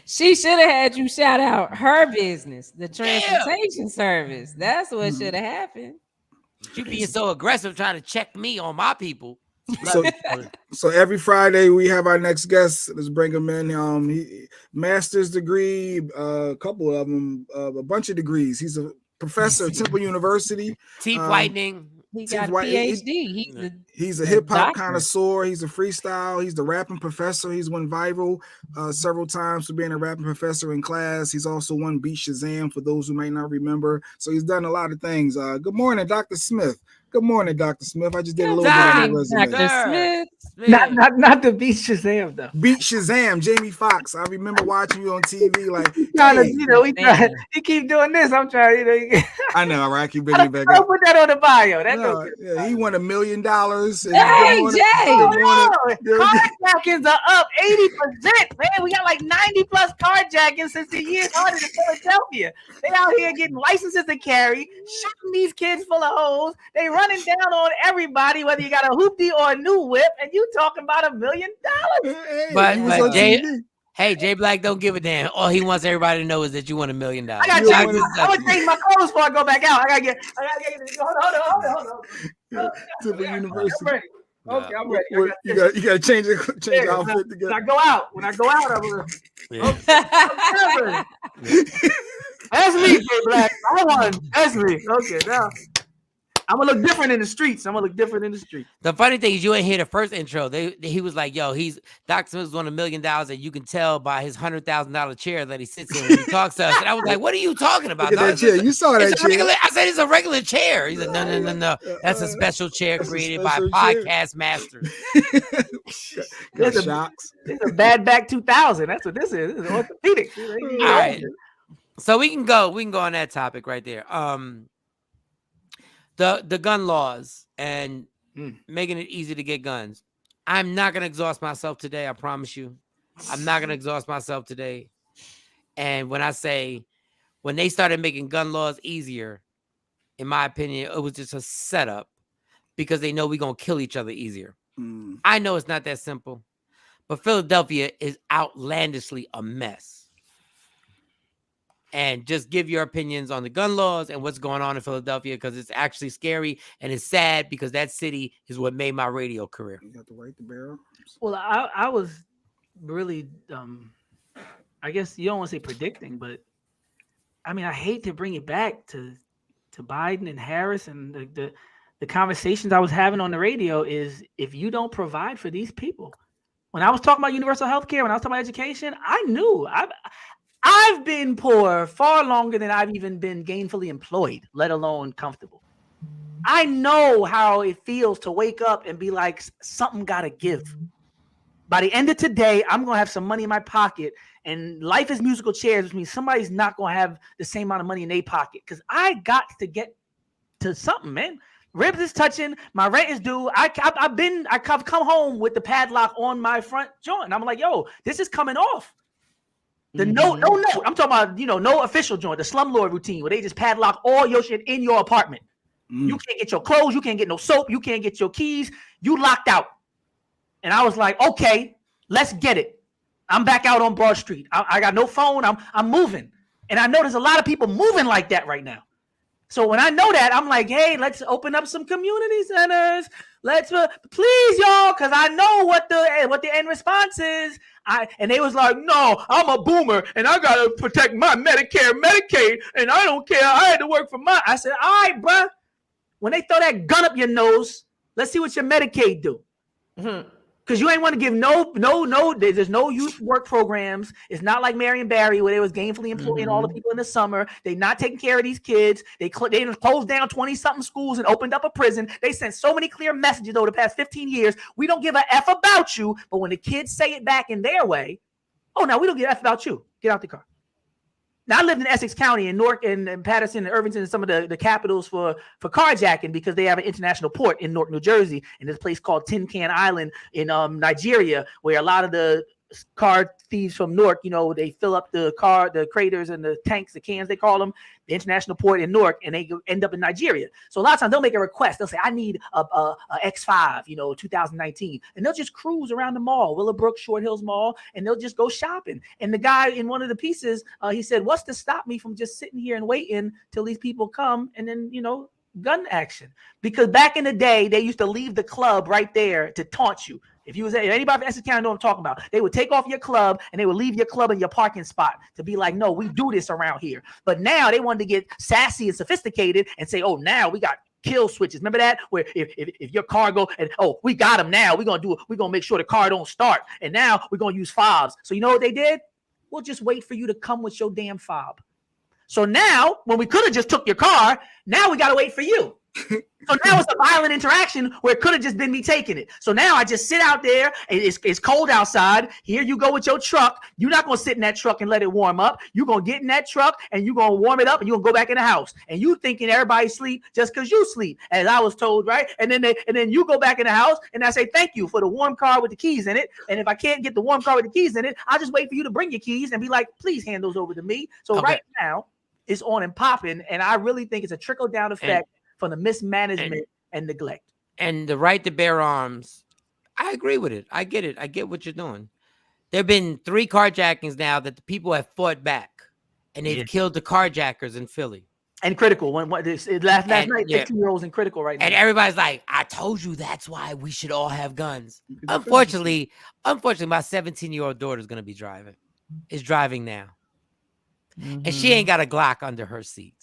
Speaker 7: She should have had you shout out her business, the transportation service. That's what should have happened.
Speaker 5: You being so aggressive trying to check me on my people.
Speaker 6: So every Friday we have our next guest. Let's bring him in. He master's degree, a couple of them, a bunch of degrees. He's a professor at Temple University.
Speaker 5: Teeth whitening.
Speaker 7: He got a PhD.
Speaker 6: He's a hip hop connoisseur. He's a freestyle. He's the rapping professor. He's went viral several times for being a rapping professor in class. He's also won Beat Shazam for those who might not remember. So he's done a lot of things. Good morning, Dr. Smith. Good morning, Dr. Smith. I just did a little bit on your resume.
Speaker 7: Dr. Smith.
Speaker 8: Not the Beat Shazam though.
Speaker 6: Beat Shazam, Jamie Foxx. I remember watching you on TV. Like,
Speaker 8: he keep doing this. I'm trying,
Speaker 6: I know, right? I keep bringing it back up.
Speaker 8: Put that on the bio.
Speaker 6: He won $1 million.
Speaker 7: Hey, Jay.
Speaker 8: Carjackings are up 80%. Man, we got like 90 plus carjackings since the year started in Philadelphia. They out here getting licenses to carry, shooting these kids full of holes. They running down on everybody, whether you got a hoopty or a new whip, and you talking about $1 million.
Speaker 5: But Jay Black don't give a damn. All he wants everybody to know is that you won $1 million.
Speaker 8: I gotta change my clothes before I go back out. I gotta get. Hold on.
Speaker 6: Temple University.
Speaker 8: Okay, I'm ready.
Speaker 6: You gotta change the outfit together.
Speaker 8: When I go out, I'm gonna. That's me, Jay Black. I won. That's me. Okay, now I'm gonna look different in the streets.
Speaker 5: The funny thing is, you ain't hear the first intro. He was like, "Yo, Dr. Smith's won $1 million, and you can tell by his $100,000 chair that he sits in when he talks to us." And I was like, "What are you talking about?"
Speaker 6: Look at that chair. You saw that chair.
Speaker 5: I said it's a regular chair. He's like, "No. That's a special chair created by podcast masters."
Speaker 8: There's a Bad Back 2000. That's what this is. This is orthopedic.
Speaker 5: All right. So we can go on that topic right there. The gun laws and making it easy to get guns. I'm not going to exhaust myself today. I promise you. I'm not going to exhaust myself today. And when they started making gun laws easier, in my opinion, it was just a setup because they know we're going to kill each other easier. I know it's not that simple, but Philadelphia is outlandishly a mess. And just give your opinions on the gun laws and what's going on in Philadelphia, because it's actually scary and it's sad because that city is what made my radio career.
Speaker 6: You got to write the barrel.
Speaker 8: Well, I was really I guess you don't want to say predicting, but I mean, I hate to bring it back to Biden and Harris and the conversations I was having on the radio is if you don't provide for these people. When I was talking about universal health care, when I was talking about education, I knew I've been poor far longer than I've even been gainfully employed, let alone comfortable. I know how it feels to wake up and be like, something got to give. By the end of today, I'm going to have some money in my pocket, and life is musical chairs, which means somebody's not going to have the same amount of money in their pocket because I got to get to something, man. Ribs is touching. My rent is due. I've come home with the padlock on my front joint. I'm like, yo, this is coming off. The no note. I'm talking about, no official joint, the slumlord routine where they just padlock all your shit in your apartment. You can't get your clothes. You can't get no soap. You can't get your keys. You locked out. And I was like, okay, let's get it. I'm back out on Broad Street. I got no phone. I'm moving. And I know there's a lot of people moving like that right now. So when I know that, I'm like, hey, let's open up some community centers. Let's please, y'all, because I know what the end response is. And they was like, no, I'm a boomer and I gotta protect my Medicare, Medicaid, and I don't care. I had to work for mine. I said, all right, bruh. When they throw that gun up your nose, let's see what your Medicaid do. Because you ain't want to give there's no youth work programs. It's not like Marion Barry where they was gainfully employing all the people in the summer. They not taking care of these kids. They closed down 20-something schools and opened up a prison. They sent so many clear messages over the past 15 years. We don't give a F about you. But when the kids say it back in their way, oh, no, we don't give a F about you. Get out the car. Now, I lived in Essex County and Newark and Patterson and Irvington and some of the capitals for carjacking because they have an international port in Newark, New Jersey, and there's a place called Tin Can Island in Nigeria where a lot of the car thieves from Newark, they fill up the craters and the tanks, the cans, they call them, the international port in Newark, and they end up in Nigeria. So a lot of times they'll make a request. They'll say, I need a X5, 2019. And they'll just cruise around the mall, Willowbrook, Short Hills Mall, and they'll just go shopping. And the guy in one of the pieces, he said, what's to stop me from just sitting here and waiting till these people come and then, gun action? Because back in the day, they used to leave the club right there to taunt you. If anybody from Essex County know what I'm talking about, they would take off your club and they would leave your club in your parking spot to be like, no, we do this around here. But now they wanted to get sassy and sophisticated and say, oh, now we got kill switches. Remember that? Where if your car go and, oh, we got them now. We're going to make sure the car don't start. And now we're going to use fobs. So you know what they did? We'll just wait for you to come with your damn fob. So now when we could have just took your car, now we got to wait for you. So now it's a violent interaction where it could have just been me taking it. So now I just sit out there. And it's cold outside. Here you go with your truck. You're not going to sit in that truck and let it warm up. You're going to get in that truck and you're going to warm it up and you're going to go back in the house. And you thinking everybody sleep just because you sleep, as I was told, right? And then you go back in the house and I say, thank you for the warm car with the keys in it. And if I can't get the warm car with the keys in it, I'll just wait for you to bring your keys and be like, please hand those over to me. So right now it's on and popping. And I really think it's a trickle down effect from the mismanagement and neglect.
Speaker 5: And the right to bear arms, I agree with it. I get it. I get what you're doing. There have been 3 carjackings now that the people have fought back, and they've killed the carjackers in Philly.
Speaker 8: And Critical. Last night, 15-year-olds in Critical right now.
Speaker 5: And everybody's like, I told you that's why we should all have guns. Unfortunately, my 17-year-old daughter is going to be driving. Is driving now. And she ain't got a Glock under her seat.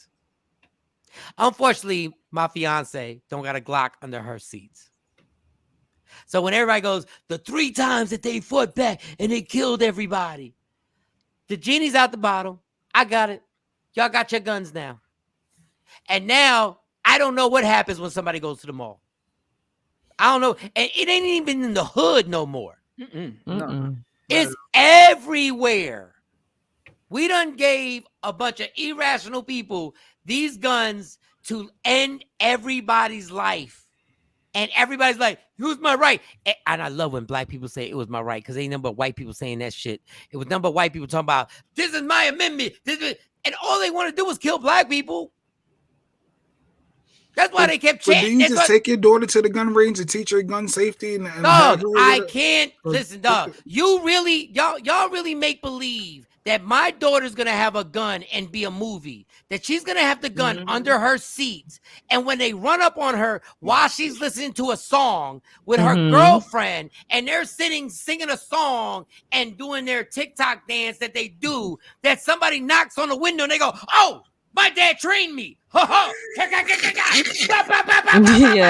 Speaker 5: Unfortunately, my fiance don't got a Glock under her seats. So when everybody goes, the 3 times that they fought back and they killed everybody, the genie's out the bottle. I got it. Y'all got your guns now. And now I don't know what happens when somebody goes to the mall. I don't know. And it ain't even in the hood no more.
Speaker 8: No.
Speaker 5: It's everywhere. We done gave a bunch of irrational people these guns to end everybody's life. And everybody's like, it was my right. And I love when black people say it was my right, because ain't nothing but white people saying that shit. It was nothing but white people talking about, this is my amendment. And all they want to do is kill black people. That's why they kept chanting.
Speaker 6: Do you just take your daughter to the gun range and teach her gun safety?
Speaker 5: Dog, I can't. Listen, dog, y'all really make believe that my daughter's gonna have a gun and be a movie, that she's gonna have the gun under her seat, and when they run up on her while she's listening to a song with her girlfriend, and they're singing a song and doing their TikTok dance that they do, that somebody knocks on the window and they go, "Oh, my dad trained me."
Speaker 7: Yeah,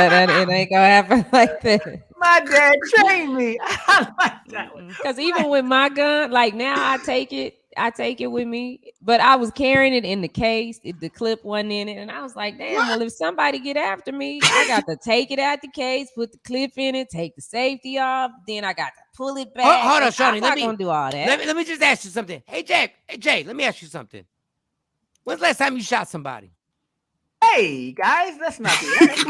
Speaker 7: that it ain't gonna happen like that.
Speaker 8: My dad trained me. I like that one.
Speaker 7: Because even with my gun, like now I take it with me. But I was carrying it in the case. The clip wasn't in it. And I was like, damn, well, if somebody get after me, I got to take it out the case, put the clip in it, take the safety off. Then I got to pull it back.
Speaker 5: Hold on, Shawnee.
Speaker 7: I'm not gonna do all that.
Speaker 5: Let me just ask you something. Hey, Jay, let me ask you something. When's the last time you shot somebody?
Speaker 8: Hey guys, let's not do that.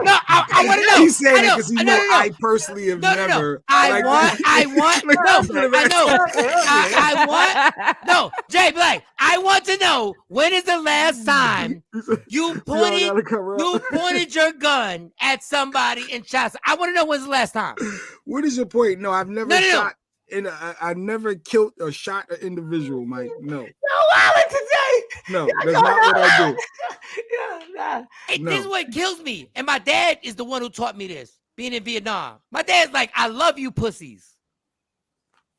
Speaker 5: No, I want to know.
Speaker 6: He's saying it because he know I personally have never.
Speaker 5: I want Jay Black. I want to know, when is the last time you pointed your gun at somebody and shot? I want to know, when's the last time.
Speaker 6: What is your point? No, I've never shot. I never killed or shot an individual, Mike. No.
Speaker 8: Today.
Speaker 6: No, that's not what I do.
Speaker 5: This is what kills me. And my dad is the one who taught me this, being in Vietnam. My dad's like, "I love you pussies."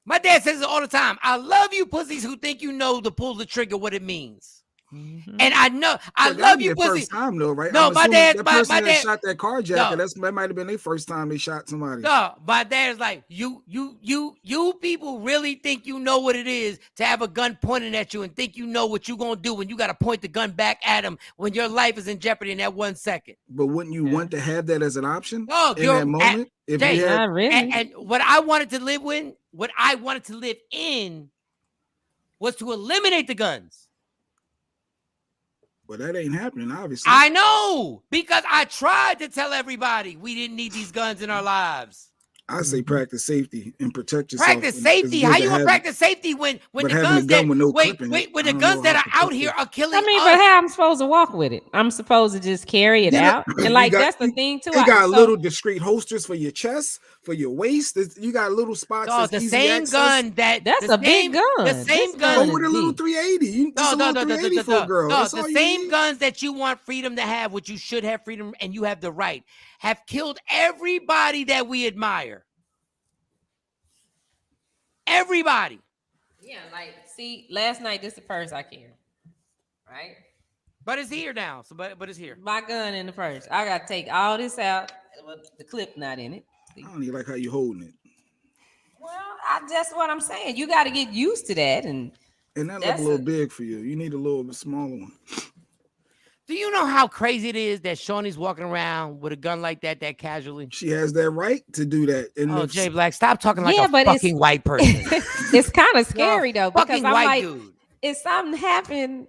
Speaker 5: My dad says it all the time. "I love you pussies who think you know to pull the trigger what it means." And I know I love you, pussy.
Speaker 6: First time though, right?
Speaker 5: No, my dad
Speaker 6: shot that carjacker. That might have been their first time they shot somebody.
Speaker 5: No, my dad's like, you people really think you know what it is to have a gun pointed at you and think you know what you're gonna do when you got to point the gun back at him when your life is in jeopardy in that 1 second.
Speaker 6: But wouldn't you want to have that as an option in
Speaker 5: that
Speaker 6: moment?
Speaker 7: Not really.
Speaker 5: And what I wanted to live in was to eliminate the guns.
Speaker 6: But that ain't happening, obviously.
Speaker 5: I know, because I tried to tell everybody we didn't need these guns in our lives.
Speaker 6: I say practice safety and protect yourself.
Speaker 5: Practice safety. How you want to practice safety when the guns that when the guns that are out here are killing us?
Speaker 7: But how I'm supposed to walk with it? I'm supposed to just carry it out, and that's the thing too.
Speaker 6: You got little discreet holsters for your chest, for your waist. You got little spots.
Speaker 5: Oh, the same gun that's
Speaker 7: a big gun.
Speaker 5: The same gun
Speaker 6: with a little 380.
Speaker 5: The same guns that you want freedom to have, which you should have freedom and you have the right, have killed everybody that we admire. Everybody.
Speaker 7: Yeah, like, see, last night, this is the purse I carried, right?
Speaker 5: But it's here now, but it's here.
Speaker 7: My gun in the purse. I got to take all this out. The clip not in it.
Speaker 6: I don't even like how you holding it.
Speaker 7: Well, that's what I'm saying. You got to get used to that. And
Speaker 6: that looks a little big for you. You need a little bit smaller one.
Speaker 5: Do you know how crazy it is that Shawnee's walking around with a gun like that casually?
Speaker 6: She has that right to do that.
Speaker 5: Jay Black, stop talking like a fucking white person.
Speaker 7: It's kind of scary though, because
Speaker 5: fucking
Speaker 7: I'm
Speaker 5: white
Speaker 7: like,
Speaker 5: dude.
Speaker 7: if something happened,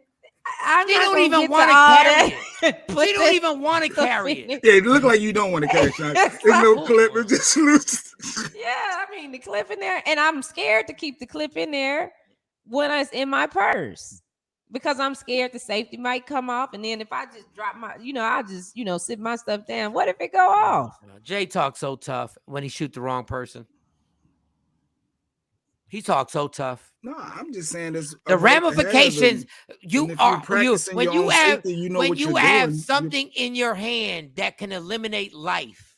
Speaker 5: She don't even want to carry it. She don't even want to carry it.
Speaker 6: Yeah, it look like you don't want to carry it. There's no clip. It's just loose.
Speaker 7: Yeah, I mean the clip in there, and I'm scared to keep the clip in there when it's in my purse. Because I'm scared the safety might come off, and then if I just drop my, I just, sit my stuff down. What if it go off?
Speaker 5: Jay talks so tough when he shoot the wrong person. He talks so tough.
Speaker 6: No, I'm just saying this.
Speaker 5: The ramifications when you have something in your hand that can eliminate life.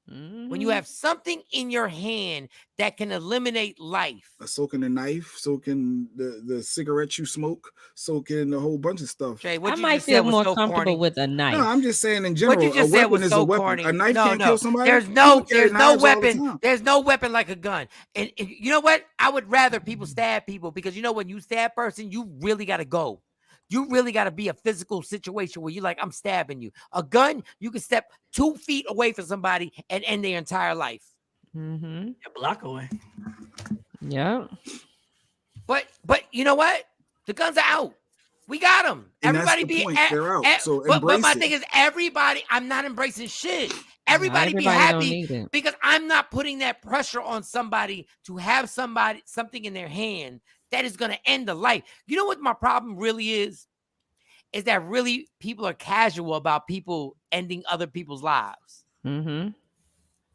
Speaker 5: When you have something in your hand that can eliminate life.
Speaker 6: Soaking the knife, soaking the cigarette you smoke, soaking a whole bunch of stuff.
Speaker 5: Jay,
Speaker 7: I might feel more comfortable with a knife.
Speaker 6: No, I'm just saying in general,
Speaker 5: what you just said was so corny.
Speaker 6: A knife can't kill somebody.
Speaker 5: There's no weapon. There's no weapon like a gun. And you know what? I would rather people stab people, because when you stab a person, you really got to go. You really got to be a physical situation where you're like, I'm stabbing you. A gun, you can step 2 feet away from somebody and end their entire life.
Speaker 8: A block away.
Speaker 7: Yeah.
Speaker 5: But you know what? The guns are out. We got them.
Speaker 6: And
Speaker 5: everybody
Speaker 6: they're out. So but
Speaker 5: my thing is, everybody, I'm not embracing shit. Everybody be happy, because I'm not putting that pressure on somebody to have something in their hand that is going to end the life. You know what my problem really is? Is that really people are casual about people ending other people's lives.
Speaker 7: Mm-hmm.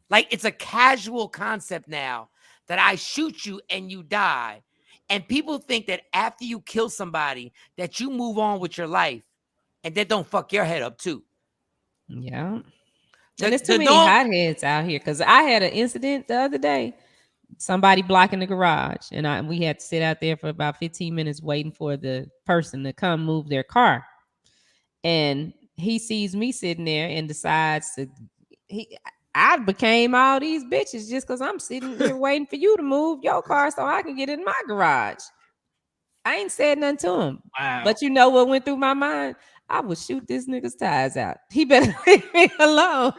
Speaker 5: Like, it's a casual concept now that I shoot you and you die. And people think that after you kill somebody, that you move on with your life, and that don't fuck your head up too.
Speaker 7: Yeah. And there's too many hotheads out here. Because I had an incident the other day. Somebody blocking the garage, and we had to sit out there for about 15 minutes waiting for the person to come move their car. And he sees me sitting there and decides to. I became all these bitches just because I'm sitting here waiting for you to move your car so I can get in my garage. I ain't said nothing to him.
Speaker 8: Wow.
Speaker 7: But you know what went through my mind? I would shoot this nigga's tires out. He better leave me alone.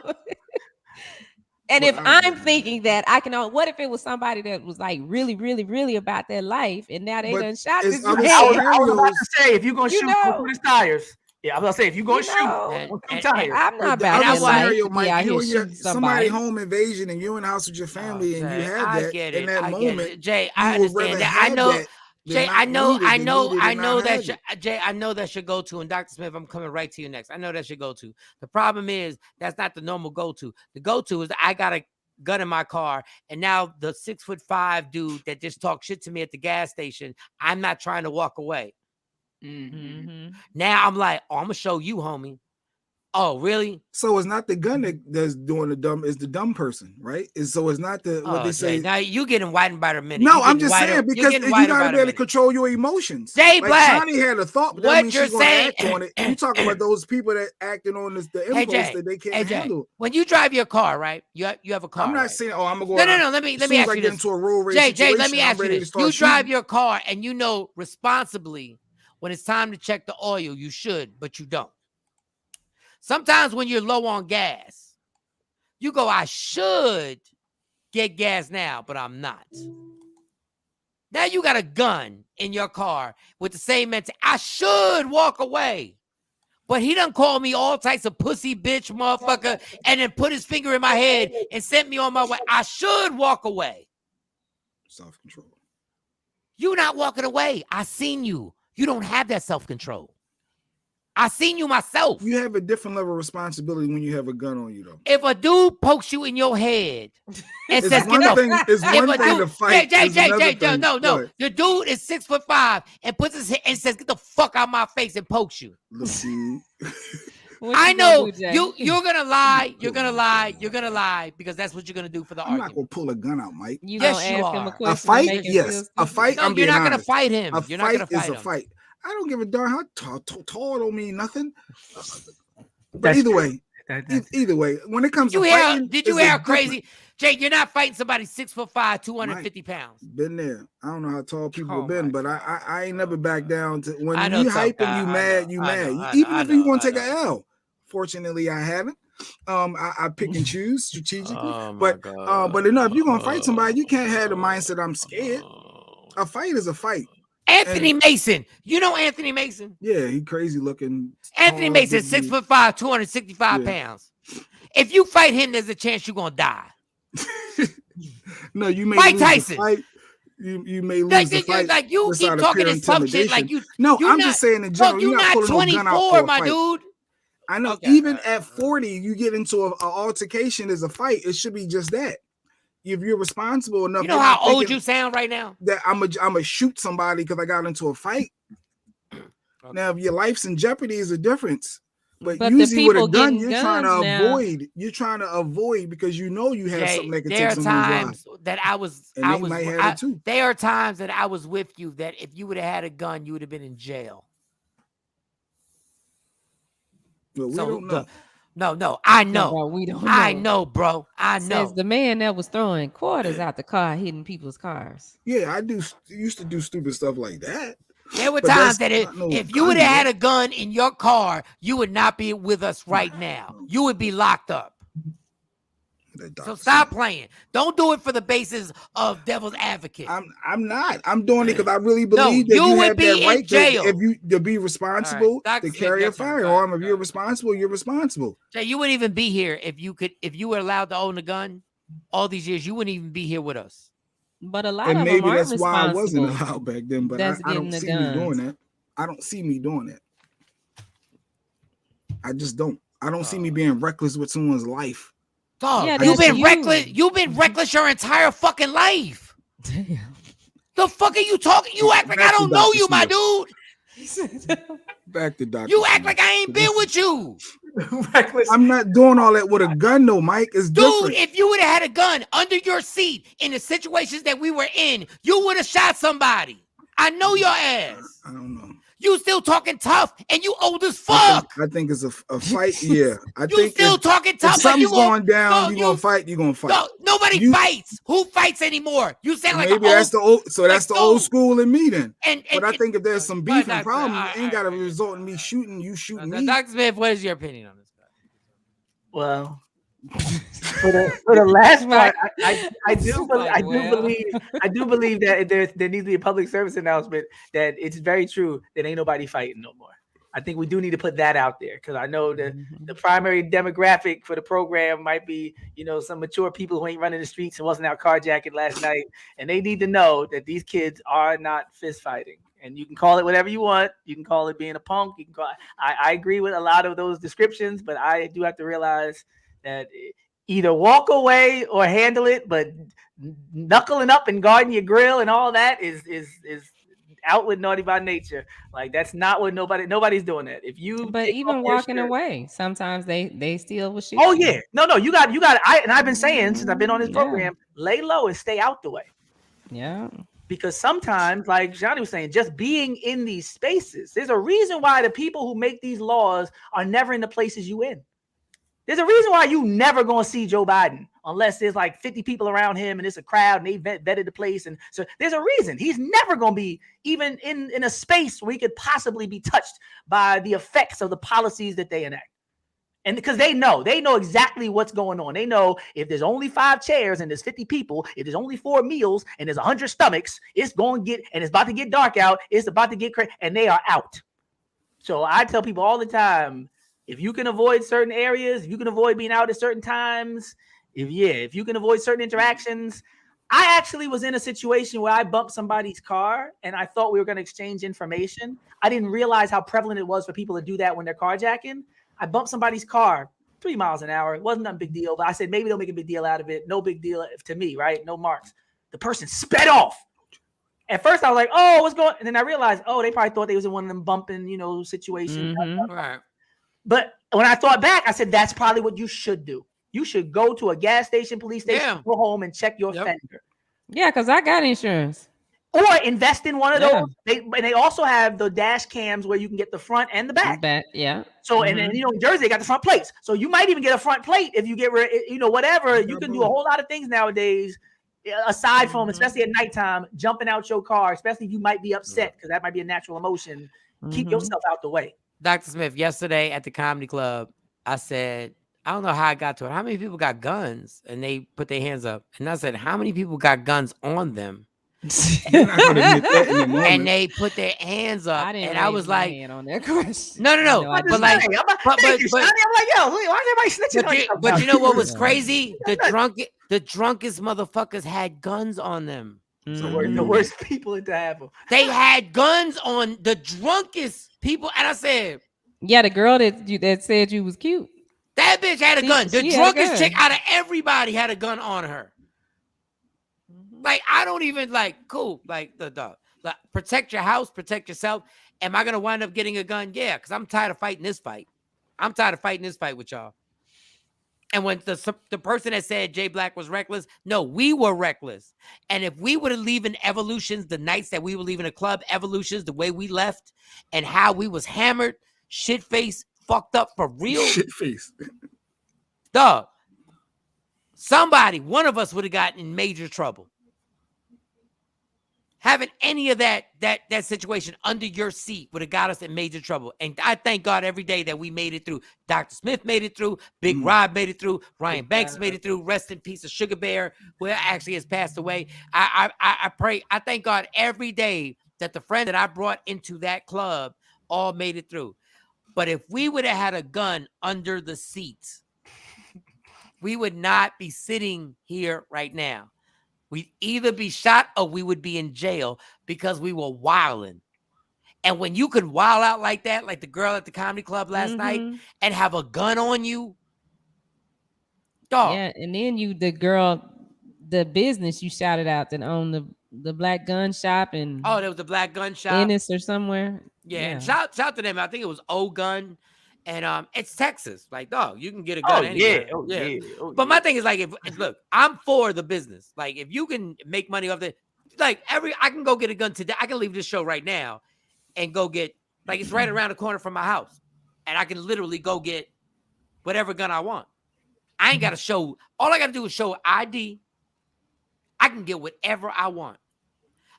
Speaker 7: And if I'm thinking that I can, what if it was somebody that was like really, really, really about their life, and now they done shot this man?
Speaker 8: I was about to say, if you're gonna shoot with his tires, yeah, I was gonna say if you're gonna shoot tires,
Speaker 7: I'm not about that
Speaker 6: scenario,
Speaker 7: life.
Speaker 6: Mike, somebody home invasion, and you're in the house with your family, and you have that in that moment.
Speaker 5: Jay, I understand that. I know. Jay, I know that should go to, and Dr. Smith, I'm coming right to you next. I know that should go to. The problem is that's not the normal go-to. The go-to is I got a gun in my car, and now the 6'5" dude that just talked shit to me at the gas station, I'm not trying to walk away.
Speaker 7: Mm-hmm.
Speaker 5: Now I'm like, oh, I'm gonna show you, homie. Oh, really?
Speaker 6: So it's not the gun that's doing the dumb, it's the dumb person, right? So it's not the what they say.
Speaker 5: Now you getting whitened by the minute.
Speaker 6: No, I'm just saying because you gotta be able to control your emotions.
Speaker 5: Jay Black,
Speaker 6: Johnny had a thought, but that means she's gonna act on it. You talking about those people that acting on this, the impulse that they can't handle.
Speaker 5: When you drive your car, right? You have a car.
Speaker 6: I'm not saying, oh, I'm gonna go.
Speaker 5: No. Let me ask you this.
Speaker 6: Into a road rage
Speaker 5: Jay, let me ask you this. You drive your car, and you know responsibly when it's time to check the oil, you should, but you don't. Sometimes when you're low on gas, you go, I should get gas now, but I'm not. Now you got a gun in your car with the same mentality. I should walk away. But he done called me all types of pussy bitch motherfucker and then put his finger in my head and sent me on my way. I should walk away.
Speaker 6: Self-control.
Speaker 5: You not walking away. I seen you. You don't have that self-control. I seen you myself.
Speaker 6: You have a different level of responsibility when you have a gun on you, though.
Speaker 5: If a dude pokes you in your head and says,
Speaker 6: it's one thing to fight.
Speaker 5: Jay, no. The dude is 6'5" and puts his head and says, get the fuck out of my face and pokes you. I know you're gonna lie. You're gonna lie because that's what you're gonna do for the argument.
Speaker 6: I'm not gonna pull a gun out, Mike.
Speaker 5: Yes, you are.
Speaker 6: A fight, yes. A fight.
Speaker 5: No, you're not gonna fight him.
Speaker 6: You're not gonna fight him. A fight. I don't give a darn how tall don't mean nothing. But either way, when it comes to fighting,
Speaker 5: did you hear how crazy? Jake, you're not fighting somebody 6'5", 250 pounds.
Speaker 6: Been there. I don't know how tall people have been, but I ain't never back down to when you hyping, you mad. Even if you want to take a L. Fortunately, I haven't. I pick and choose strategically. But if you're gonna fight somebody, you can't have the mindset I'm scared. A fight is a fight.
Speaker 5: Anthony Mason. You know Anthony Mason?
Speaker 6: Yeah, he crazy looking.
Speaker 5: Anthony Mason, 6'5", 265 pounds. If you fight him, there's a chance you're gonna die.
Speaker 6: No, you may
Speaker 5: Mike Tyson.
Speaker 6: Fight. You may lose the fight.
Speaker 5: Like you keep talking this tough shit. Like you.
Speaker 6: No, I'm just saying in general.
Speaker 5: You're not 24, my dude.
Speaker 6: I know. Okay, even at 40, you get into an altercation as a fight. It should be just that. If you're responsible enough,
Speaker 5: you know how old you sound right now.
Speaker 6: That I'm a shoot somebody because I got into a fight. Okay. Now, if your life's in jeopardy, is a difference. But usually with a gun, you're trying to avoid. You're trying to avoid because you know you have something that can take somebody's life.
Speaker 5: That I was. There are times that I was with you that if you would have had a gun, you would have been in jail.
Speaker 6: But we don't know.
Speaker 5: No, I know.
Speaker 7: Bro, we don't know.
Speaker 5: I know, bro. I know.
Speaker 7: Says the man that was throwing quarters out the car, hitting people's cars.
Speaker 6: Yeah, I used to do stupid stuff like that.
Speaker 5: There were times that if you would have had a gun in your car, you would not be with us right now. You would be locked up. So stop playing. Don't do it for the basis of devil's advocate.
Speaker 6: I'm not. I'm doing it because I really believe that you have that right to be responsible to carry a firearm. If you're responsible, you're responsible.
Speaker 5: Jay, you wouldn't even be here if you were allowed to own a gun all these years. You wouldn't even be here with us.
Speaker 7: But a lot of them maybe
Speaker 6: that's why I wasn't allowed back then. But I don't see me doing that. I don't see me doing that. I just don't. I don't see me being reckless with someone's life.
Speaker 5: Dog, you've been reckless. You've been reckless your entire fucking life.
Speaker 7: Damn.
Speaker 5: The fuck are you talking? You act like I don't know you, my dude.
Speaker 6: Back to Dr.
Speaker 5: You act like I ain't been with you.
Speaker 8: Reckless.
Speaker 6: I'm not doing all that with a gun, though, Mike. It's
Speaker 5: Dude,
Speaker 6: different.
Speaker 5: if you would have had a gun under your seat in the situations that we were in, you would have shot somebody. I know your ass.
Speaker 6: I don't know.
Speaker 5: You still talking tough, and you old as fuck.
Speaker 6: I think it's a fight. Yeah, I
Speaker 5: You
Speaker 6: think
Speaker 5: still talking tough.
Speaker 6: if something's
Speaker 5: like you
Speaker 6: going down,
Speaker 5: no,
Speaker 6: you're gonna fight. You're gonna fight.
Speaker 5: No, nobody fights. Who fights anymore? You sound like
Speaker 6: maybe that's the old. So that's the old school in me then. But I think if there's some beef and problem, it ain't got to result in me shooting. You shooting me.
Speaker 5: Dr. Smith, what is your opinion on this?
Speaker 8: Well, for the last part, I do believe that there needs to be a public service announcement that it's very true that ain't nobody fighting no more. I think we do need to put that out there because I know that the primary demographic for the program might be, some mature people who ain't running the streets and wasn't out carjacking last night, and they need to know that these kids are not fist fighting. And you can call it whatever you want. You can call it being a punk. You can call it, I agree with a lot of those descriptions, but I do have to realize that either walk away or handle it. But knuckling up and guarding your grill and all that is out with naughty by nature. Like that's not what nobody's doing that. If you
Speaker 7: but even walking away, sometimes they still will shoot.
Speaker 8: Oh yeah, no, you got. I've been saying since I've been on this program, lay low and stay out the way.
Speaker 7: Yeah.
Speaker 8: Because sometimes, like Johnny was saying, just being in these spaces, there's a reason why the people who make these laws are never in the places you in. There's a reason why you never gonna see Joe Biden unless there's like 50 people around him and it's a crowd and they vetted the place. And so there's a reason he's never gonna be even in a space where he could possibly be touched by the effects of the policies that they enact. And because they know exactly what's going on. They know if there's only 5 chairs and there's 50 people, if there's only 4 meals and there's 100 stomachs, it's going to get, and it's about to get dark out. It's about to get crazy, and they are out. So I tell people all the time, if you can avoid certain areas, if you can avoid being out at certain times, if you can avoid certain interactions. I actually was in a situation where I bumped somebody's car and I thought we were going to exchange information. I didn't realize how prevalent it was for people to do that when they're carjacking. I bumped somebody's car 3 miles an hour. It wasn't a big deal, but I said, maybe they'll make a big deal out of it. No big deal to me, right? No marks. The person sped off. At first I was like, oh, what's going on? And then I realized, oh, they probably thought they was in one of them bumping, situations.
Speaker 5: Right.
Speaker 8: But when I thought back, I said, that's probably what you should do. You should go to a gas station, police station, go home and check your fender.
Speaker 7: Yeah, because I got insurance.
Speaker 8: Or invest in one of those. They also have the dash cams where you can get the front and the back.
Speaker 7: Yeah.
Speaker 8: So and then in Jersey they got the front plates. So you might even get a front plate if you get whatever. You can do a whole lot of things nowadays, aside from especially at nighttime, jumping out your car, especially if you might be upset because that might be a natural emotion. Keep yourself out the way.
Speaker 5: Dr. Smith, yesterday at the comedy club, I said, I don't know how I got to it. How many people got guns? And they put their hands up. And I said, how many people got guns on them? And they put their hands up, and I was like,
Speaker 7: on that question.
Speaker 5: No. But like,
Speaker 8: I'm like, yo, why is everybody snitching?
Speaker 5: But you know what was crazy? The drunkest motherfuckers had guns on them.
Speaker 8: The worst people to have them.
Speaker 5: They had guns on the drunkest people, and I said,
Speaker 7: yeah, the girl that said you was cute.
Speaker 5: That bitch had a gun. The drunkest chick out of everybody had a gun on her. Like, I don't even cool. Like the protect your house, protect yourself. Am I gonna wind up getting a gun? Yeah, because I'm tired of fighting this fight. I'm tired of fighting this fight with y'all. And when the person that said Jay Black was reckless, no, we were reckless. And if we would have leaving Evolutions, the nights that we were leaving a club, Evolutions, the way we left, and how we was hammered, shit face, fucked up for real.
Speaker 6: Shit face.
Speaker 5: Dog. One of us would have gotten in major trouble. Having any of that situation under your seat would have got us in major trouble. And I thank God every day that we made it through. Dr. Smith made it through. Big Rob made it through. Ryan Banks made it through. Rest in peace of Sugar Bear, who actually has passed away. I pray. I thank God every day that the friend that I brought into that club all made it through. But if we would have had a gun under the seat, we would not be sitting here right now. We'd either be shot or we would be in jail because we were wilding. And when you could wild out like that, like the girl at the comedy club last night, and have a gun on you, dog.
Speaker 7: Yeah, and then the girl, the business you shouted out that owned the black gun shop in
Speaker 5: there was the black gun shop.
Speaker 7: Ennis or somewhere.
Speaker 5: Yeah, and shout to them. I think it was O Gun, and it's Texas. Like, dog, you can get a gun anywhere. But my thing is like, if look, I'm for the business. Like, if you can make money off the, like I can go get a gun today. I can leave this show right now, and go get like it's right around the corner from my house, and I can literally go get whatever gun I want. I ain't got to show. All I got to do is show ID. I can get whatever I want.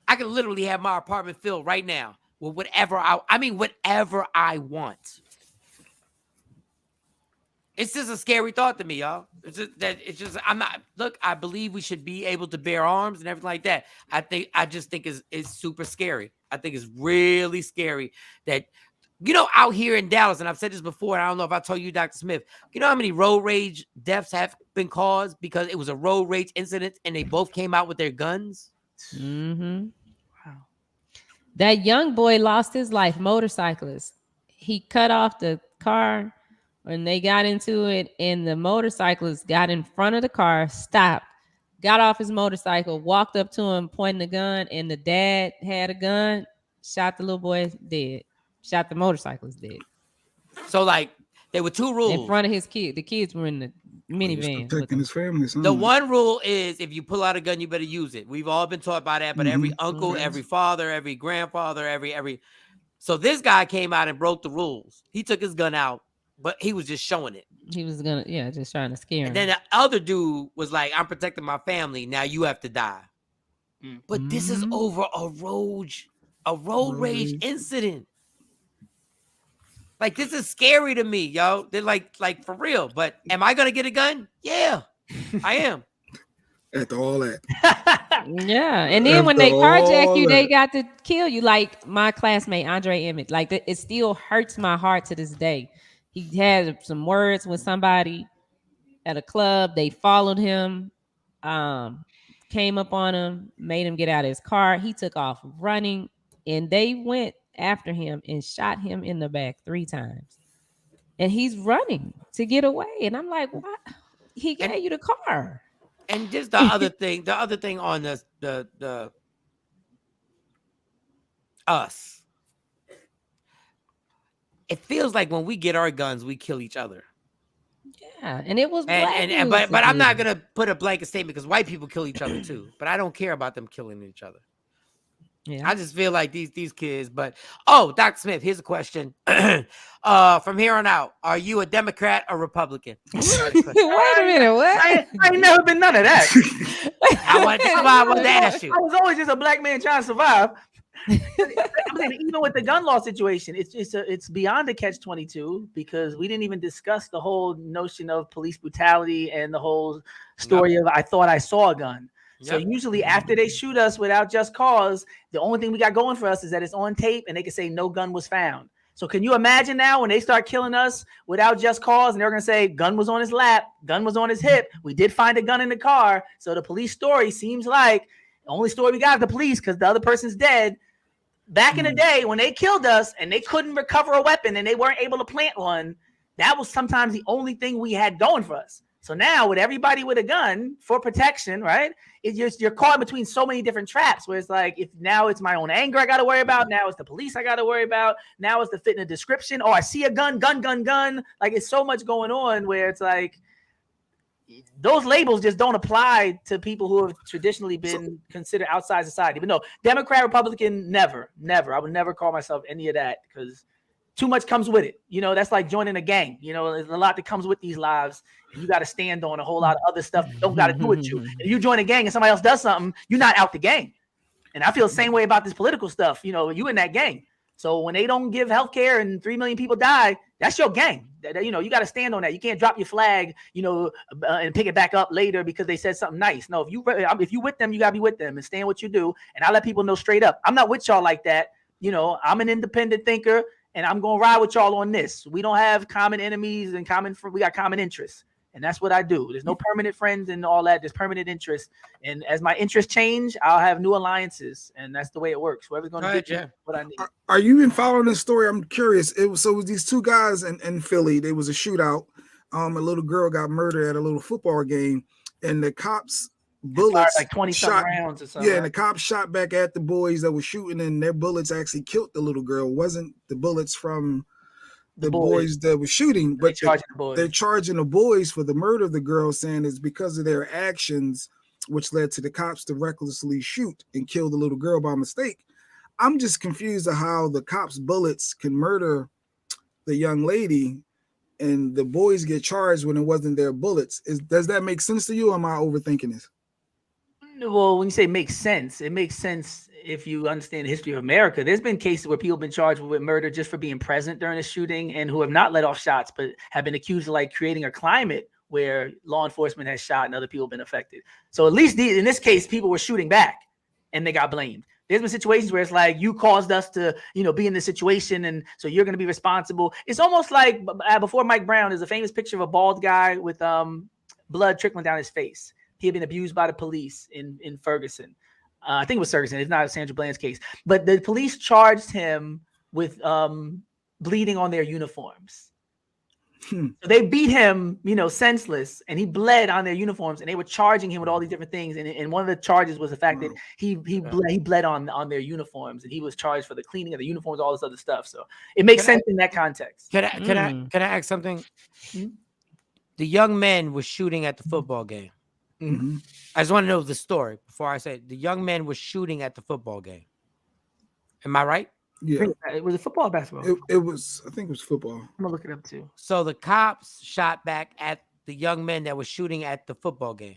Speaker 5: I can literally have my apartment filled right now with whatever whatever I want. It's just a scary thought to me, y'all. I believe we should be able to bear arms and everything like that. I just think it's super scary. I think it's really scary that, out here in Dallas, and I've said this before, and I don't know if I told you, Dr. Smith, you know how many road rage deaths have been caused because it was a road rage incident and they both came out with their guns?
Speaker 7: Mm-hmm. Wow. That young boy lost his life, motorcyclist. He cut off the car when they got into it, and the motorcyclist got in front of the car, stopped, got off his motorcycle, walked up to him, pointing the gun, and the dad had a gun, shot the little boy dead. Shot the motorcyclist dead.
Speaker 5: So, like, there were two rules.
Speaker 7: In front of his kid. The kids were in the minivan.
Speaker 6: Protecting his family.
Speaker 5: The one rule is if you pull out a gun, you better use it. We've all been taught by that, but every uncle, every father, every grandfather, every. So this guy came out and broke the rules. He took his gun out, but he was just showing it.
Speaker 7: He was just trying to scare him.
Speaker 5: And then the other dude was like, I'm protecting my family. Now you have to die. But this is over a road rage incident. Like, this is scary to me, yo. They're like for real. But am I gonna get a gun? Yeah, I am.
Speaker 6: After all that.
Speaker 7: Yeah. And then when they carjack you, they got to kill you. Like my classmate, Andre Emmett. Like, it still hurts my heart to this day. He had some words with somebody at a club. They followed him, came up on him, made him get out of his car. He took off running, and they went after him and shot him in the back 3 times. And he's running to get away. And I'm like, what? He gave you the car.
Speaker 5: And just the other thing on the us. It feels like when we get our guns, we kill each other.
Speaker 7: Yeah, and it was
Speaker 5: but I'm not gonna put a blanket statement because white people kill each other too. But I don't care about them killing each other. Yeah, I just feel like these kids. But Dr. Smith, here's a question. From here on out, are you a Democrat or Republican?
Speaker 7: Wait a minute, what?
Speaker 8: I ain't never been none of that.
Speaker 5: I wanted to ask you.
Speaker 8: I was always just a black man trying to survive. I'm saying, even with the gun law situation, it's beyond a catch-22 because we didn't even discuss the whole notion of police brutality and the whole story of I thought I saw a gun. So usually after they shoot us without just cause, the only thing we got going for us is that it's on tape and they can say no gun was found. So can you imagine now when they start killing us without just cause and they're going to say gun was on his lap, gun was on his hip. We did find a gun in the car. So the police story seems like the only story we got is the police because the other person's dead. Back in the day when they killed us and they couldn't recover a weapon and they weren't able to plant one, that was sometimes the only thing we had going for us. So now with everybody with a gun for protection, right? You're caught between so many different traps where it's like, if now it's my own anger I got to worry about. Now it's the police I got to worry about. Now it's the fit in the description. Oh, I see a gun. Like it's so much going on where it's like those labels just don't apply to people who have traditionally been considered outside society. But no, Democrat, Republican, never. I would never call myself any of that because too much comes with it. That's like joining a gang. There's a lot that comes with these lives. And you got to stand on a whole lot of other stuff that don't got to do with you. If you join a gang and somebody else does something, you're not out the gang. And I feel the same way about this political stuff. You in that gang. So when they don't give healthcare and 3 million people die, that's your gang. You got to stand on that. You can't drop your flag, and pick it back up later because they said something nice. No, if you with them, you got to be with them and stand what you do. And I let people know straight up, I'm not with y'all like that. I'm an independent thinker. And I'm going to ride with y'all on this. We don't have common enemies and we got common interests. And that's what I do. There's no permanent friends and all that. There's permanent interests. And as my interests change, I'll have new alliances. And that's the way it works. Whoever's going to get what I need.
Speaker 6: Are you even following this story? I'm curious. It was these 2 guys in Philly. There was a shootout. A little girl got murdered at a little football game. And the cops bullets
Speaker 8: like 20-something rounds or something.
Speaker 6: Yeah, and the cops shot back at the boys that were shooting, and their bullets actually killed the little girl. It wasn't the bullets from the boys that were shooting, but they're charging the boys for the murder of the girl, saying it's because of their actions, which led to the cops to recklessly shoot and kill the little girl by mistake. I'm just confused of how the cops' bullets can murder the young lady and the boys get charged when it wasn't their bullets. Does that make sense to you, or am I overthinking this?
Speaker 8: Well, when you say makes sense, it makes sense if you understand the history of America. There's been cases where people have been charged with murder just for being present during a shooting and who have not let off shots, but have been accused of like creating a climate where law enforcement has shot and other people have been affected. So at least in this case, people were shooting back and they got blamed. There's been situations where it's like, you caused us to, be in this situation, and so you're going to be responsible. It's almost like before Mike Brown, there's a famous picture of a bald guy with blood trickling down his face. He had been abused by the police in Ferguson. I think it was Ferguson. It's not Sandra Bland's case. But the police charged him with bleeding on their uniforms. So they beat him, senseless, and he bled on their uniforms, and they were charging him with all these different things. And one of the charges was the fact that he bled on their uniforms, and he was charged for the cleaning of the uniforms, all this other stuff. So it makes sense in that context.
Speaker 5: Can I ask something? Mm-hmm. The young men were shooting at the football game.
Speaker 6: Mm-hmm.
Speaker 5: I just want to know the story before I say it. The young men were shooting at the football game. Am I right?
Speaker 6: Yeah.
Speaker 8: It was a football or basketball?
Speaker 6: It was, I think it was football.
Speaker 8: I'm going to look it up too.
Speaker 5: So the cops shot back at the young men that were shooting at the football game.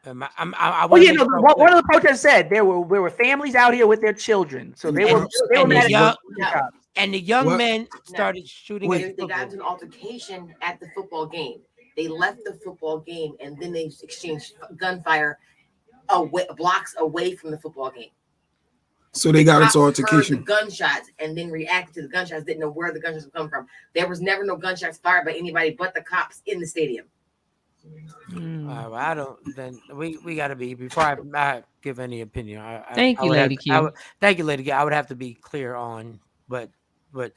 Speaker 5: One of
Speaker 8: the protesters said there were families out here with their children. So they were mad at the cops.
Speaker 5: And the young men started shooting.
Speaker 9: They got into an altercation at the football game. They left the football game and then they exchanged gunfire blocks away from the football game.
Speaker 6: So they got into altercation.
Speaker 9: Heard the gunshots and then reacted to the gunshots. Didn't know where the gunshots would come from. There was never no gunshots fired by anybody but the cops in the stadium.
Speaker 5: I don't. Then we got to be before I give any opinion.
Speaker 7: Thank you, Lady Q.
Speaker 5: Thank you, Lady Q. I would have to be clear on, but what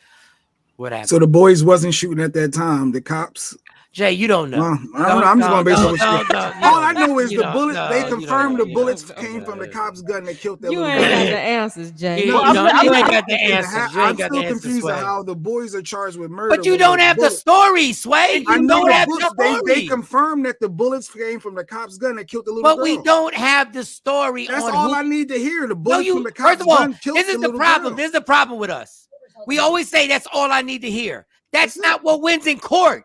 Speaker 5: happened?
Speaker 6: So the boys wasn't shooting at that time. The cops.
Speaker 5: Jay, you don't know.
Speaker 6: I'm just going to base on what all I know is the bullets. They confirmed the bullets came from the cop's gun that killed that little girl.
Speaker 7: You ain't got the answers, Jay.
Speaker 5: You ain't got the answers.
Speaker 6: I'm still confused on how the boys are charged with murder.
Speaker 5: But you don't have the story, Sway. You don't have the story.
Speaker 6: They confirmed that the bullets came from the cop's gun that killed the little girl.
Speaker 5: But we don't have the story.
Speaker 6: That's all I need to hear. The bullets from the cop's gun killed the little girl.
Speaker 5: This is the problem. This is the problem with us. We always say that's all I need to hear. That's not what wins in court.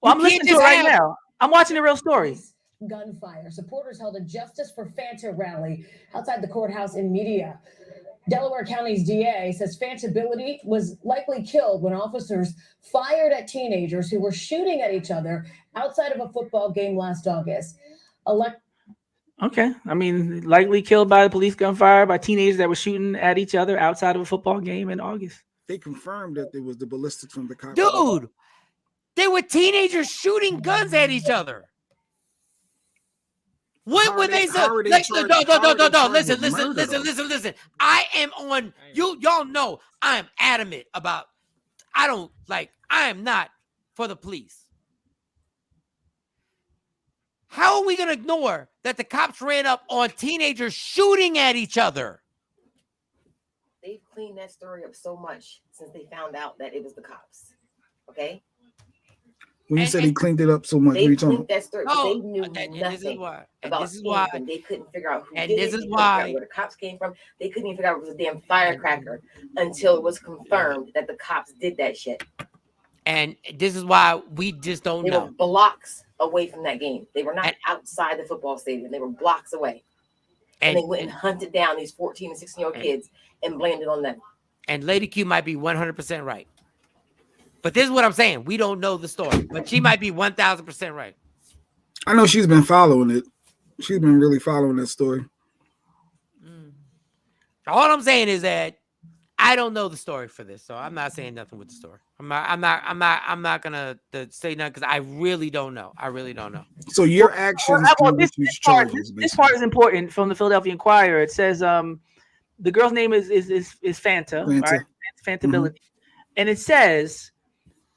Speaker 8: Well, I'm listening to it right now. I'm watching the real story.
Speaker 10: Gunfire. Supporters held a Justice for Fanta rally outside the courthouse in Media. Delaware County's DA says Fantability was likely killed when officers fired at teenagers who were shooting at each other outside of a football game last August.
Speaker 8: Okay. I mean, likely killed by the police gunfire by teenagers that were shooting at each other outside of a football game in August.
Speaker 6: They confirmed that it was the ballistics from the cops.
Speaker 5: Dude, they were teenagers shooting guns at each other. What were they saying? No. Listen. I am on you. Y'all know I am adamant about. I am not for the police. How are we going to ignore that the cops ran up on teenagers shooting at each other?
Speaker 9: They've cleaned that story up so much since they found out that it was the cops. Okay.
Speaker 6: When you said he cleaned it up so much,
Speaker 9: they
Speaker 6: what are you talking
Speaker 9: about? That story. They knew nothing about
Speaker 5: this is why.
Speaker 9: And they couldn't figure out who
Speaker 5: and
Speaker 9: did
Speaker 5: this
Speaker 9: it.
Speaker 5: is why
Speaker 9: where the cops came from. They couldn't even figure out it was a damn firecracker until it was confirmed that the cops did that shit.
Speaker 5: And this is why we just don't know.
Speaker 9: They were blocks away from that game. They were not outside the football stadium. They were blocks away. And they went and hunted down these 14 and 16-year-old kids and blamed it on them.
Speaker 5: And Lady Q might be 100% right. But this is what I'm saying. We don't know the story, but she might be 1,000% right.
Speaker 6: I know she's been following it. She's been really following that story.
Speaker 5: All I'm saying is that I don't know the story for this, so I'm not saying nothing with the story. I'm not gonna say nothing because I really don't know.
Speaker 6: So your actions.
Speaker 8: This part is important from the Philadelphia Inquirer. It says the girl's name is Fanta, right? Fantability, and it says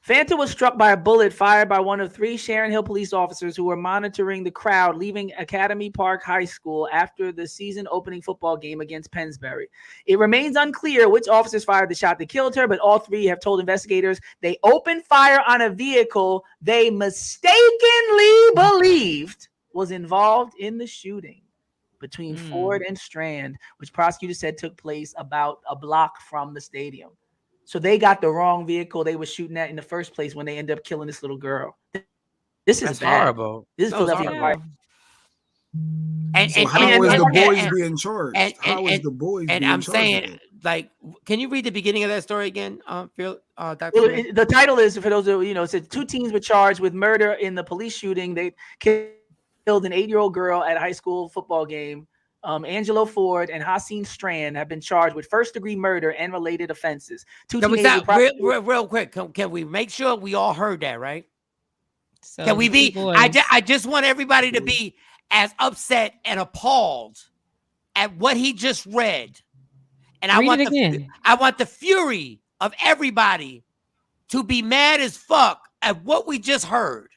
Speaker 8: Fanta was struck by a bullet fired by one of 3 Sharon Hill police officers who were monitoring the crowd leaving Academy Park High School after the season opening football game against Pennsbury. It remains unclear which officers fired the shot that killed her, but all 3 have told investigators they opened fire on a vehicle they mistakenly believed was involved in the shooting between Ford and Strand, which prosecutors said took place about a block from the stadium. So they got the wrong vehicle they were shooting at in the first place when they ended up killing this little girl. This is bad.
Speaker 5: horrible.
Speaker 8: This is Philadelphia.
Speaker 7: horrible.
Speaker 5: And
Speaker 6: So how is the boys being charged? How is the boys being charged?
Speaker 5: And I'm saying, like, can you read the beginning of that story again, Phil? Dr.
Speaker 8: Well, the title is, for those who, you know, it said 2 teens were charged with murder in the police shooting. They killed an 8-year-old girl at a high school football game. Angelo Ford and Haseen Strand have been charged with first-degree murder and related offenses.
Speaker 5: Can we stop real quick? Can we make sure we all heard that, right?
Speaker 7: So
Speaker 5: Can we be? I just want everybody to be as upset and appalled at what he just read, and I want the fury of everybody to be mad as fuck at what we just heard.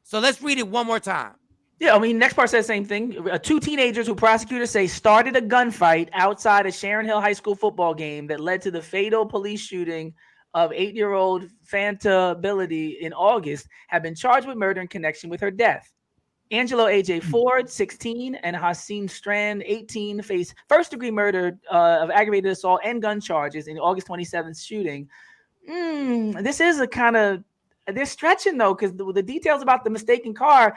Speaker 5: So let's read it one more time.
Speaker 8: Yeah, I mean, next part says the same thing. 2 teenagers who prosecutors say started a gunfight outside a Sharon Hill High School football game that led to the fatal police shooting of 8-year-old Fanta Ability in August have been charged with murder in connection with her death. Angelo A.J. Ford, 16, and Haseen Strand, 18, face first-degree murder of aggravated assault and gun charges in the August 27th shooting. This is a kind of, they're stretching, though, because the details about the mistaken car.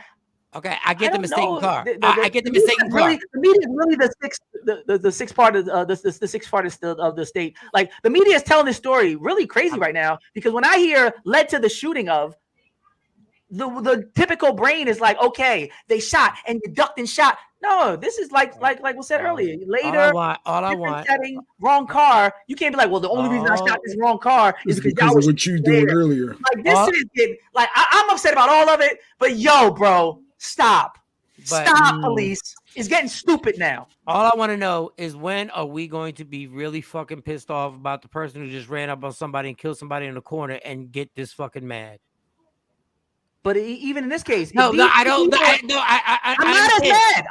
Speaker 5: Okay, I get the mistaken car. I get the mistaken car.
Speaker 8: The media is really the sixth part of the sixth part of the state. Like, the media is telling this story really crazy right now, because when I hear led to the shooting of, the typical brain is like, okay, they shot and you ducked and shot. No, this is like was said earlier. Later, all I want, setting, wrong car. You can't be like, well, the only reason I shot this wrong car is because
Speaker 6: of what you doing earlier.
Speaker 8: Like, this is like, I'm upset about all of it, but yo, bro, stop. Stop, police. It's getting stupid now.
Speaker 5: All I want to know is, when are we going to be really fucking pissed off about the person who just ran up on somebody and killed somebody in the corner and get this fucking mad?
Speaker 8: But even in this case,
Speaker 5: I'm not as
Speaker 8: mad.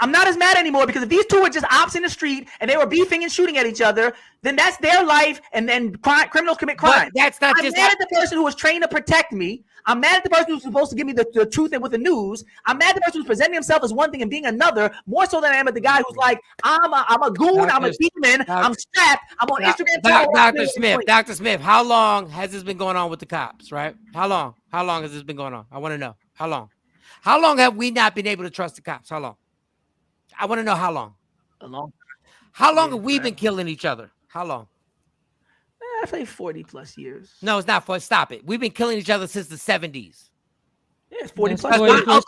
Speaker 8: I'm not as mad anymore, because if these 2 were just ops in the street and they were beefing and shooting at each other, then that's their life, and then criminals commit crime.
Speaker 5: But that's not
Speaker 8: I'm mad at the person who was trained to protect me. I'm mad at the person who's supposed to give me the truth and with the news. I'm mad at the person who's presenting himself as one thing and being another, more so than I am at the guy who's like, I'm a goon, I'm a demon, I'm strapped, I'm on Instagram.
Speaker 5: Dr. Smith, how long has this been going on with the cops, right? How long has this been going on? I want to know. How long? How long have we not been able to trust the cops? How long? I want to know how long.
Speaker 8: A long time.
Speaker 5: How long have we been killing each other? How long?
Speaker 8: I say 40 plus years.
Speaker 5: No, it's not. Stop it. We've been killing each other since the 70s.
Speaker 8: Yeah, it's 40
Speaker 7: plus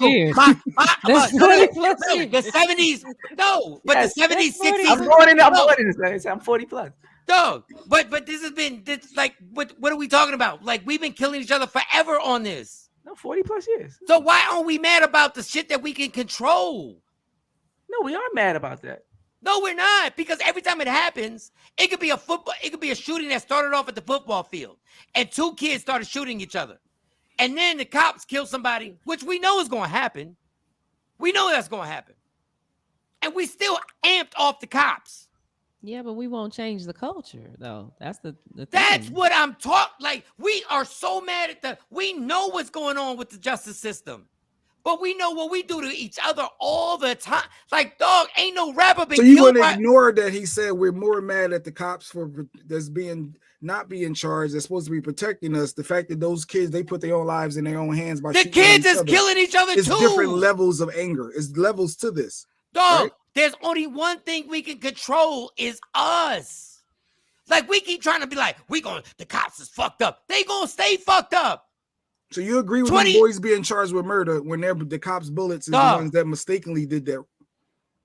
Speaker 7: years.
Speaker 5: That's 40 plus years. The 70s. No, but yes, the 70s, 60s.
Speaker 8: I'm 40 plus.
Speaker 5: No, but this has been like, what are we talking about? Like, we've been killing each other forever on this.
Speaker 8: No, 40 plus years.
Speaker 5: So why aren't we mad about the shit that we can control?
Speaker 8: No, we are mad about that.
Speaker 5: No, we're not, because every time it happens, it could be a shooting that started off at the football field, and 2 kids started shooting each other, and then the cops kill somebody, which we know is going to happen. We know that's going to happen, and we still amped off the cops.
Speaker 7: Yeah, but we won't change the culture, though. That's the thing.
Speaker 5: That's what I'm talking. Like, we are so mad at we know what's going on with the justice system, but we know what we do to each other all the time. Like, dog, ain't no rapper been
Speaker 6: killed. So you want to ignore that he said we're more mad at the cops for not being charged. They're supposed to be protecting us. The fact that those kids, they put their own lives in their own hands by
Speaker 5: the kids is killing each other too.
Speaker 6: It's different levels of anger. It's levels to this.
Speaker 5: Dog,
Speaker 6: right?
Speaker 5: There's only one thing we can control, is us. Like, we keep trying to be like, the cops is fucked up. They gonna stay fucked up.
Speaker 6: So you agree with the boys being charged with murder when the cops' bullets is the ones that mistakenly did that?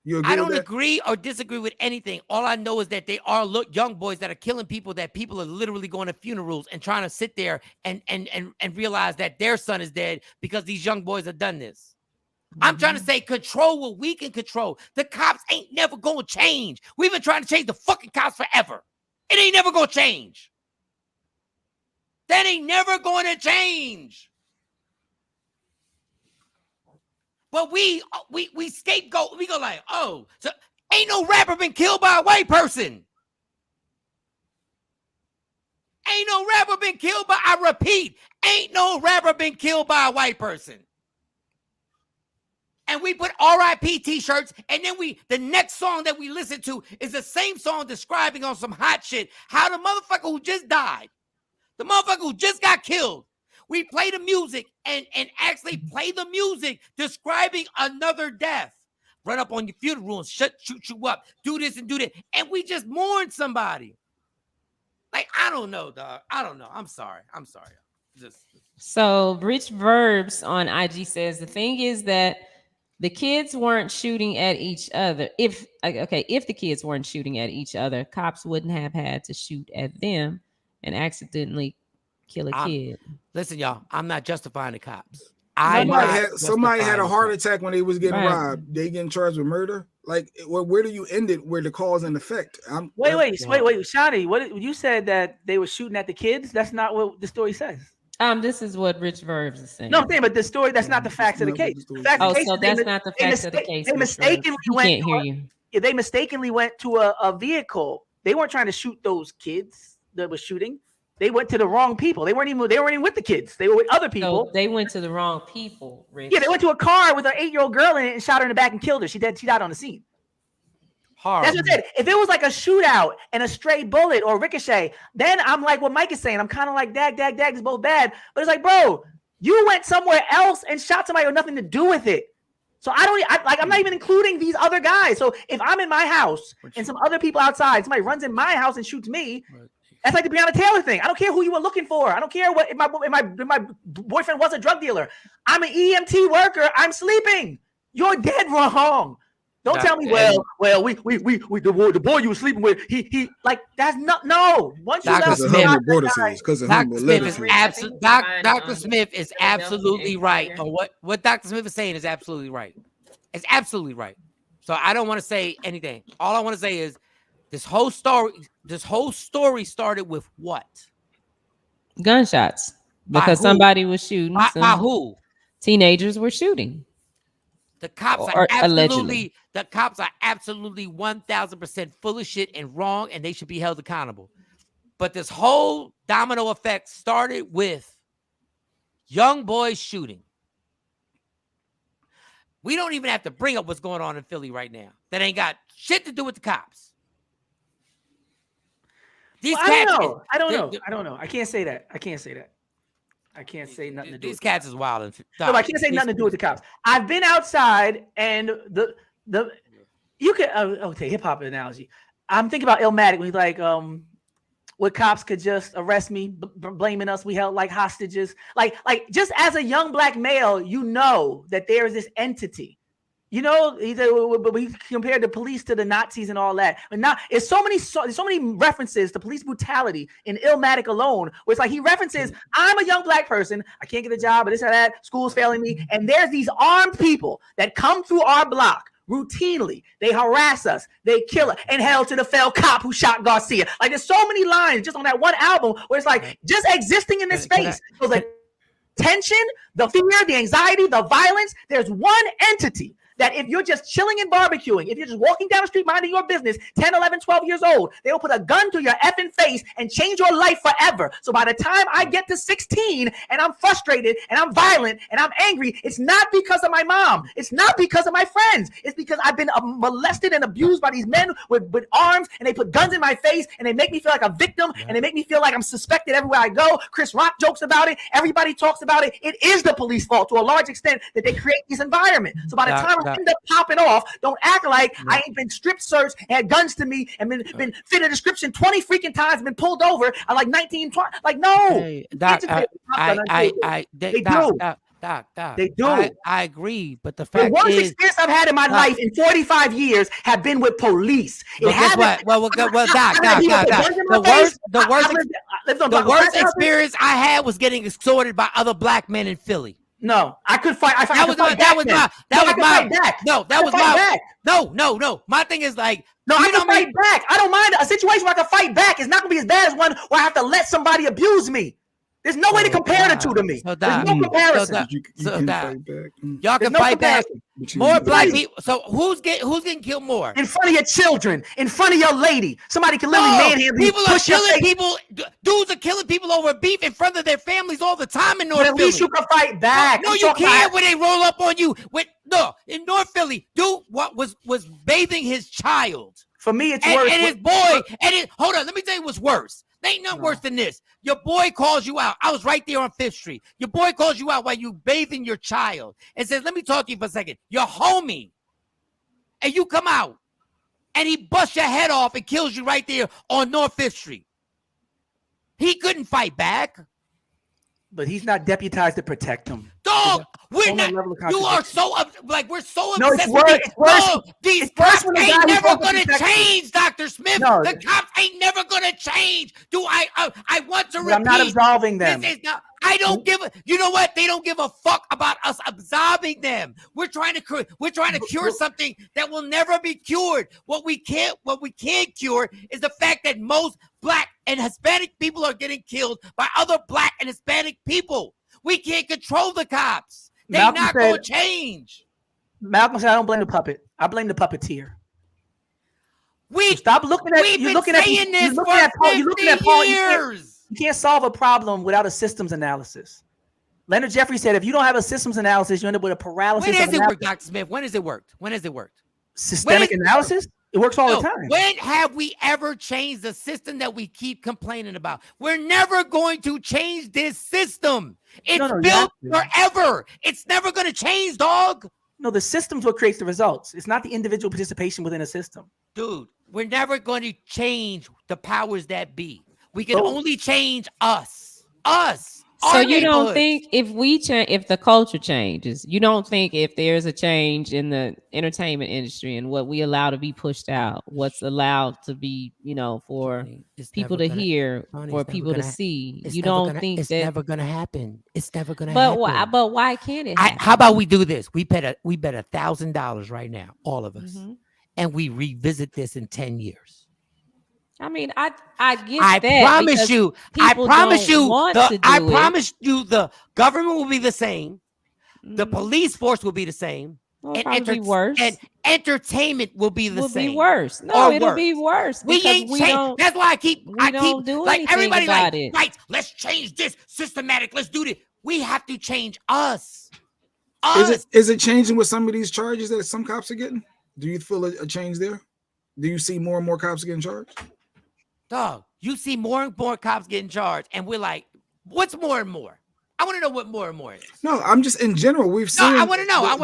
Speaker 6: You agree?
Speaker 5: I don't agree or disagree with anything. All I know is that they are young boys that are killing people, that people are literally going to funerals and trying to sit there and realize that their son is dead because these young boys have done this. I'm trying to say, control what we can control. The cops ain't never going to change. We've been trying to change the fucking cops forever. It ain't never going to change. That ain't never going to change. But we scapegoat. We go like, oh, so ain't no rapper been killed by a white person. Ain't no rapper been killed by, I repeat, ain't no rapper been killed by a white person. And we put RIP t-shirts, and then the next song that we listen to is the same song describing on some hot shit how the motherfucker who just died, the motherfucker who just got killed, we play the music and actually play the music describing another death. Run up on your funeral and shoot you up, do this and do that, and we just mourn somebody. Like, I don't know, dog. I don't know. I'm sorry.
Speaker 7: So Rich Verbs on IG says the thing is that the kids weren't shooting at each other. If the kids weren't shooting at each other, cops wouldn't have had to shoot at them and accidentally kill a kid.
Speaker 5: Listen, y'all, I'm not justifying the cops.
Speaker 6: Somebody had a heart attack when they was getting robbed. They getting charged with murder. Like, where do you end it? Where the cause and effect?
Speaker 8: Wait, Shawnee, what you said that they were shooting at the kids? That's not what the story says.
Speaker 7: This is what Rich Verbs is saying.
Speaker 8: No, I'm saying, but the story, that's not the facts of the case.
Speaker 7: So that's not the facts of the case.
Speaker 8: They mistakenly They mistakenly went to a vehicle. They weren't trying to shoot those kids that were shooting. They went to the wrong people. They weren't even with the kids. They were with other people.
Speaker 7: So they went to the wrong people, Rich.
Speaker 8: Yeah, they went to a car with an 8-year-old girl in it and shot her in the back and killed her. She died on the scene.
Speaker 5: Hard.
Speaker 8: That's what I said. If it was like a shootout and a stray bullet or ricochet, then I'm like what Mike is saying. I'm kind of like dag is both bad. But it's like, bro, you went somewhere else and shot somebody with nothing to do with it. So I'm not even including these other guys. So if I'm in my house and some other people outside, somebody runs in my house and shoots me, that's like the Breonna Taylor thing. I don't care who you were looking for. I don't care if my boyfriend was a drug dealer. I'm an EMT worker. I'm sleeping. You're dead wrong. Don't tell me, the boy you were sleeping with, he like, that's not, no. Once you
Speaker 5: Dr.
Speaker 6: Smith
Speaker 5: is absolutely right. Or what Dr. Smith is saying is absolutely right. It's absolutely right. So I don't want to say anything. All I want to say is this whole story started with what?
Speaker 7: Gunshots. Because somebody was shooting.
Speaker 5: By who?
Speaker 7: Teenagers were shooting.
Speaker 5: The cops are absolutely 1000% full of shit and wrong, and they should be held accountable. But this whole domino effect started with young boys shooting. We don't even have to bring up what's going on in Philly right now. That ain't got shit to do with the cops.
Speaker 8: I don't know. I can't say that. I can't say nothing to do.
Speaker 5: These cats is wild.
Speaker 8: No, I can't say nothing to do with the cops. I've been outside, and you can okay, hip hop analogy. I'm thinking about Illmatic when he's like, what cops could just arrest me, blaming us. We held like hostages. Like just as a young black male, you know that there is this entity. You know, but we compared the police to the Nazis and all that. But now there's so many references to police brutality in Illmatic alone, where it's like he references, I'm a young black person, I can't get a job, but this or that, school's failing me. And there's these armed people that come through our block routinely. They harass us, they kill us, and hell to the fell cop who shot Garcia. Like there's so many lines just on that one album where it's like just existing in this space. It was like tension, the fear, the anxiety, the violence. There's one entity that if you're just chilling and barbecuing, if you're just walking down the street minding your business, 10, 11, 12 years old, they will put a gun to your effing face and change your life forever. So by the time I get to 16 and I'm frustrated and I'm violent and I'm angry, it's not because of my mom. It's not because of my friends. It's because I've been molested and abused by these men with arms, and they put guns in my face, and they make me feel like a victim, and they make me feel like I'm suspected everywhere I go. Chris Rock jokes about it. Everybody talks about it. It is the police fault to a large extent that they create this environment. So by the time I end up popping off, don't act like I ain't been strip searched, had guns to me, and been fit a description 20 freaking times, been pulled over. I like 19, 20. Like, no.
Speaker 5: Hey, Doc,
Speaker 8: they do.
Speaker 5: I agree, but the fact
Speaker 8: the worst
Speaker 5: is,
Speaker 8: experience I've had in my life in 45 years have been with police.
Speaker 5: Guess what? Well, Doc. The worst experience I had was getting extorted by other black men in Philly.
Speaker 8: No, I could fight.
Speaker 5: No. My thing is like,
Speaker 8: no, I can fight back. I don't mind a situation where I can fight back. It's not gonna be as bad as one where I have to let somebody abuse me. There's no way to compare the two to me.
Speaker 5: So
Speaker 8: There's no comparison.
Speaker 6: But you can fight back.
Speaker 5: Y'all can
Speaker 8: no
Speaker 5: fight back.
Speaker 8: comparison.
Speaker 5: More black people. So who's getting killed more?
Speaker 8: In front of your children, in front of your lady. Somebody can literally manhandle you.
Speaker 5: People are killing people. Dudes are killing people over beef in front of their families all the time in North
Speaker 8: But
Speaker 5: Philly.
Speaker 8: at least you can fight back.
Speaker 5: No, you can't when they roll up on you. In North Philly, dude was bathing his child.
Speaker 8: For me, it's worse.
Speaker 5: And his boy. Hold on, let me tell you what's worse. There ain't nothing worse than this. Your boy calls you out. I was right there on 5th Street. Your boy calls you out while you bathing your child and says, let me talk to you for a second. Your homie. And you come out and he busts your head off and kills you right there on North 5th Street. He couldn't fight back.
Speaker 8: But he's not deputized to protect him.
Speaker 5: Dog, we're not. You are so we're so obsessed with
Speaker 8: it's worse.
Speaker 5: Dog, these
Speaker 8: It's worse
Speaker 5: cops
Speaker 8: when the
Speaker 5: ain't
Speaker 8: guy
Speaker 5: never
Speaker 8: who's
Speaker 5: gonna
Speaker 8: protecting
Speaker 5: change, Dr. Smith.
Speaker 8: No.
Speaker 5: The cops ain't never gonna change. I want to repeat.
Speaker 8: I'm not absolving them.
Speaker 5: I don't give a. You know what? They don't give a fuck about us absolving them. We're trying to cure something that will never be cured. What we can't cure is the fact that most Black and Hispanic people are getting killed by other Black and Hispanic people. We can't control the cops. They're not going to change.
Speaker 8: Malcolm said, "I don't blame the puppet. I blame the puppeteer."
Speaker 5: So
Speaker 8: stop looking at.
Speaker 5: We've been saying this for 50 years.
Speaker 8: You can't solve a problem without a systems analysis. Leonard Jeffrey said, "If you don't have a systems analysis, you end up with a paralysis."
Speaker 5: When has it worked, Dr. Smith? When has it worked?
Speaker 8: Systemic analysis. It works all the time.
Speaker 5: When have we ever changed the system that we keep complaining about? We're never going to change this system. It's built forever. It's never going to change, dog.
Speaker 8: No, the system's what creates the results. It's not the individual participation within a system.
Speaker 5: Dude, we're never going to change the powers that be. We can only change us.
Speaker 7: So you don't think if the culture changes, you don't think if there's a change in the entertainment industry and what we allow to be pushed out, what's allowed to be, for people to hear, for people to see, you don't think
Speaker 5: it's
Speaker 7: that
Speaker 5: never going to happen. It's never going to happen.
Speaker 7: But why can't it happen?
Speaker 5: How about we do this? We bet $1,000 right now, all of us, and we revisit this in 10 years.
Speaker 7: I mean, I get
Speaker 5: I
Speaker 7: that.
Speaker 5: promise you. I promise you. The government will be the same. The police force will be the same.
Speaker 7: Well, and be worse.
Speaker 5: And entertainment will be the same.
Speaker 7: Be worse. No, it'll be worse.
Speaker 5: We ain't changed. That's why I keep
Speaker 7: do
Speaker 5: like everybody
Speaker 7: about
Speaker 5: like, right, let's change this systematic. Let's do this. We have to change us.
Speaker 6: Is it changing with some of these charges that some cops are getting? Do you feel a change there? Do you see more and more cops getting charged?
Speaker 5: Dog, you see more and more cops getting charged, and we're like, what's more and more? I want to know what more and more is.
Speaker 6: No, I'm just in general. We've seen.
Speaker 5: I want to know. What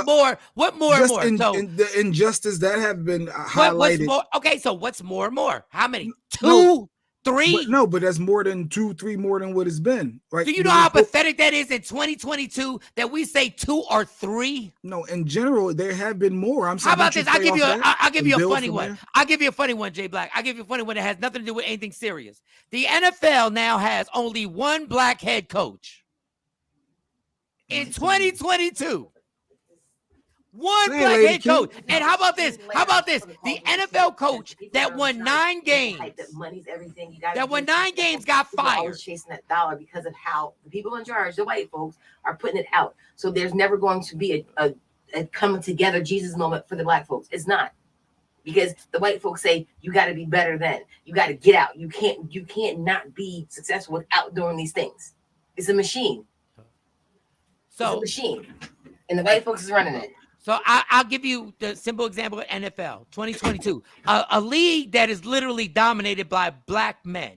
Speaker 5: more and more?
Speaker 6: The injustice that have been highlighted.
Speaker 5: What's more? Okay, so what's more and more? How many? Two? 3?
Speaker 6: But that's more than 2, 3 more than what it's been. Right?
Speaker 5: Do you know how pathetic that is in 2022 that we say 2 or 3?
Speaker 6: No, in general, there have been more.
Speaker 5: How about this? I'll give you a funny one. I'll give you a funny one, Jay Black. I'll give you a funny one that has nothing to do with anything serious. The NFL now has only one Black head coach. In 2022. One Black head coach. And how about this? The NFL coach that won 9 games.
Speaker 9: Money's everything.
Speaker 5: That won 9 games got fired.
Speaker 9: Always chasing that dollar because of how the people in charge, the white folks, are putting it out. So there's never going to be a coming together Jesus moment for the Black folks. It's not. Because the white folks say you got to be better than. You got to get out. You can't not be successful without doing these things. It's a machine. It's a machine. And the white folks is running it.
Speaker 5: So I'll give you the simple example of NFL 2022, a league that is literally dominated by Black men.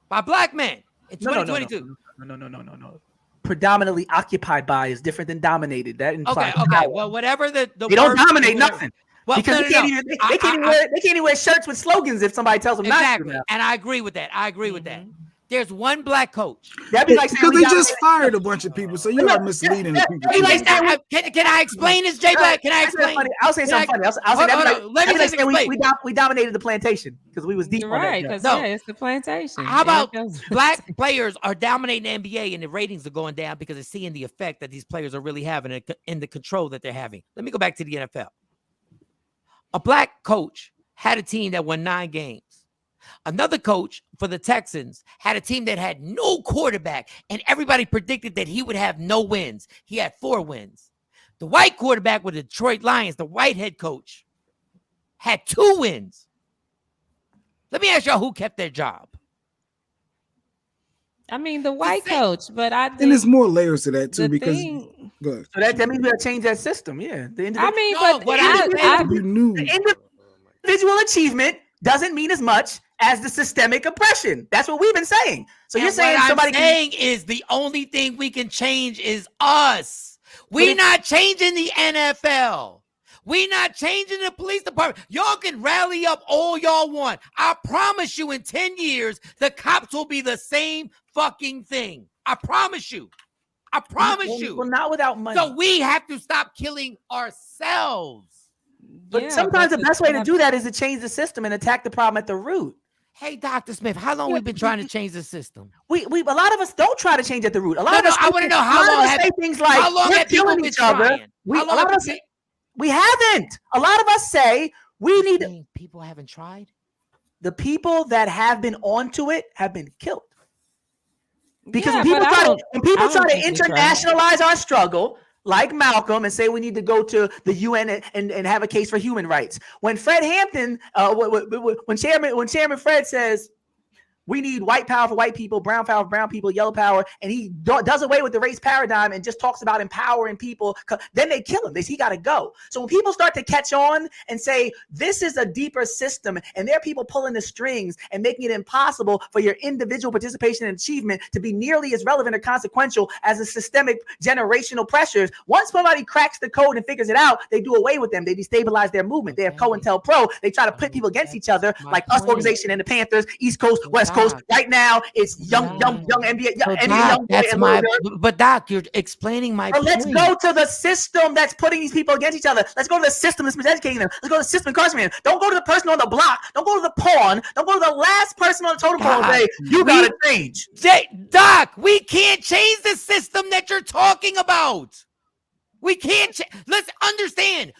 Speaker 5: By Black men in 2022.
Speaker 8: No. Predominantly occupied by is different than dominated. That implies
Speaker 5: okay. Well, whatever the
Speaker 8: they don't dominate nothing. Well, because they can't even wear shirts with slogans if somebody tells them not to.
Speaker 5: And I agree with that. There's one Black coach.
Speaker 6: That'd be like because they just fired a bunch of people, so you are misleading the people.
Speaker 5: Can I explain this, Jay Black? Can I explain?
Speaker 8: I'll say something funny. I'll say we dominated the plantation because we was deep.
Speaker 7: Right, because it's the plantation.
Speaker 5: How about Black players are dominating the NBA and the ratings are going down because they're seeing the effect that these players are really having in the control that they're having. Let me go back to the NFL. A Black coach had a team that won 9 games. Another coach for the Texans had a team that had no quarterback, and everybody predicted that he would have no wins. He had 4 wins. The white quarterback with the Detroit Lions, the white head coach, had 2 wins. Let me ask y'all who kept their job.
Speaker 7: I mean, the white coach, but I think
Speaker 6: and there's more layers to that too because go ahead.
Speaker 8: So that means we gotta change that system. Yeah.
Speaker 7: I mean, but
Speaker 8: the individual achievement doesn't mean as much as the systemic oppression. That's what we've been saying. So you're saying somebody
Speaker 5: I'm saying is the only thing we can change is us. We're not changing the NFL. We're not changing the police department. Y'all can rally up all y'all want. I promise you in 10 years, the cops will be the same fucking thing. I promise you. I promise you.
Speaker 8: Well, not without money.
Speaker 5: So we have to stop killing ourselves.
Speaker 8: But sometimes the best way to do that is to change the system and attack the problem at the root.
Speaker 5: Hey, Dr. Smith, how long we've been trying to change the system?
Speaker 8: We a lot of us don't try to change at the root. A lot of us
Speaker 5: I want to know how long
Speaker 8: say things like we're killing each other. We haven't. A lot of us say we need.
Speaker 5: People haven't tried.
Speaker 8: The people that have been onto it have been killed. Because when people try to internationalize our struggle, like Malcolm, and say we need to go to the UN and have a case for human rights. When Fred Hampton, when Chairman Fred says we need white power for white people, brown power for brown people, yellow power, and he does away with the race paradigm and just talks about empowering people, then they kill him. He got to go. So when people start to catch on and say this is a deeper system, and there are people pulling the strings and making it impossible for your individual participation and achievement to be nearly as relevant or consequential as the systemic generational pressures, once somebody cracks the code and figures it out, they do away with them. They destabilize their movement. They have COINTELPRO. They try to put people against each other, like us organization and the Panthers, East Coast, West Coast. Right now, it's young NBA.
Speaker 5: But Doc, you're explaining my point.
Speaker 8: Let's go to the system that's putting these people against each other. Let's go to the system that's educating them. Let's go to the system incarcerating them. Don't go to the person on the block. Don't go to the pawn. Don't go to the last person on the totem pole and say, you got to change.
Speaker 5: Doc, we can't change the system that you're talking about. We can't. Let's understand.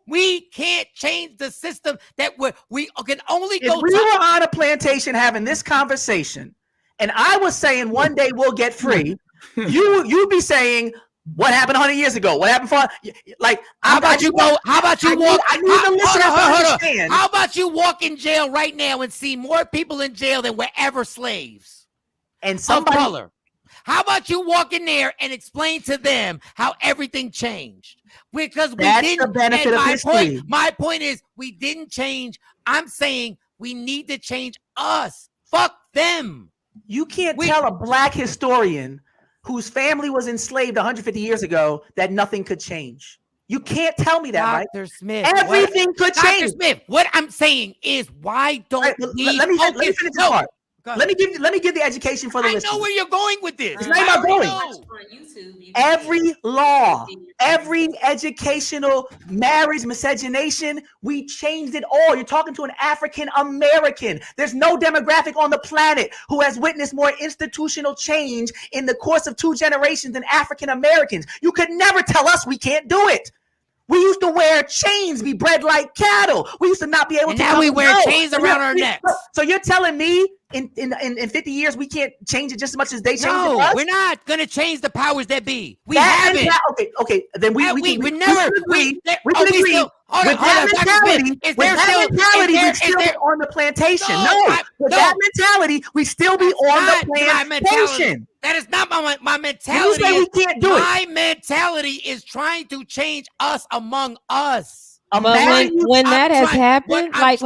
Speaker 5: We can't change the system that we can only go.
Speaker 8: If we were on a plantation having this conversation, and I was saying one day we'll get free, you'd be saying what happened 100 years ago. What happened
Speaker 5: How about you walk?
Speaker 8: I need the listeners to understand.
Speaker 5: How about you walk in jail right now and see more people in jail than were ever slaves
Speaker 8: and somebody
Speaker 5: of color? How about you walk in there and explain to them how everything changed? Because we didn't.
Speaker 8: The benefit of history.
Speaker 5: My point is we didn't change. I'm saying we need to change us. Fuck them.
Speaker 8: You can't tell a black historian whose family was enslaved 150 years ago that nothing could change. You can't tell me that, right?
Speaker 5: Dr. Smith.
Speaker 8: Everything could change.
Speaker 5: Dr. Smith, what I'm saying is why don't we
Speaker 8: let me finish this part. Let me give the education for the listeners.
Speaker 5: I know where you're going with this.
Speaker 8: It's not about going. Every law, every educational marriage miscegenation, we changed it all. You're talking to an African American. There's no demographic on the planet who has witnessed more institutional change in the course of 2 generations than African Americans. You could never tell us we can't do it. We used to wear chains, be bred like cattle. We used to not be able to.
Speaker 5: Now we wear chains around our necks.
Speaker 8: So you're telling me in 50 years we can't change it just as much as they changed it?
Speaker 5: No, we're not going to change the powers that be. We haven't.
Speaker 8: Okay. Then we
Speaker 5: never.
Speaker 8: We can agree. With that mentality, we still be on the plantation. With that mentality, we still be on the plantation.
Speaker 5: That is not my mentality.
Speaker 8: You say we can't do it.
Speaker 5: My mentality is trying to change us among us.
Speaker 7: But when that has happened,
Speaker 5: what I'm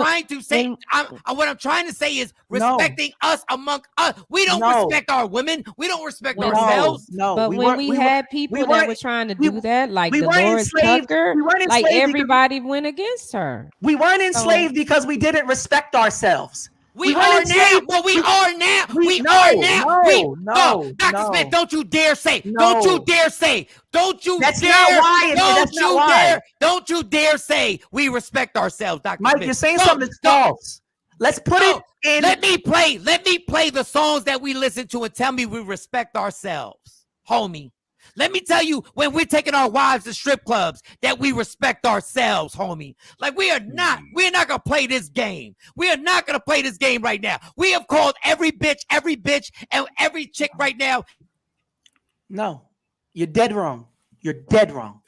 Speaker 5: trying to say is respecting us among us. We don't respect our women. We don't respect ourselves.
Speaker 7: But when we had people that were trying to do that, like Dolores Tucker, like everybody went against her.
Speaker 8: We weren't enslaved because we didn't respect ourselves.
Speaker 5: We are now. We are now. No, Dr. Smith, don't you dare say. Don't you dare say. Don't you
Speaker 8: that's
Speaker 5: dare.
Speaker 8: Not why.
Speaker 5: Don't
Speaker 8: that's
Speaker 5: you
Speaker 8: not
Speaker 5: dare.
Speaker 8: Why.
Speaker 5: Don't you dare say we respect ourselves, Dr.
Speaker 8: Mike,
Speaker 5: Smith.
Speaker 8: you're saying something that's false. Let's put it in.
Speaker 5: Let me play the songs that we listen to and tell me we respect ourselves, homie. Let me tell you, when we're taking our wives to strip clubs, that we respect ourselves, homie. Like we're not gonna play this game. We are not gonna play this game right now. We have called every bitch, and every chick right now.
Speaker 8: No, you're dead wrong. You're dead wrong.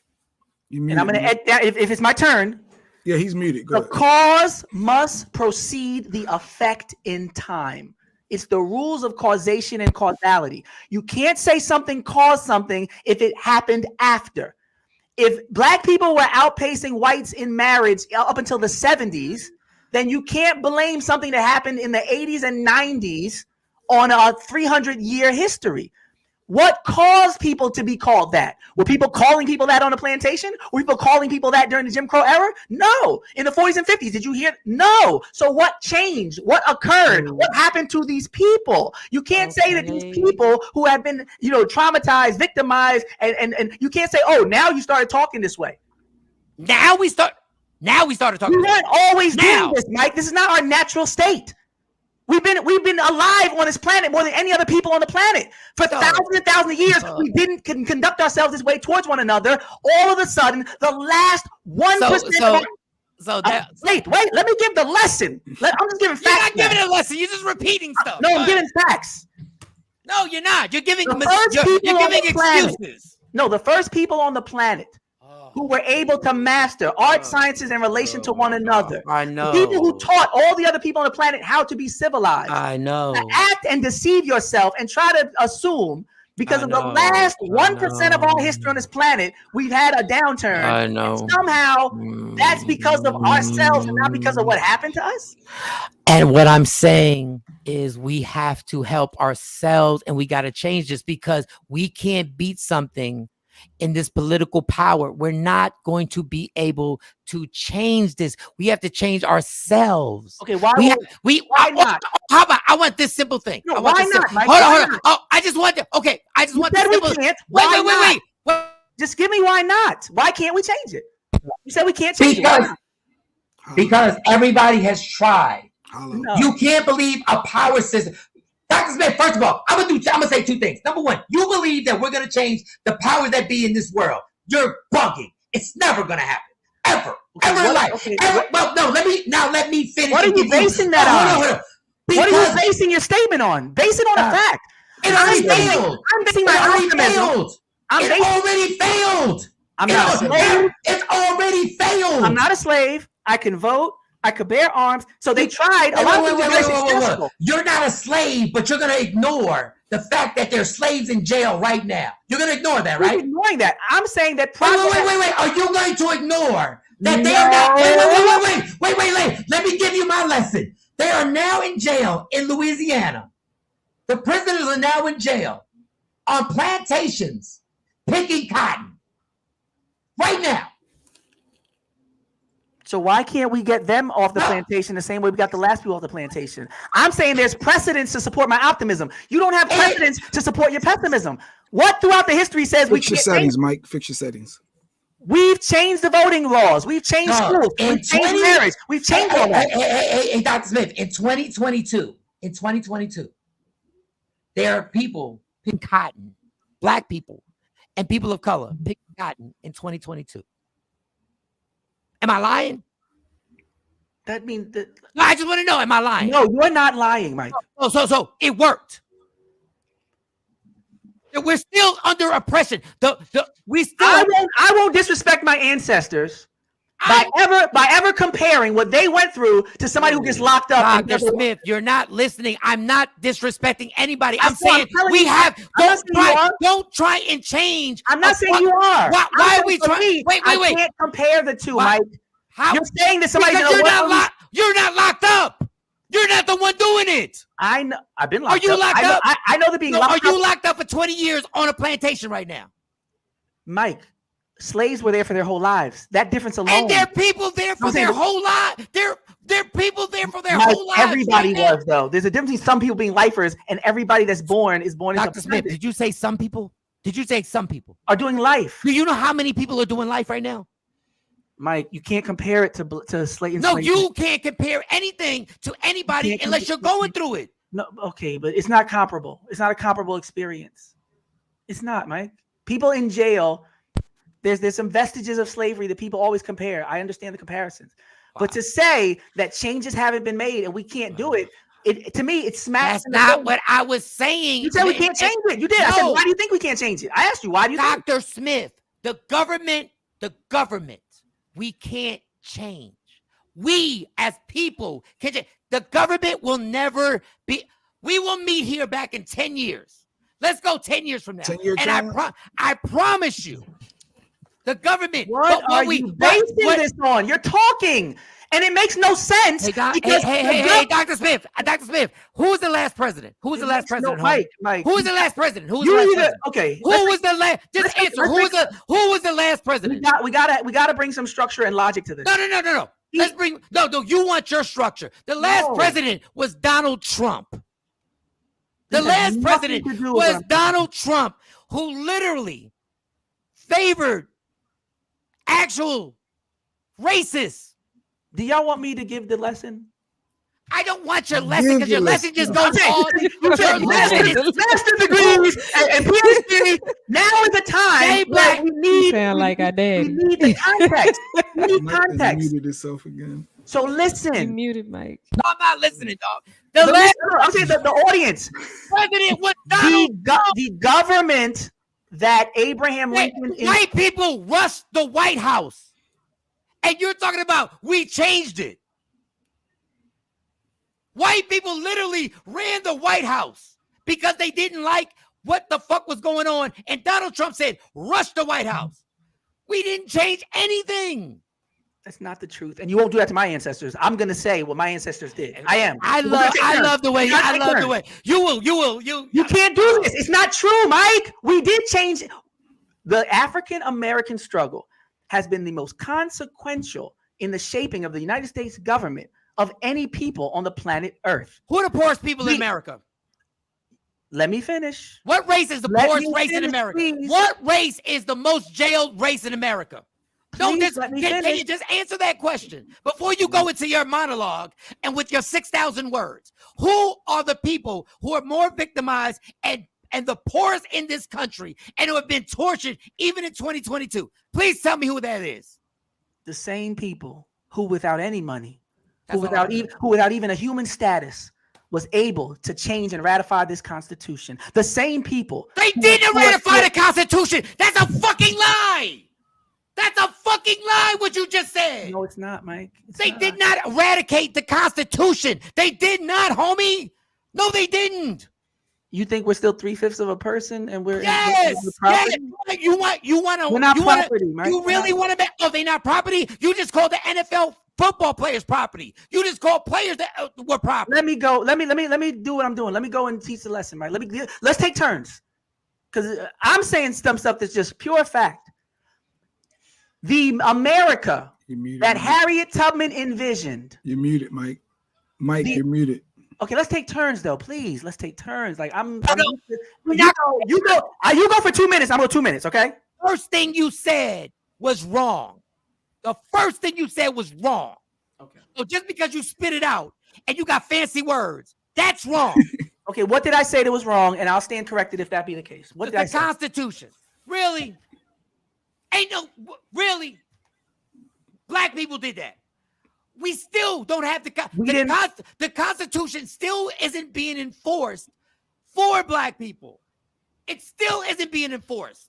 Speaker 8: And I'm gonna if it's my turn.
Speaker 6: Yeah, he's muted. Go
Speaker 8: The cause must precede the effect in time. It's the rules of causation and causality. You can't say something caused something if it happened after. If black people were outpacing whites in marriage up until the 70s, then you can't blame something that happened in the 80s and 90s on a 300-year history. What caused people to be called that? Were people calling people that on the plantation? Were people calling people that during the Jim Crow era? No. In the 40s and 50s, did you hear? No. So what changed? What occurred? What happened to these people? You can't say that these people who have been, traumatized, victimized, and you can't say, oh, now you started talking this way.
Speaker 5: Now we started talking.
Speaker 8: We weren't always doing this, Mike. This is not our natural state. We've been alive on this planet more than any other people on the planet for thousands and thousands of years. We didn't conduct ourselves this way towards one another. All of a sudden, the last 1%. Wait. Let me give the lesson. I'm just giving facts.
Speaker 5: You're not giving a lesson. You're just repeating stuff.
Speaker 8: No, I'm giving facts.
Speaker 5: No, you're not. You're giving
Speaker 8: excuses. No, the first people on the planet who were able to master art, sciences, in relation to one another.
Speaker 5: I know.
Speaker 8: The people who taught all the other people on the planet how to be civilized.
Speaker 5: I know.
Speaker 8: To act and deceive yourself and try to assume because of the last 1% of our history on this planet, we've had a downturn.
Speaker 5: I know.
Speaker 8: And somehow that's because of ourselves and not because of what happened to us.
Speaker 5: And what I'm saying is we have to help ourselves, and we got to change this because we can't beat something in this political power. We're not going to be able to change this. We have to change ourselves.
Speaker 8: Okay, why not?
Speaker 5: How about I want this simple thing?
Speaker 8: No, why not, Mike?
Speaker 5: Hold on. Oh, I just want to. Okay, I just want this simple. Wait.
Speaker 8: Just give me why not? Why can't we change it? You said we can't change
Speaker 11: it. Because everybody has tried.
Speaker 8: No.
Speaker 11: You can't believe a power system. Dr. Smith, first of all, I'm gonna say two things. Number one, you believe that we're gonna change the powers that be in this world. You're bugging. It's never gonna happen. Ever in life.
Speaker 8: Okay,
Speaker 11: well, no, let me finish.
Speaker 8: What are you basing that on?
Speaker 11: Hold on.
Speaker 8: What are you basing your statement on? Base it on a fact.
Speaker 11: It already failed.
Speaker 8: I'm basing my optimism.
Speaker 11: It already failed.
Speaker 8: I'm not a slave.
Speaker 11: It's already failed.
Speaker 8: I'm not a slave. I can vote. I could bear arms. So they tried. A lot of people very successful.
Speaker 11: You're not a slave, but you're going to ignore the fact that there's slaves in jail right now. You're going to ignore that, right?
Speaker 8: I'm ignoring that. I'm saying that.
Speaker 11: Wait. Are you going to ignore that they are not? Wait. Let me give you my lesson. They are now in jail in Louisiana. The prisoners are now in jail on plantations picking cotton right now.
Speaker 8: So why can't we get them off the plantation the same way we got the last people off the plantation? I'm saying there's precedence to support my optimism. You don't have precedence to support your pessimism. What throughout the history says we can't
Speaker 6: fix your settings, Mike. Fix your settings.
Speaker 8: We've changed the voting laws. We've changed schools. We've changed marriage. We've changed all that.
Speaker 11: Hey, Dr. Smith, in 2022, there are people
Speaker 5: picking cotton, black people, and people of color picking cotton in 2022. Am I lying?
Speaker 8: That means that.
Speaker 5: No, I just want to know, am I lying?
Speaker 8: No, you're not lying, Mike.
Speaker 5: So it worked. We're still under oppression.
Speaker 8: I won't disrespect my ancestors by ever comparing what they went through to somebody who gets locked up.
Speaker 5: Dr. Smith, you're not listening. I'm not disrespecting anybody. I'm saying we have. Don't try and change.
Speaker 8: I'm not saying you are.
Speaker 5: Why are we trying? Wait.
Speaker 8: I can't compare the two, Mike. You're saying that somebody.
Speaker 5: Because you're not locked up. You're not the one doing it.
Speaker 8: I know. I've been locked up.
Speaker 5: Are you locked up?
Speaker 8: I know they're being locked up.
Speaker 5: Are you locked up for 20 years on a plantation right now?
Speaker 8: Mike, slaves were there for their whole lives. That difference alone.
Speaker 5: And there are people there for their whole life. There are people there for their whole lives.
Speaker 8: Everybody was, though. There's a difference between some people being lifers and everybody that's born is born.
Speaker 5: Dr. Smith, did you say some people? Did you say some people
Speaker 8: are doing life?
Speaker 5: Do you know how many people are doing life right now?
Speaker 8: Mike, you can't compare it to slave.
Speaker 5: No, you can't compare anything to anybody unless you're going through it.
Speaker 8: No, okay, but it's not comparable. It's not a comparable experience. It's not, Mike. People in jail, there's some vestiges of slavery that people always compare. I understand the comparisons. Wow. But to say that changes haven't been made and we can't do it, to me, it smacks.
Speaker 5: That's not what I was saying.
Speaker 8: You said we can't change it. You did. No. I said, why do you think we can't change it? I asked you, why do you think?
Speaker 5: Dr. Smith, the government, we can't change. We as people can change. The government will never be. We will meet here back in 10 years. Let's go 10 years from now. And I promise you, the government.
Speaker 8: What are you basing this on? You're talking. And it makes no sense.
Speaker 5: Hey, Dr. Smith. Dr. Smith, who was the last president? Who was the last president?
Speaker 8: Mike.
Speaker 5: Who was the last president? Who was the last president?
Speaker 8: Okay.
Speaker 5: Who was the last? Just answer. Who was the last president?
Speaker 8: We gotta bring some structure and logic to this.
Speaker 5: No. Let's bring no. You want your structure. The last president was Donald Trump. The last president was Donald Trump, who literally favored actual racists.
Speaker 8: Do y'all want me to give the lesson?
Speaker 5: I don't want your lesson because your lesson just goes on.
Speaker 8: Master degrees and PhD. Now is the time where we need.
Speaker 7: Sound like I did.
Speaker 8: We need the context. We need context.
Speaker 6: Muted itself again.
Speaker 8: So listen.
Speaker 7: You muted, Mike.
Speaker 5: No, I'm not listening, dog.
Speaker 8: I'm saying the audience.
Speaker 5: President was Donald Trump.
Speaker 8: The government that Abraham Lincoln.
Speaker 5: White people rushed the White House. And you're talking about we changed it. White people literally ran the White House because they didn't like what the fuck was going on. And Donald Trump said, rush the White House. We didn't change anything.
Speaker 8: That's not the truth. And you won't do that to my ancestors. I'm going to say what my ancestors did. I am.
Speaker 5: I love the way. You will.
Speaker 8: You can't do this. It's not true, Mike. We did change. The African American struggle has been the most consequential in the shaping of the United States government of any people on the planet Earth.
Speaker 5: Who are the poorest people in America?
Speaker 8: Let me finish.
Speaker 5: What race is the poorest race in America? Please. What race is the most jailed race in America? Can you just answer that question before you go into your monologue and with your 6,000 words? Who are the people who are more victimized and the poorest in this country and who have been tortured even in 2022? Please tell me who that is.
Speaker 8: The same people who without any money, who without even a human status was able to change and ratify this Constitution. The same people.
Speaker 5: They didn't ratify the Constitution. That's a fucking lie. That's a fucking lie what you just said.
Speaker 8: No, it's not, Mike.
Speaker 5: They did not eradicate the Constitution. They did not, homie. No, they didn't.
Speaker 8: You think we're still 3/5 of a person and we're
Speaker 5: yes. You want to.
Speaker 8: We're not property, Mike.
Speaker 5: You really want to bet? Oh, they're not property. You just called the NFL football players property. You just called players that were property.
Speaker 8: Let me go. Let me do what I'm doing. Let me go and teach the lesson, Mike. Let's take turns because I'm saying some stuff that's just pure fact. The America that Harriet Tubman envisioned.
Speaker 6: You're muted, Mike. You're muted.
Speaker 8: Okay, let's take turns though, please. Let's take turns. Like you go for 2 minutes. I'm going 2 minutes. Okay.
Speaker 5: First thing you said was wrong. The first thing you said was wrong. Okay. So just because you spit it out and you got fancy words, that's wrong.
Speaker 8: Okay. What did I say that was wrong? And I'll stand corrected if that be the case. What did I say?
Speaker 5: The Constitution. Really? Really? Black people did that. We still don't have the Constitution still isn't being enforced for Black people. It still isn't being enforced.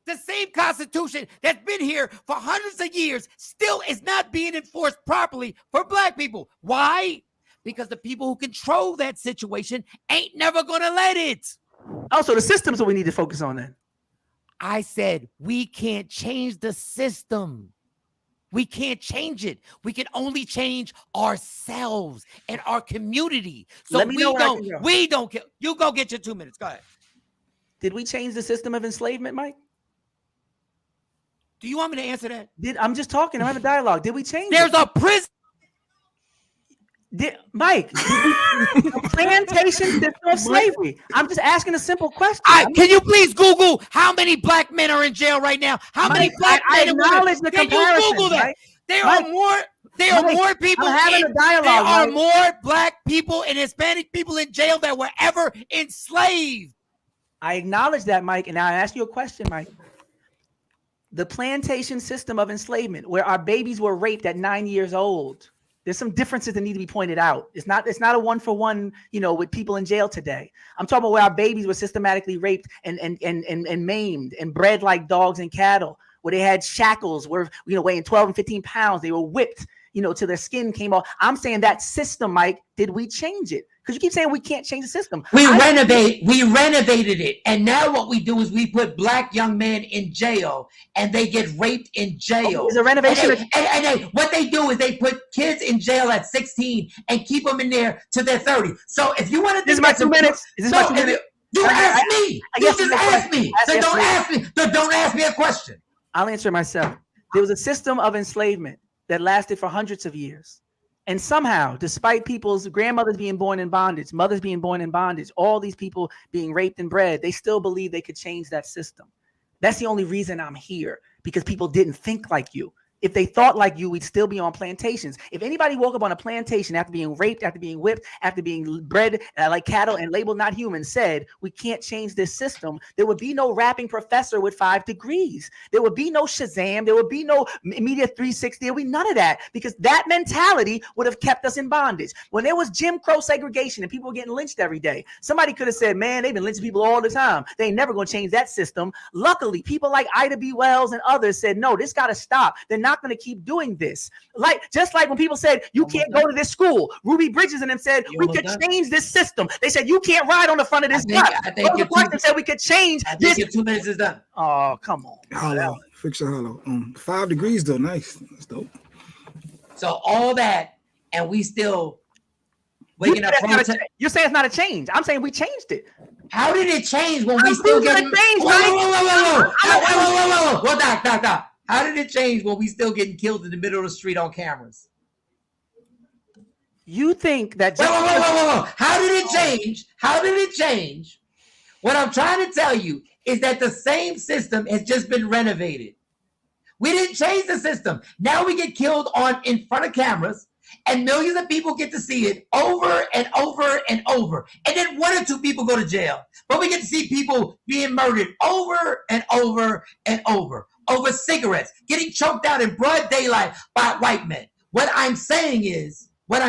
Speaker 5: The same Constitution that's been here for hundreds of years still is not being enforced properly for Black people. Why? Because the people who control that situation ain't never going to let it.
Speaker 8: Oh, so the system's what we need to focus on then.
Speaker 5: I said we can't change the system. We can't change it. We can only change ourselves and our community. So we don't care. You go get your 2 minutes. Go ahead.
Speaker 8: Did we change the system of enslavement, Mike?
Speaker 5: Do you want me to answer that?
Speaker 8: I'm just talking. I'm having a dialogue. Did we change
Speaker 5: There's a prison.
Speaker 8: Mike, plantation system of slavery. I'm just asking a simple question.
Speaker 5: Can you please Google how many Black men are in jail right now? How many Black men and women? Can you Google that?
Speaker 8: Mike?
Speaker 5: There are more people.
Speaker 8: I'm having a dialogue.
Speaker 5: There are more Black people and Hispanic people in jail that were ever enslaved.
Speaker 8: I acknowledge that, Mike. And now I ask you a question, Mike. The plantation system of enslavement, where our babies were raped at 9 years old. There's some differences that need to be pointed out. It's not a 1-for-1, with people in jail today. I'm talking about where our babies were systematically raped and maimed and bred like dogs and cattle, where they had shackles, where weighing 12 and 15 pounds, they were whipped, till their skin came off. I'm saying that system, Mike, did we change it? Because you keep saying we can't change the system.
Speaker 11: We renovated it. And now what we do is we put black young men in jail and they get raped in jail.
Speaker 8: Is a renovation.
Speaker 11: And what they do is they put kids in jail at 16 and keep them in there till they're 30. So if you want to...
Speaker 8: This is my 2 minutes. Is this my 2 minutes?
Speaker 11: You ask me. You just ask me. So don't ask me. Don't ask me a question.
Speaker 8: I'll answer it myself. There was a system of enslavement that lasted for hundreds of years. And somehow, despite people's grandmothers being born in bondage, mothers being born in bondage, all these people being raped and bred, they still believe they could change that system. That's the only reason I'm here, because people didn't think like you. If they thought like you, we'd still be on plantations. If anybody woke up on a plantation after being raped, after being whipped, after being bred like cattle and labeled not human, said, we can't change this system, there would be no rapping professor with 5 degrees. There would be no Shazam. There would be no Media 360. There would be none of that, because that mentality would have kept us in bondage. When there was Jim Crow segregation and people were getting lynched every day, somebody could have said, man, they've been lynching people all the time. They ain't never going to change that system. Luckily, people like Ida B. Wells and others said, no, this got to stop. They're not going to keep doing this. Just like when people said you can't go to this school, Ruby Bridges and them said we could change this system. They said you can't ride on the front of this bus. I think said we could change this.
Speaker 11: Your 2 minutes is done.
Speaker 8: Oh, come on.
Speaker 6: Hollow. Fix your hollow. 5 degrees though, nice. That's dope.
Speaker 11: So all that, and we still waking up.
Speaker 8: You're saying it's not a change. I'm saying we changed it.
Speaker 11: How did it change when we still get
Speaker 8: change?
Speaker 11: Whoa, Doc. How did it change when we still getting killed in the middle of the street on cameras?
Speaker 8: You think that...
Speaker 11: Whoa. How did it change? How did it change? What I'm trying to tell you is that the same system has just been renovated. We didn't change the system. Now we get killed in front of cameras, and millions of people get to see it over and over and over. And then 1 or 2 people go to jail. But we get to see people being murdered over and over and over cigarettes, getting choked out in broad daylight by white men. What I'm saying is, and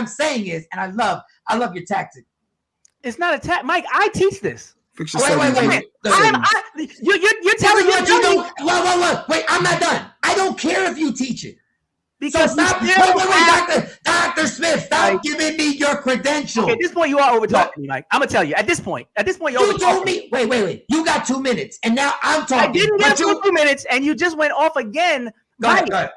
Speaker 11: I love your tactic.
Speaker 8: It's not a tactic, Mike. I teach this.
Speaker 6: Fix your
Speaker 11: Wait.
Speaker 8: You're telling me.
Speaker 11: Whoa. Wait, I'm not done. I don't care if you teach it.
Speaker 8: Because
Speaker 11: so stop. Dr. Smith, stop giving me your credentials.
Speaker 8: Okay, at this point, you are over talking me, Mike. I'm gonna tell you. At this point, you're over.
Speaker 11: You told me. Wait. You got 2 minutes, and now I'm talking.
Speaker 8: I didn't get 2 minutes, and you just went off again.
Speaker 11: Go ahead.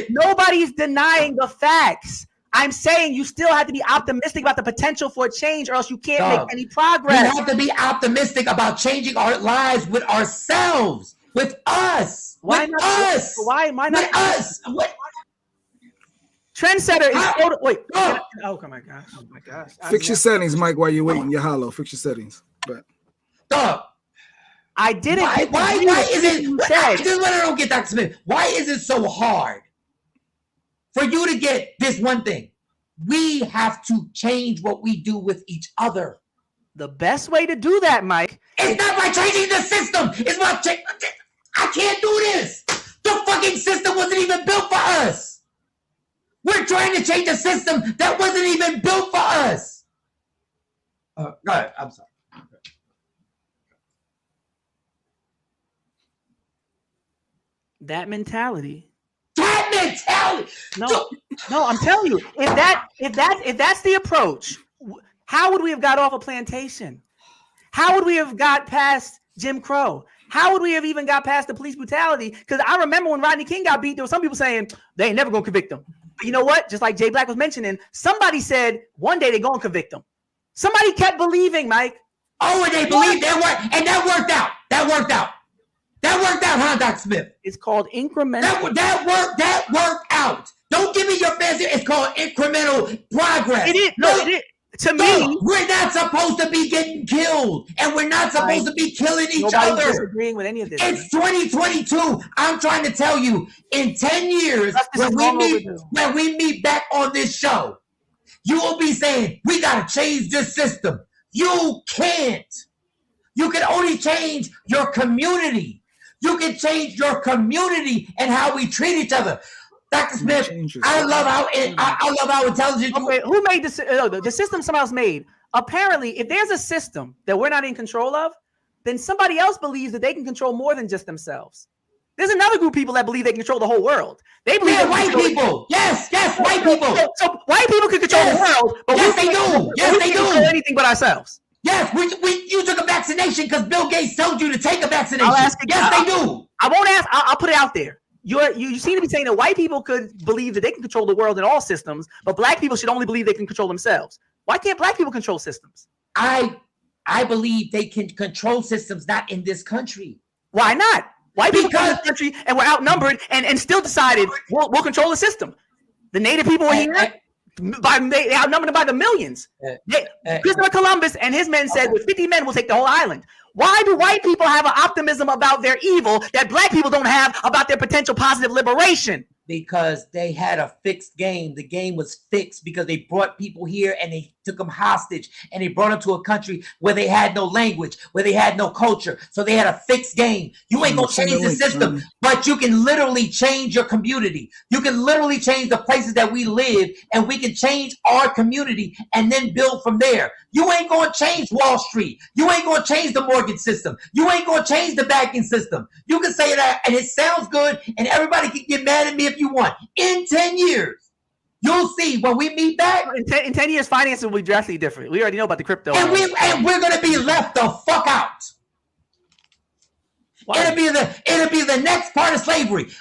Speaker 8: Nobody's denying the facts. I'm saying you still have to be optimistic about the potential for a change, or else you can't make any progress.
Speaker 11: We have to be optimistic about changing our lives with ourselves, with us.
Speaker 8: Why not? Why not?
Speaker 11: With us.
Speaker 8: Trendsetter is wait. Oh my gosh.
Speaker 6: Fix your settings, Mike, while you're waiting. You're hollow. Fix your settings. But
Speaker 8: I didn't.
Speaker 11: Why is it? This is what I don't get, Dr. Smith. Why is it so hard for you to get this one thing? We have to change what we do with each other.
Speaker 8: The best way to do that, Mike,
Speaker 11: it's not by changing the system. It's by I can't do this. The fucking system wasn't even built for us. We're trying to change a system that wasn't even built for us. Go ahead. I'm sorry.
Speaker 8: That mentality.
Speaker 11: No,
Speaker 8: I'm telling you, if that's the approach, how would we have got off a plantation? How would we have got past Jim Crow? How would we have even got past the police brutality? Because I remember when Rodney King got beat, there were some people saying they ain't never gonna convict him. But you know what? Just like Jay Black was mentioning, somebody said one day they're gonna convict him. Somebody kept believing, Mike.
Speaker 11: Oh, and they believed that worked, and that worked out. That worked out, huh, Dr. Smith?
Speaker 8: It's called incremental.
Speaker 11: That worked out. Don't give me your fancy. It's called incremental progress.
Speaker 8: It is. No, it is. To me,
Speaker 11: we're not supposed to be getting killed, and we're not supposed to be killing each other.
Speaker 8: Nobody's disagreeing with any of this.
Speaker 11: It's 2022. I'm trying to tell you, in 10 years, when we meet back on this show, you will be saying, we got to change this system. You can't. You can only change your community. You can change your community and how we treat each other. Dr. Smith, I love how intelligent you are.
Speaker 8: Who made this? The system someone else made. Apparently, if there's a system that we're not in control of, then somebody else believes that they can control more than just themselves. There's another group of people that believe they can control the whole world. They believe
Speaker 11: white people. Yes, white people.
Speaker 8: So white people can control the world, but
Speaker 11: yes, they do. Yes, they do.
Speaker 8: Control anything but ourselves.
Speaker 11: Yes, you took a vaccination because Bill Gates told you to take a vaccination. They do.
Speaker 8: I won't ask. I'll put it out there. You seem to be saying that white people could believe that they can control the world in all systems, but black people should only believe they can control themselves. Why can't black people control systems?
Speaker 11: I believe they can control systems, not in this country.
Speaker 8: Why not? White people come to this country and we're outnumbered and still decided we'll control the system. The native people were here. They outnumbered them by the millions. Christopher Columbus and his men said with 50 men we'll take the whole island. Why do white people have an optimism about their evil that black people don't have about their potential positive liberation?
Speaker 11: Because they had a fixed game. The game was fixed because they brought people here and they took them hostage and they brought them to a country where they had no language, where they had no culture. So they had a fixed game. You ain't gonna change the system, but you can literally change your community. You can literally change the places that we live, and we can change our community and then build from there. You ain't gonna change Wall Street. You ain't gonna change the mortgage system. You ain't gonna change the banking system. You can say that and it sounds good and everybody can get mad at me if you want. In 10 years, you'll see when we meet back.
Speaker 8: In 10 years, finances will be drastically different. We already know about the crypto.
Speaker 11: And we're going to be left the fuck out. Why? It'll be the next part of slavery.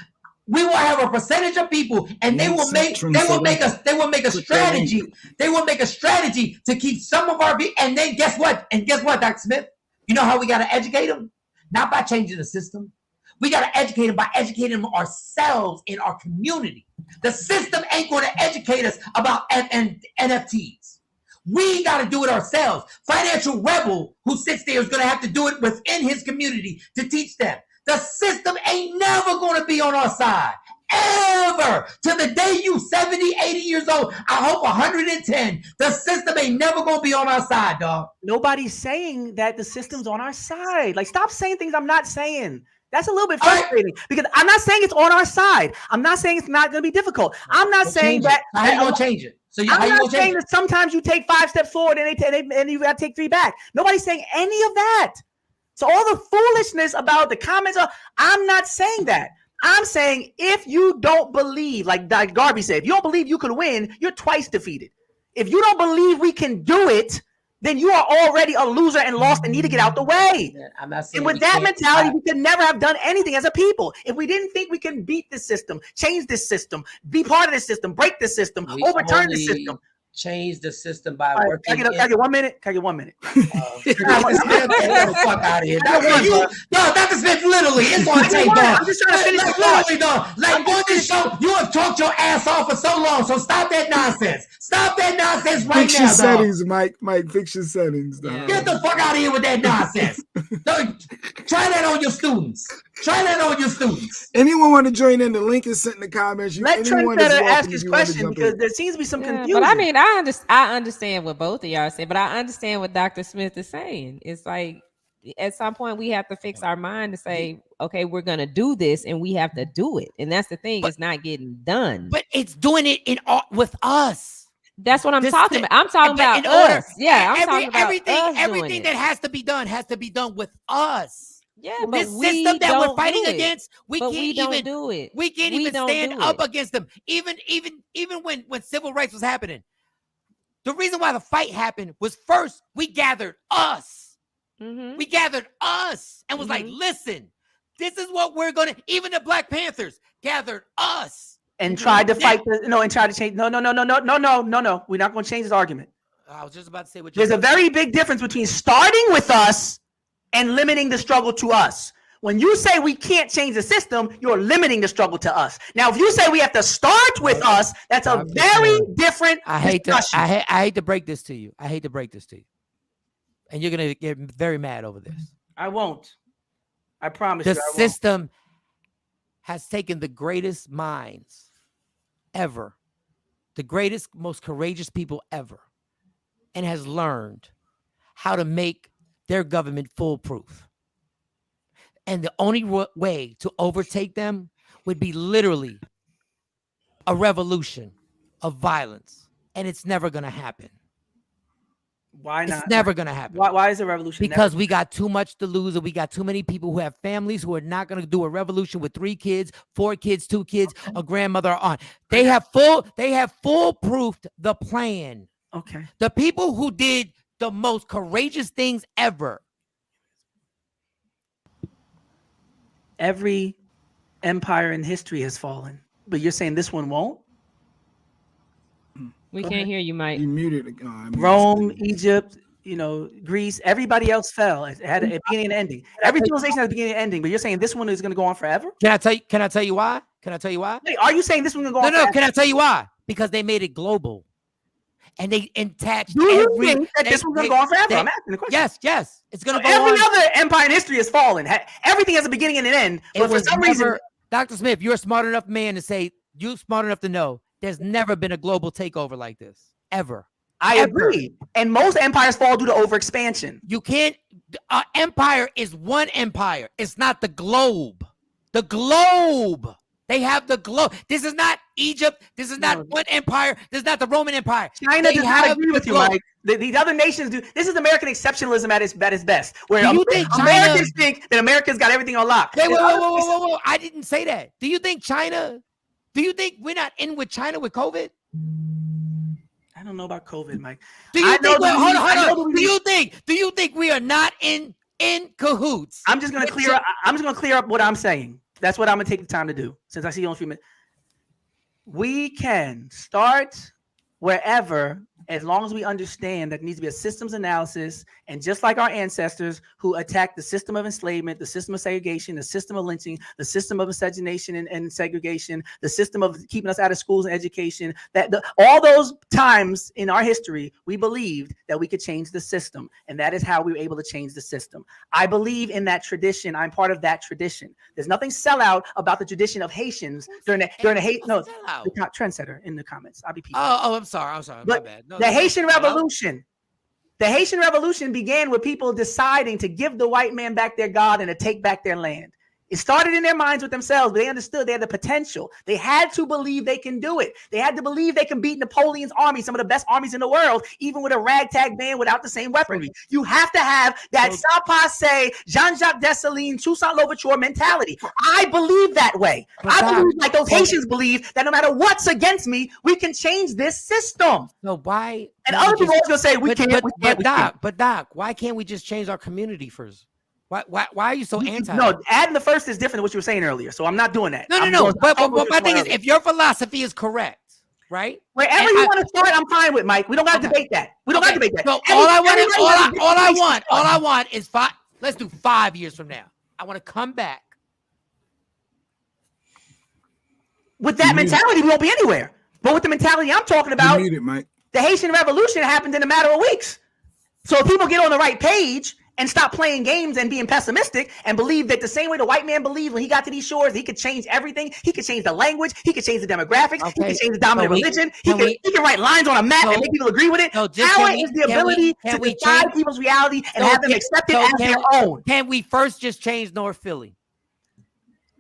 Speaker 11: We will have a percentage of people, and they will make a strategy. They will make a strategy to keep some of our and then guess what? And guess what, Dr. Smith? You know how we got to educate them? Not by changing the system. We got to educate them by educating them ourselves in our community. The system ain't going to educate us about NFTs. We got to do it ourselves. Financial Rebel, who sits there, is going to have to do it within his community to teach them. The system ain't never going to be on our side. Ever. To the day you 70, 80 years old, I hope 110. The system ain't never going to be on our side, dog.
Speaker 8: Nobody's saying that the system's on our side. Like, stop saying things I'm not saying. That's a little bit frustrating because I'm not saying it's on our side. I'm not saying it's not going to be difficult. I'm not saying that.
Speaker 11: How you going to change it? So
Speaker 8: I'm not saying that sometimes you take 5 steps forward and you got to take 3 back. Nobody's saying any of that. So all the foolishness about the comments, I'm not saying that. I'm saying if you don't believe, like Garvey said, if you don't believe you can win, you're twice defeated. If you don't believe we can do it, then you are already a loser and lost and need to get out the way.
Speaker 11: I'm not saying
Speaker 8: and with that mentality, we could never have done anything as a people. If we didn't think we can beat this system, change this system, be part of this system, break this system, overturn the system.
Speaker 11: Change the system by working.
Speaker 8: Can I get 1 minute? Get the
Speaker 11: fuck out of here. Dr. Smith, literally, it's on tape, dog.
Speaker 8: I'm just trying to finish the thought.
Speaker 11: Literally, dog. Like on this show, you have talked your ass off for so long, so stop that nonsense. Stop that nonsense right
Speaker 6: fix your
Speaker 11: now,
Speaker 6: settings, Mike. Fix your settings, dog.
Speaker 11: Yeah. Get the fuck out of here with that nonsense. Try that on your students. Anyone want to join in? The link is sent in the comments.
Speaker 8: Let Trendsetter ask his question because there seems to be some confusion.
Speaker 7: But I mean, I understand what both of y'all say, but I understand what Dr. Smith is saying. It's like at some point we have to fix our mind to say, okay, we're gonna do this, and we have to do it. And that's the thing; it's not getting done.
Speaker 5: But it's doing it with us.
Speaker 7: That's what I'm talking about. I'm talking about us. Yeah, I'm talking about
Speaker 5: everything that has to be done with us.
Speaker 7: Yeah, but
Speaker 5: this system that we're fighting against, we
Speaker 7: can't
Speaker 5: even
Speaker 7: do it.
Speaker 5: We can't even stand up against them. Even when civil rights was happening, the reason why the fight happened was first we gathered us. Mm-hmm. We gathered us and was like, listen, this is what we're gonna. Even the Black Panthers gathered us
Speaker 8: and tried to fight. And tried to change. No. We're not going to change this argument.
Speaker 5: I was just about to say what.
Speaker 8: There's a very big difference between starting with us and limiting the struggle to us. When you say we can't change the system, you're limiting the struggle to us. Now, if you say we have to start with us, that's a very different discussion.
Speaker 5: I hate to break this to you. And you're going to get very mad over this.
Speaker 8: I won't. I promise
Speaker 5: you. The system has taken the greatest minds ever, the greatest, most courageous people ever, and has learned how to make their government foolproof. And the only way to overtake them would be literally a revolution of violence. And it's never going to happen.
Speaker 8: Why not?
Speaker 5: It's never going to happen.
Speaker 8: Why is a revolution?
Speaker 5: Because we got too much to lose, and we got too many people who have families who are not going to do a revolution with 3 kids, 4 kids, 2 kids, a grandmother on. They have foolproofed the plan.
Speaker 8: Okay.
Speaker 5: The people who did the most courageous things ever.
Speaker 8: Every empire in history has fallen, but you're saying this one won't?
Speaker 7: We can't hear you, Mike.
Speaker 6: You muted.
Speaker 8: Rome, Egypt, Greece, everybody else fell. It had a beginning and ending. Every civilization has a beginning and ending, but you're saying this one is going to go on forever?
Speaker 5: Can I tell you why? Wait,
Speaker 8: are you saying this one going to go on forever?
Speaker 5: No, can I tell you why? Because they made it global. And they attached
Speaker 8: Do you think that this one's going to go on forever? I'm asking the question.
Speaker 5: Yes. It's going to go
Speaker 8: every
Speaker 5: on.
Speaker 8: other empire in history has fallen. Everything has a beginning and an end. But for some reason,
Speaker 5: Dr. Smith, you're a smart enough man to say, you're smart enough to know there's never been a global takeover like this. Ever.
Speaker 8: I agree. And most empires fall due to overexpansion.
Speaker 5: You can't. Empire is one empire. It's not the globe. The globe. They have the globe. This is not Egypt. This is not one empire. This is not the Roman Empire.
Speaker 8: China does not agree with you, Mike. These other nations do. This is American exceptionalism at its best. Where Americans think that America's got everything on lock.
Speaker 5: Whoa. I didn't say that. Do you think we're not in with China with COVID?
Speaker 8: I don't know about COVID, Mike.
Speaker 5: Do you think we are not in cahoots?
Speaker 8: I'm just gonna clear up what I'm saying. That's what I'm gonna take the time to do. Since I see you on a few minutes, we can start wherever, as long as we understand that there needs to be a systems analysis. And just like our ancestors who attacked the system of enslavement, the system of segregation, the system of lynching, the system of miscegenation and segregation, the system of keeping us out of schools and education, all those times in our history, we believed that we could change the system. And that is how we were able to change the system. I believe in that tradition. I'm part of that tradition. There's nothing sellout about the tradition of Haitians during the trendsetter in the comments. I'll be peaceful.
Speaker 5: Oh, I'm sorry. My bad.
Speaker 8: The Haitian Revolution. The Haitian Revolution began with people deciding to give the white man back their God and to take back their land. It started in their minds with themselves, but they understood they had the potential. They had to believe they can do it. They had to believe they can beat Napoleon's army, some of the best armies in the world, even with a ragtag band without the same weaponry. You have to have that sans-passer, Jean-Jacques Dessalines, Toussaint Louverture mentality. I believe that way. I believe like those Haitians believe that no matter what's against me, we can change this system.
Speaker 5: No, why?
Speaker 8: And other people are going to say we can't.
Speaker 5: But Doc, why can't we just change our community first? Why are you so anti?
Speaker 8: No, adding the first is different than what you were saying earlier. So I'm not doing that.
Speaker 5: No. But my thing is, if your philosophy is correct, right?
Speaker 8: Wherever you want to start, I'm fine with, Mike. We don't got to debate that. We don't got to debate that.
Speaker 5: So all I want is 5. Let's do 5 years from now. I want to come back.
Speaker 8: With that mentality, we won't be anywhere. But with the mentality I'm talking about,
Speaker 6: Mike.
Speaker 8: The Haitian Revolution happened in a matter of weeks. So if people get on the right page and stop playing games and being pessimistic and believe that the same way the white man believed when he got to these shores, he could change everything. He could change the language. He could change the demographics. He could change the dominant religion. He can write lines on a map and make people agree with it. Talent is the ability to decide people's reality and have them accept it as their own.
Speaker 5: Can we first just change North Philly?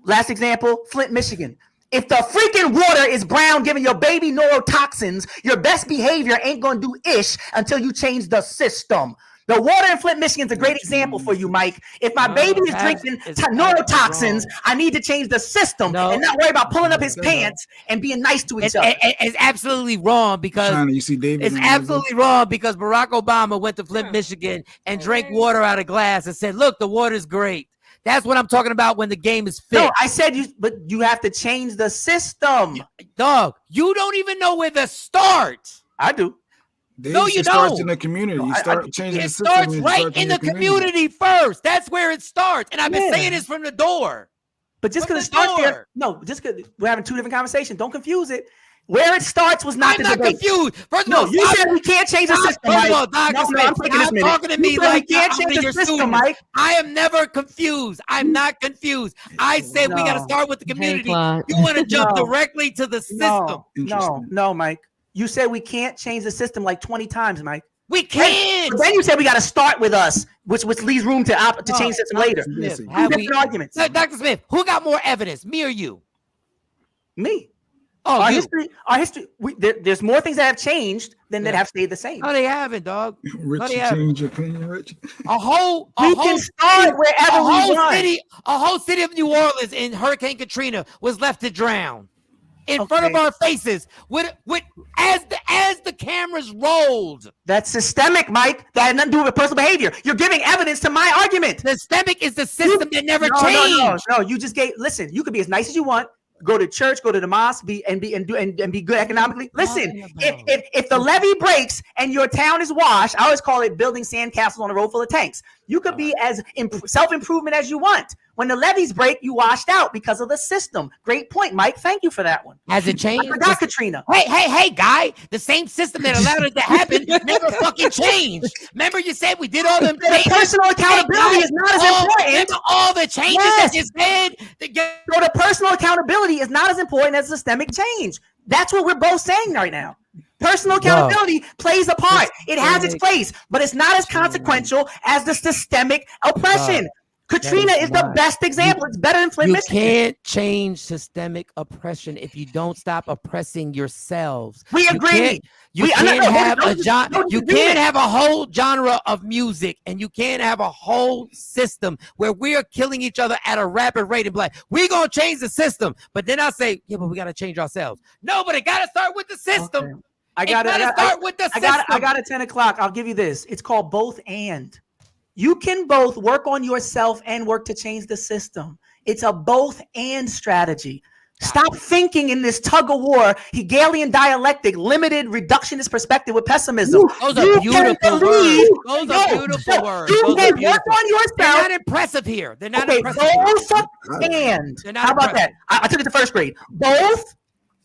Speaker 8: Last example, Flint, Michigan. If the freaking water is brown, giving your baby neurotoxins, your best behavior ain't going to do ish until you change the system. The water in Flint, Michigan is a great example for you, Mike. If my baby is drinking neurotoxins, I need to change the system and not worry about pulling up his pants and being nice to each other.
Speaker 5: It's absolutely wrong because
Speaker 6: China, you see David
Speaker 5: it's absolutely wrong because Barack Obama went to Flint, Michigan and drank water out of glass and said, look, the water's great. That's what I'm talking about when the game is fit.
Speaker 8: No, I said but you have to change the system.
Speaker 5: Dog, you don't even know where to start.
Speaker 8: I do.
Speaker 6: No, you don't. It starts in the community. You start changing the system.
Speaker 5: It starts right in the community first. That's where it starts. And I've been saying this from the door.
Speaker 8: But just because it starts there, just because we're having 2 different conversations, don't confuse it. Where it starts was not the debate.
Speaker 5: I'm not confused. First of all,
Speaker 8: you said we can't change the system.
Speaker 5: First of all, Dr. Smith, I'm talking to me like
Speaker 8: we can't change the system, Mike.
Speaker 5: I am never confused. I'm not confused. I said we got to start with the community. You want to jump directly to the system.
Speaker 8: No, Mike. You said we can't change the system like 20 times, Mike.
Speaker 5: We can't.
Speaker 12: But then you said we got to start with us, which leaves room to change system later. Different arguments.
Speaker 5: Dr. Smith, who got more evidence, me or you?
Speaker 12: Me.
Speaker 5: Oh,
Speaker 12: our history. There's more things that have changed than that have stayed the same.
Speaker 5: No, they haven't, dog.
Speaker 6: Rich,
Speaker 5: no, they
Speaker 6: change your opinion, Rich.
Speaker 5: A whole city of New Orleans in Hurricane Katrina was left to drown in front of our faces with as the cameras rolled.
Speaker 12: That's systemic, Mike. That had nothing to do with personal behavior. You're giving evidence to my argument.
Speaker 5: Systemic is the system that never changed.
Speaker 12: No, you just gave. Listen, you could be as nice as you want. Go to church, go to the mosque, be good economically. Listen, if the levee breaks and your town is washed, I always call it building sandcastles on a road full of tanks. You could be as self-improvement as you want. When the levees break, you washed out because of the system. Great point, Mike. Thank you for that one.
Speaker 5: Has it changed?
Speaker 12: I forgot Katrina.
Speaker 5: Hey, guy. The same system that allowed it to happen never fucking changed. Remember you said we did all them changes?
Speaker 12: Personal accountability is not as important.
Speaker 5: Remember all the changes that you said?
Speaker 12: So the personal accountability is not as important as systemic change. That's what we're both saying right now. Personal accountability plays a part. It has its place, but it's not as consequential as the systemic oppression. Katrina is the best example. It's better than Flint, Michigan.
Speaker 5: You can't change systemic oppression if you don't stop oppressing yourselves.
Speaker 12: We agree.
Speaker 5: You can't have a whole genre of music, and you can't have a whole system where we are killing each other at a rapid rate and be like, we're going to change the system. But then I say, yeah, but we got to change ourselves. No, but it got to start with the system.
Speaker 12: Okay. I got it 10 o'clock. I'll give you this. It's called both and. You can both work on yourself and work to change the system. It's a both and strategy. Stop thinking in this tug of war, Hegelian dialectic, limited reductionist perspective with pessimism.
Speaker 5: Those are beautiful words. Those are beautiful words.
Speaker 12: You can work on yourself.
Speaker 5: They're not impressive here. They're not impressive.
Speaker 12: Both and. How about that? I took it to first grade. Both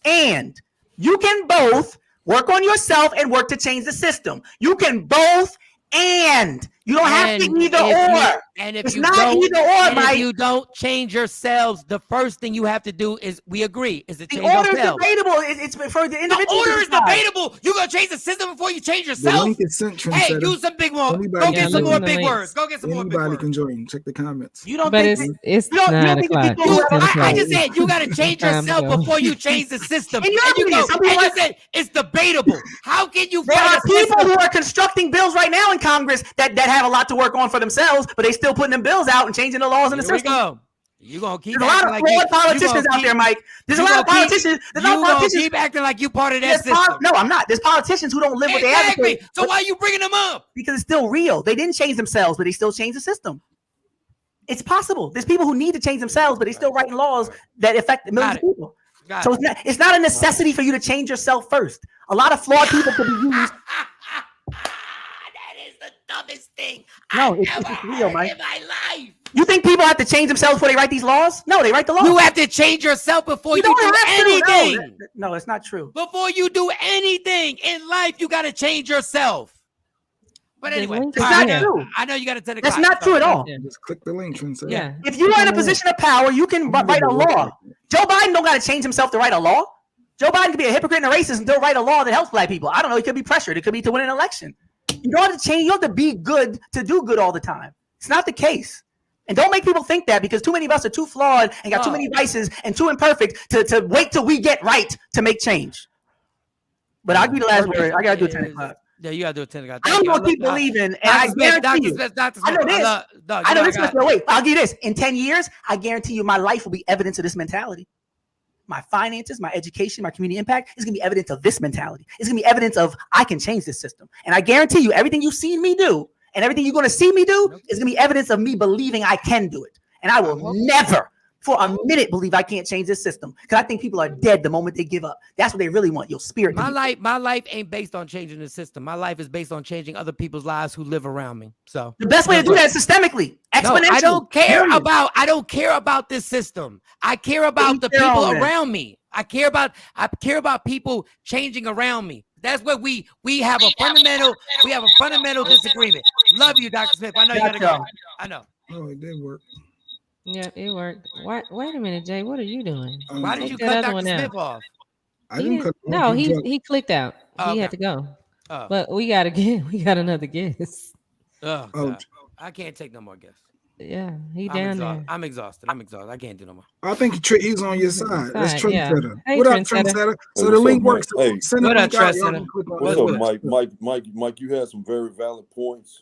Speaker 12: and. You can both work on yourself and work to change the system. You can both and. You don't have to either or. It's not either or, Mike.
Speaker 5: If you don't change yourselves, the first thing you have to do is, we agree, is to change
Speaker 12: yourselves. The order
Speaker 5: ourselves.
Speaker 12: is debatable. It's for the individual.
Speaker 5: The order is debatable. You're going to change the system before you change yourself? Hey, use some big words. Go get some more big words. Go get some more big words.
Speaker 6: Anybody can join. Check the comments.
Speaker 12: You don't
Speaker 7: think it's 9 o'clock.
Speaker 5: I just said you got to change yourself before you change the system. And you said it's debatable. How can you?
Speaker 12: There are people who are constructing bills right now in Congress that have a lot to work on for themselves, but they still putting them bills out and changing the laws in the system.
Speaker 5: You're gonna keep.
Speaker 12: There's a lot of flawed politicians out there, Mike. There's a lot of politicians. There's a lot of politicians.
Speaker 5: Keep acting like you part of that system.
Speaker 12: No, I'm not. There's politicians who don't live what they advocate.
Speaker 5: So why are you bringing them up?
Speaker 12: Because it's still real. They didn't change themselves, but they still changed the system. It's possible. There's people who need to change themselves, but they're still writing laws that affect millions of people. So it's not a necessity for you to change yourself first. A lot of flawed people could be used.
Speaker 5: Dumbest thing
Speaker 12: it's real, Mike.
Speaker 5: In my life.
Speaker 12: You think people have to change themselves before they write these laws? No, they write the laws.
Speaker 5: You have to change yourself before you do anything.
Speaker 12: No, it's not true.
Speaker 5: Before you do anything in life, you got to change yourself. But anyway,
Speaker 12: it's not true.
Speaker 5: I know you got to 10
Speaker 12: o'clock. That's not true at all.
Speaker 6: Just click the link.
Speaker 12: If you are in a position of power, you can write a law. Joe Biden don't got to change himself to write a law. Joe Biden could be a hypocrite and a racist and still write a law that helps black people. I don't know. He could be pressured. It could be to win an election. You don't have to change. You don't have to be good to do good all the time. It's not the case. And don't make people think that, because too many of us are too flawed and got too many vices and too imperfect to wait till we get right to make change. But I'll give you the last word. I got to do it 10 o'clock.
Speaker 5: Yeah, you got to do it 10 o'clock.
Speaker 12: I'm going to keep believing. And I guarantee you. I know this. I know this. Wait, I'll give you this. In 10 years, I guarantee you my life will be evidence of this mentality. My finances, my education, my community impact is going to be evidence of this mentality. It's going to be evidence of I can change this system. And I guarantee you everything you've seen me do and everything you're going to see me do is going to be evidence of me believing I can do it. And I will never for a minute believe I can't change this system, because I think people are dead the moment they give up. That's what they really want, your spirit.
Speaker 5: My life ain't based on changing the system. My life is based on changing other people's lives who live around me. So
Speaker 12: the best way to do that is systemically, exponentially.
Speaker 5: No, I don't care about this system. I care about the people around me. I care about people changing around me. That's what we have a fundamental disagreement. Love you, Dr. Smith. I know you gotta go. I know.
Speaker 6: Oh, it did work.
Speaker 7: Yeah, it worked. Wait a minute, Jay. What are you doing?
Speaker 5: Why did you cut Dr. Smith off?
Speaker 6: I didn't cut.
Speaker 7: No, he clicked out. He had to go. But we got another guest.
Speaker 5: Oh God, I can't take no more guests.
Speaker 7: Yeah, he down there.
Speaker 5: I'm exhausted. I can't do no more.
Speaker 6: I think he's on your side. That's
Speaker 7: Yeah.
Speaker 6: Trendsetter.
Speaker 7: Hey,
Speaker 6: What up,
Speaker 7: Trendsetter?
Speaker 6: Trendsetter?
Speaker 13: Hey,
Speaker 6: So the
Speaker 13: what's
Speaker 6: link
Speaker 13: up,
Speaker 6: works.
Speaker 13: Mike? Hey,
Speaker 6: Send the
Speaker 5: what up,
Speaker 6: link out. Y'all
Speaker 5: Trendsetter?
Speaker 6: can click on
Speaker 13: what's
Speaker 6: it.
Speaker 13: up, Mike, you had some very valid points.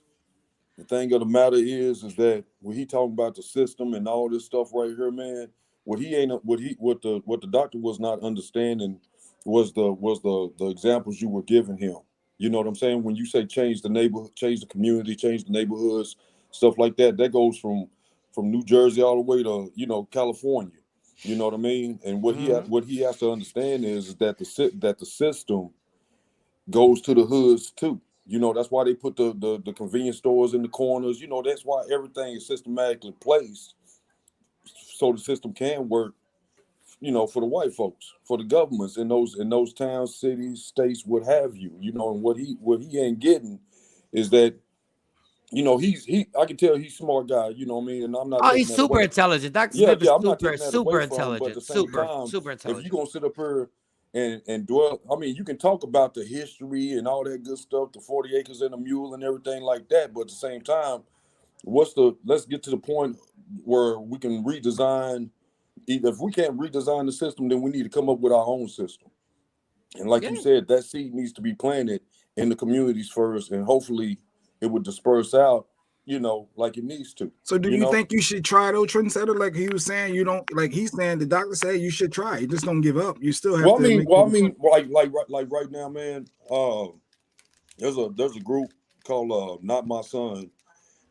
Speaker 13: The thing of the matter is that when he talking about the system and all this stuff right here, man, what the doctor was not understanding was the examples you were giving him. You know what I'm saying? When you say change the neighborhood, change the community, change the neighborhoods, stuff like that, that goes from New Jersey all the way to, California. You know what I mean? And what he has to understand is that the system goes to the hoods too. That's why they put the convenience stores in the corners. That's why everything is systematically placed so the system can work, for the white folks, for the governments in those towns, cities, states, what have you. And what he ain't getting is that, I can tell he's a smart guy, you know what I mean? And I'm not taking
Speaker 5: He's
Speaker 13: that
Speaker 5: super
Speaker 13: away.
Speaker 5: intelligent. Dr. Smith is
Speaker 13: I'm not taking that
Speaker 5: super
Speaker 13: away from him, but at
Speaker 5: intelligent.
Speaker 13: the same time,
Speaker 5: Super
Speaker 13: if
Speaker 5: intelligent.
Speaker 13: you're gonna sit up here and dwell, I mean, you can talk about the history and all that good stuff, the 40 acres and a mule and everything like that, but at the same time, let's get to the point where we can redesign. If we can't redesign the system, then we need to come up with our own system. And like you said, that seed needs to be planted in the communities first, and hopefully it would disperse out, like it needs to.
Speaker 6: So do you think you should try though, Trendsetter? Like he was saying, you don't like he's saying the doctor said you should try. You just don't give up. You still have
Speaker 13: like right now, man. There's a group called Not My Son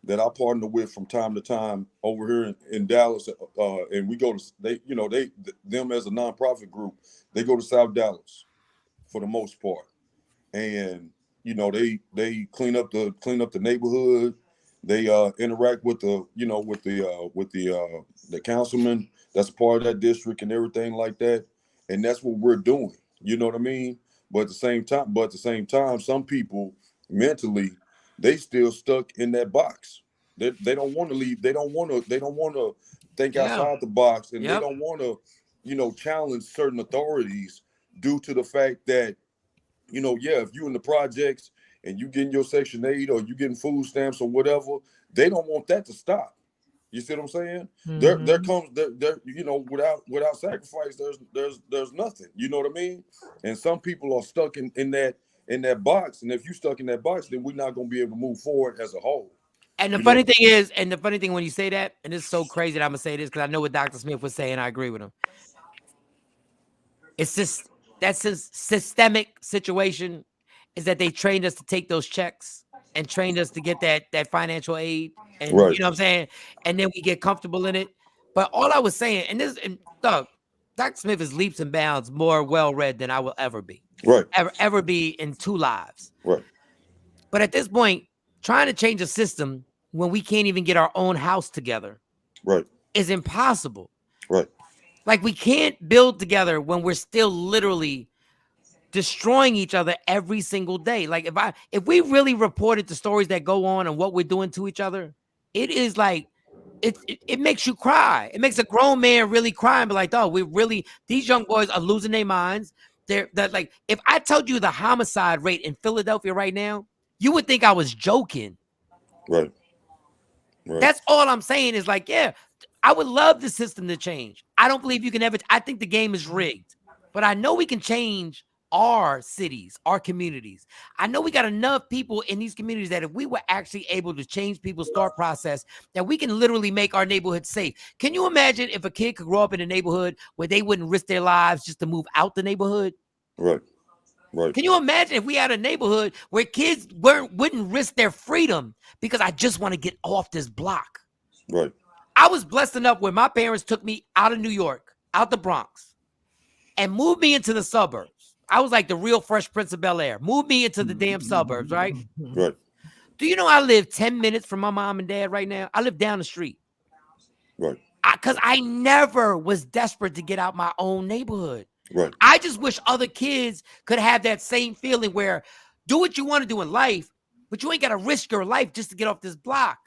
Speaker 13: that I partner with from time to time over here in Dallas, and we go to them as a nonprofit group. They go to South Dallas for the most part, and they clean up the neighborhood. They interact with the councilman that's part of that district and everything like that, and that's what we're doing. You know what I mean? But at the same time, some people mentally they still stuck in that box. They don't want to leave. They don't want to think outside the box, and they don't want to challenge certain authorities due to the fact that if you in the projects and you getting your Section 8 or you getting food stamps or whatever, they don't want that to stop. You see what I'm saying?
Speaker 7: Mm-hmm.
Speaker 13: There comes without sacrifice, there's nothing. You know what I mean? And some people are stuck in that box, and if you stuck in that box, then we're not gonna be able to move forward as a whole.
Speaker 5: And the funny thing when you say that, and it's so crazy that I'm gonna say this because I know what Dr. Smith was saying, I agree with him. It's just that's a systemic situation, is that they trained us to take those checks and trained us to get that financial aid, and you know what I'm saying, and then we get comfortable in it. But all I was saying, and Doug, Dr. Smith is leaps and bounds more well-read than I will ever be.
Speaker 13: Right.
Speaker 5: Ever be in two lives.
Speaker 13: Right.
Speaker 5: But at this point, trying to change a system when we can't even get our own house together is impossible.
Speaker 13: Right.
Speaker 5: Like we can't build together when we're still literally destroying each other every single day. Like if we really reported the stories that go on and what we're doing to each other, it is like it makes you cry. It makes a grown man really cry and be like, oh, these young boys are losing their minds. They're like, if I told you the homicide rate in Philadelphia right now, you would think I was joking.
Speaker 13: Right.
Speaker 5: That's all I'm saying is like, yeah, I would love the system to change. I don't believe you can ever. I think the game is rigged, but I know we can change our cities, our communities. I know we got enough people in these communities that if we were actually able to change people's thought process, that we can literally make our neighborhood safe. Can you imagine if a kid could grow up in a neighborhood where they wouldn't risk their lives just to move out the neighborhood?
Speaker 13: Right.
Speaker 5: Can you imagine if we had a neighborhood where kids wouldn't risk their freedom because I just want to get off this block?
Speaker 13: Right.
Speaker 5: I was blessed enough where my parents took me out of New York, out the Bronx, and moved me into the suburbs. I was like the real Fresh Prince of Bel-Air. Moved me into the damn suburbs, right?
Speaker 13: Right.
Speaker 5: Do you know I live 10 minutes from my mom and dad right now? I live down the street.
Speaker 13: Right.
Speaker 5: Because I never was desperate to get out my own neighborhood.
Speaker 13: Right.
Speaker 5: I just wish other kids could have that same feeling where do what you want to do in life, but you ain't got to risk your life just to get off this block.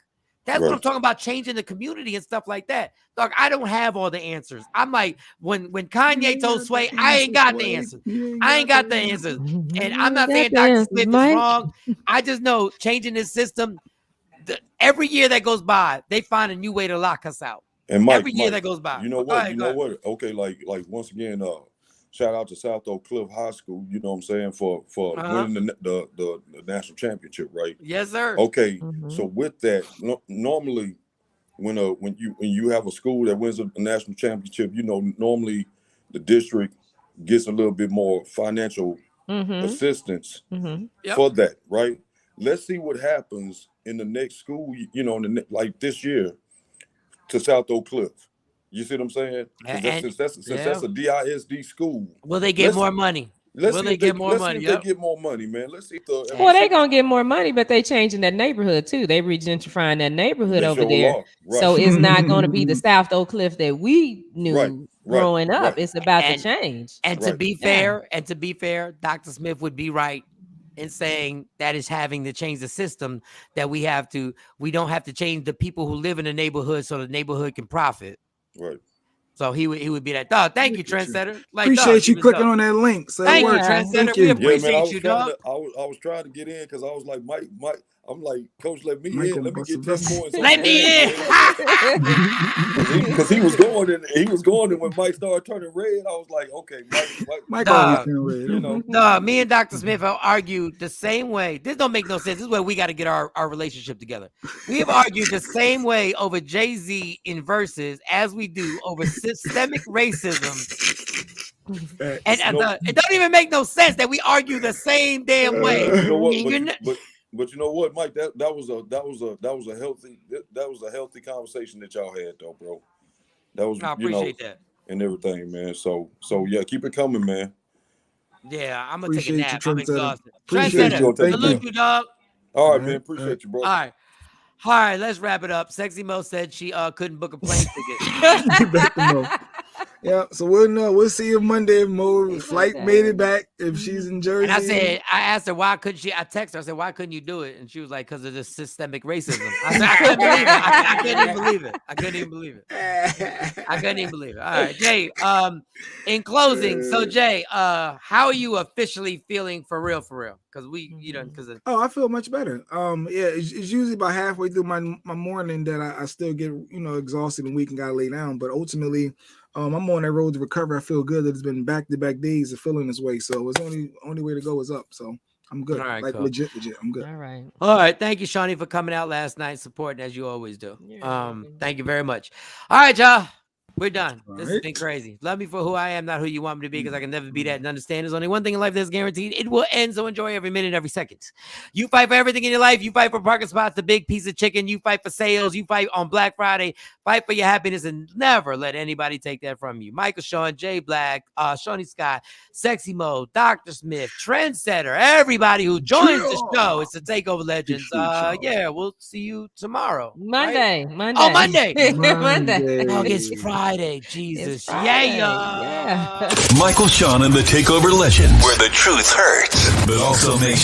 Speaker 5: That's what I'm talking about, changing the community and stuff like that. Dog, I don't have all the answers. I'm like, when Kanye told Sway, I ain't got the answers. I ain't got the answers. And I'm not saying Dr. Smith is wrong. I just know changing this system, every year that goes by, they find a new way to lock us out.
Speaker 13: And Mike,
Speaker 5: every year that goes by.
Speaker 13: You know what? You know what? Okay, like once again, shout out to South Oak Cliff High School. You know what I'm saying, for winning the national championship, right?
Speaker 5: Yes, sir.
Speaker 13: Okay, so with that, normally when you have a school that wins a national championship, you know, normally the district gets a little bit more financial assistance for that, right? Let's see what happens in the next school, you know, like this year to South Oak Cliff. You see what I'm saying? Since that's a DISD school.
Speaker 5: Will they get more money? Will they get more money?
Speaker 13: Let's see if they get more money, man. Let's see.
Speaker 7: Well, they're going to get more money, but they changing that neighborhood too. They regentrifying that neighborhood over there. Right. So it's not going to be the South Oak Cliff that we knew growing up. It's about to change.
Speaker 5: And to be fair, Dr. Smith would be right in saying that is having to change the system, that we don't have to change the people who live in the neighborhood so the neighborhood can profit.
Speaker 13: Right.
Speaker 5: So he would be that dog. Thank you, Trendsetter.
Speaker 6: Appreciate you clicking on that link. So
Speaker 5: thank you, Trendsetter. We appreciate you, dog.
Speaker 13: I was trying to get in because I was like, Mike. I'm like, Coach, let me in. Let me get 10 points.
Speaker 5: Let me in.
Speaker 13: Because he was going and when Mike started turning red, I was like, okay, Mike always turn red. You know.
Speaker 5: No, me and Dr. Smith have argued the same way. This don't make no sense. This is where we got to get our relationship together. We have argued the same way over Jay-Z in verses as we do over systemic racism. And it don't even make no sense that we argue the same damn way.
Speaker 13: You know what? But you know what, Mike? That was a healthy conversation that y'all had, though, bro. That was,
Speaker 5: I appreciate that
Speaker 13: and everything, man. So yeah, keep it coming, man.
Speaker 5: Yeah, I'm gonna take a nap. I'm exhausted.
Speaker 13: Appreciate you.
Speaker 5: Salute you, dog.
Speaker 13: All right, man. Appreciate you, bro.
Speaker 5: All right. Let's wrap it up. Sexy Mo said she couldn't book a plane ticket.
Speaker 6: Yeah, so we'll see you Monday if Mo's flight made it back, if she's in Jersey.
Speaker 5: And I asked her why couldn't she? I texted her. I said, why couldn't you do it? And she was like, because of this systemic racism. I said, I couldn't believe it. I couldn't even believe it. I couldn't even believe it. All right, Jay. In closing, so Jay, how are you officially feeling for real? Because
Speaker 6: I feel much better. It's usually about halfway through my morning that I still get exhausted and weak and gotta lay down. But ultimately, I'm on that road to recovery. I feel good that it's been back-to-back days of feeling this way. So it's only way to go is up. So I'm good.
Speaker 5: All right,
Speaker 6: cool. legit. I'm good.
Speaker 7: All
Speaker 5: right. Thank you, Shawnee, for coming out last night, supporting as you always do. Thank you very much. All right, y'all. We're done. This has been crazy. Love me for who I am, not who you want me to be, because I can never be that and understand. There's only one thing in life that's guaranteed. It will end, so enjoy every minute, every second. You fight for everything in your life. You fight for parking spots, the big piece of chicken. You fight for sales. You fight on Black Friday. Fight for your happiness and never let anybody take that from you. Michael, Shawn, Jay Black, Shawnee Scott, Sexy Mo, Dr. Smith, Trendsetter, everybody who joins the show. It's the Takeover Legends. We'll see you tomorrow.
Speaker 7: Monday.
Speaker 5: Oh, Monday.
Speaker 7: Monday.
Speaker 5: Oh, it's Friday. Jesus. Yeah.
Speaker 1: Michael, Shawn, and the Takeover Legends, where the truth hurts, but also makes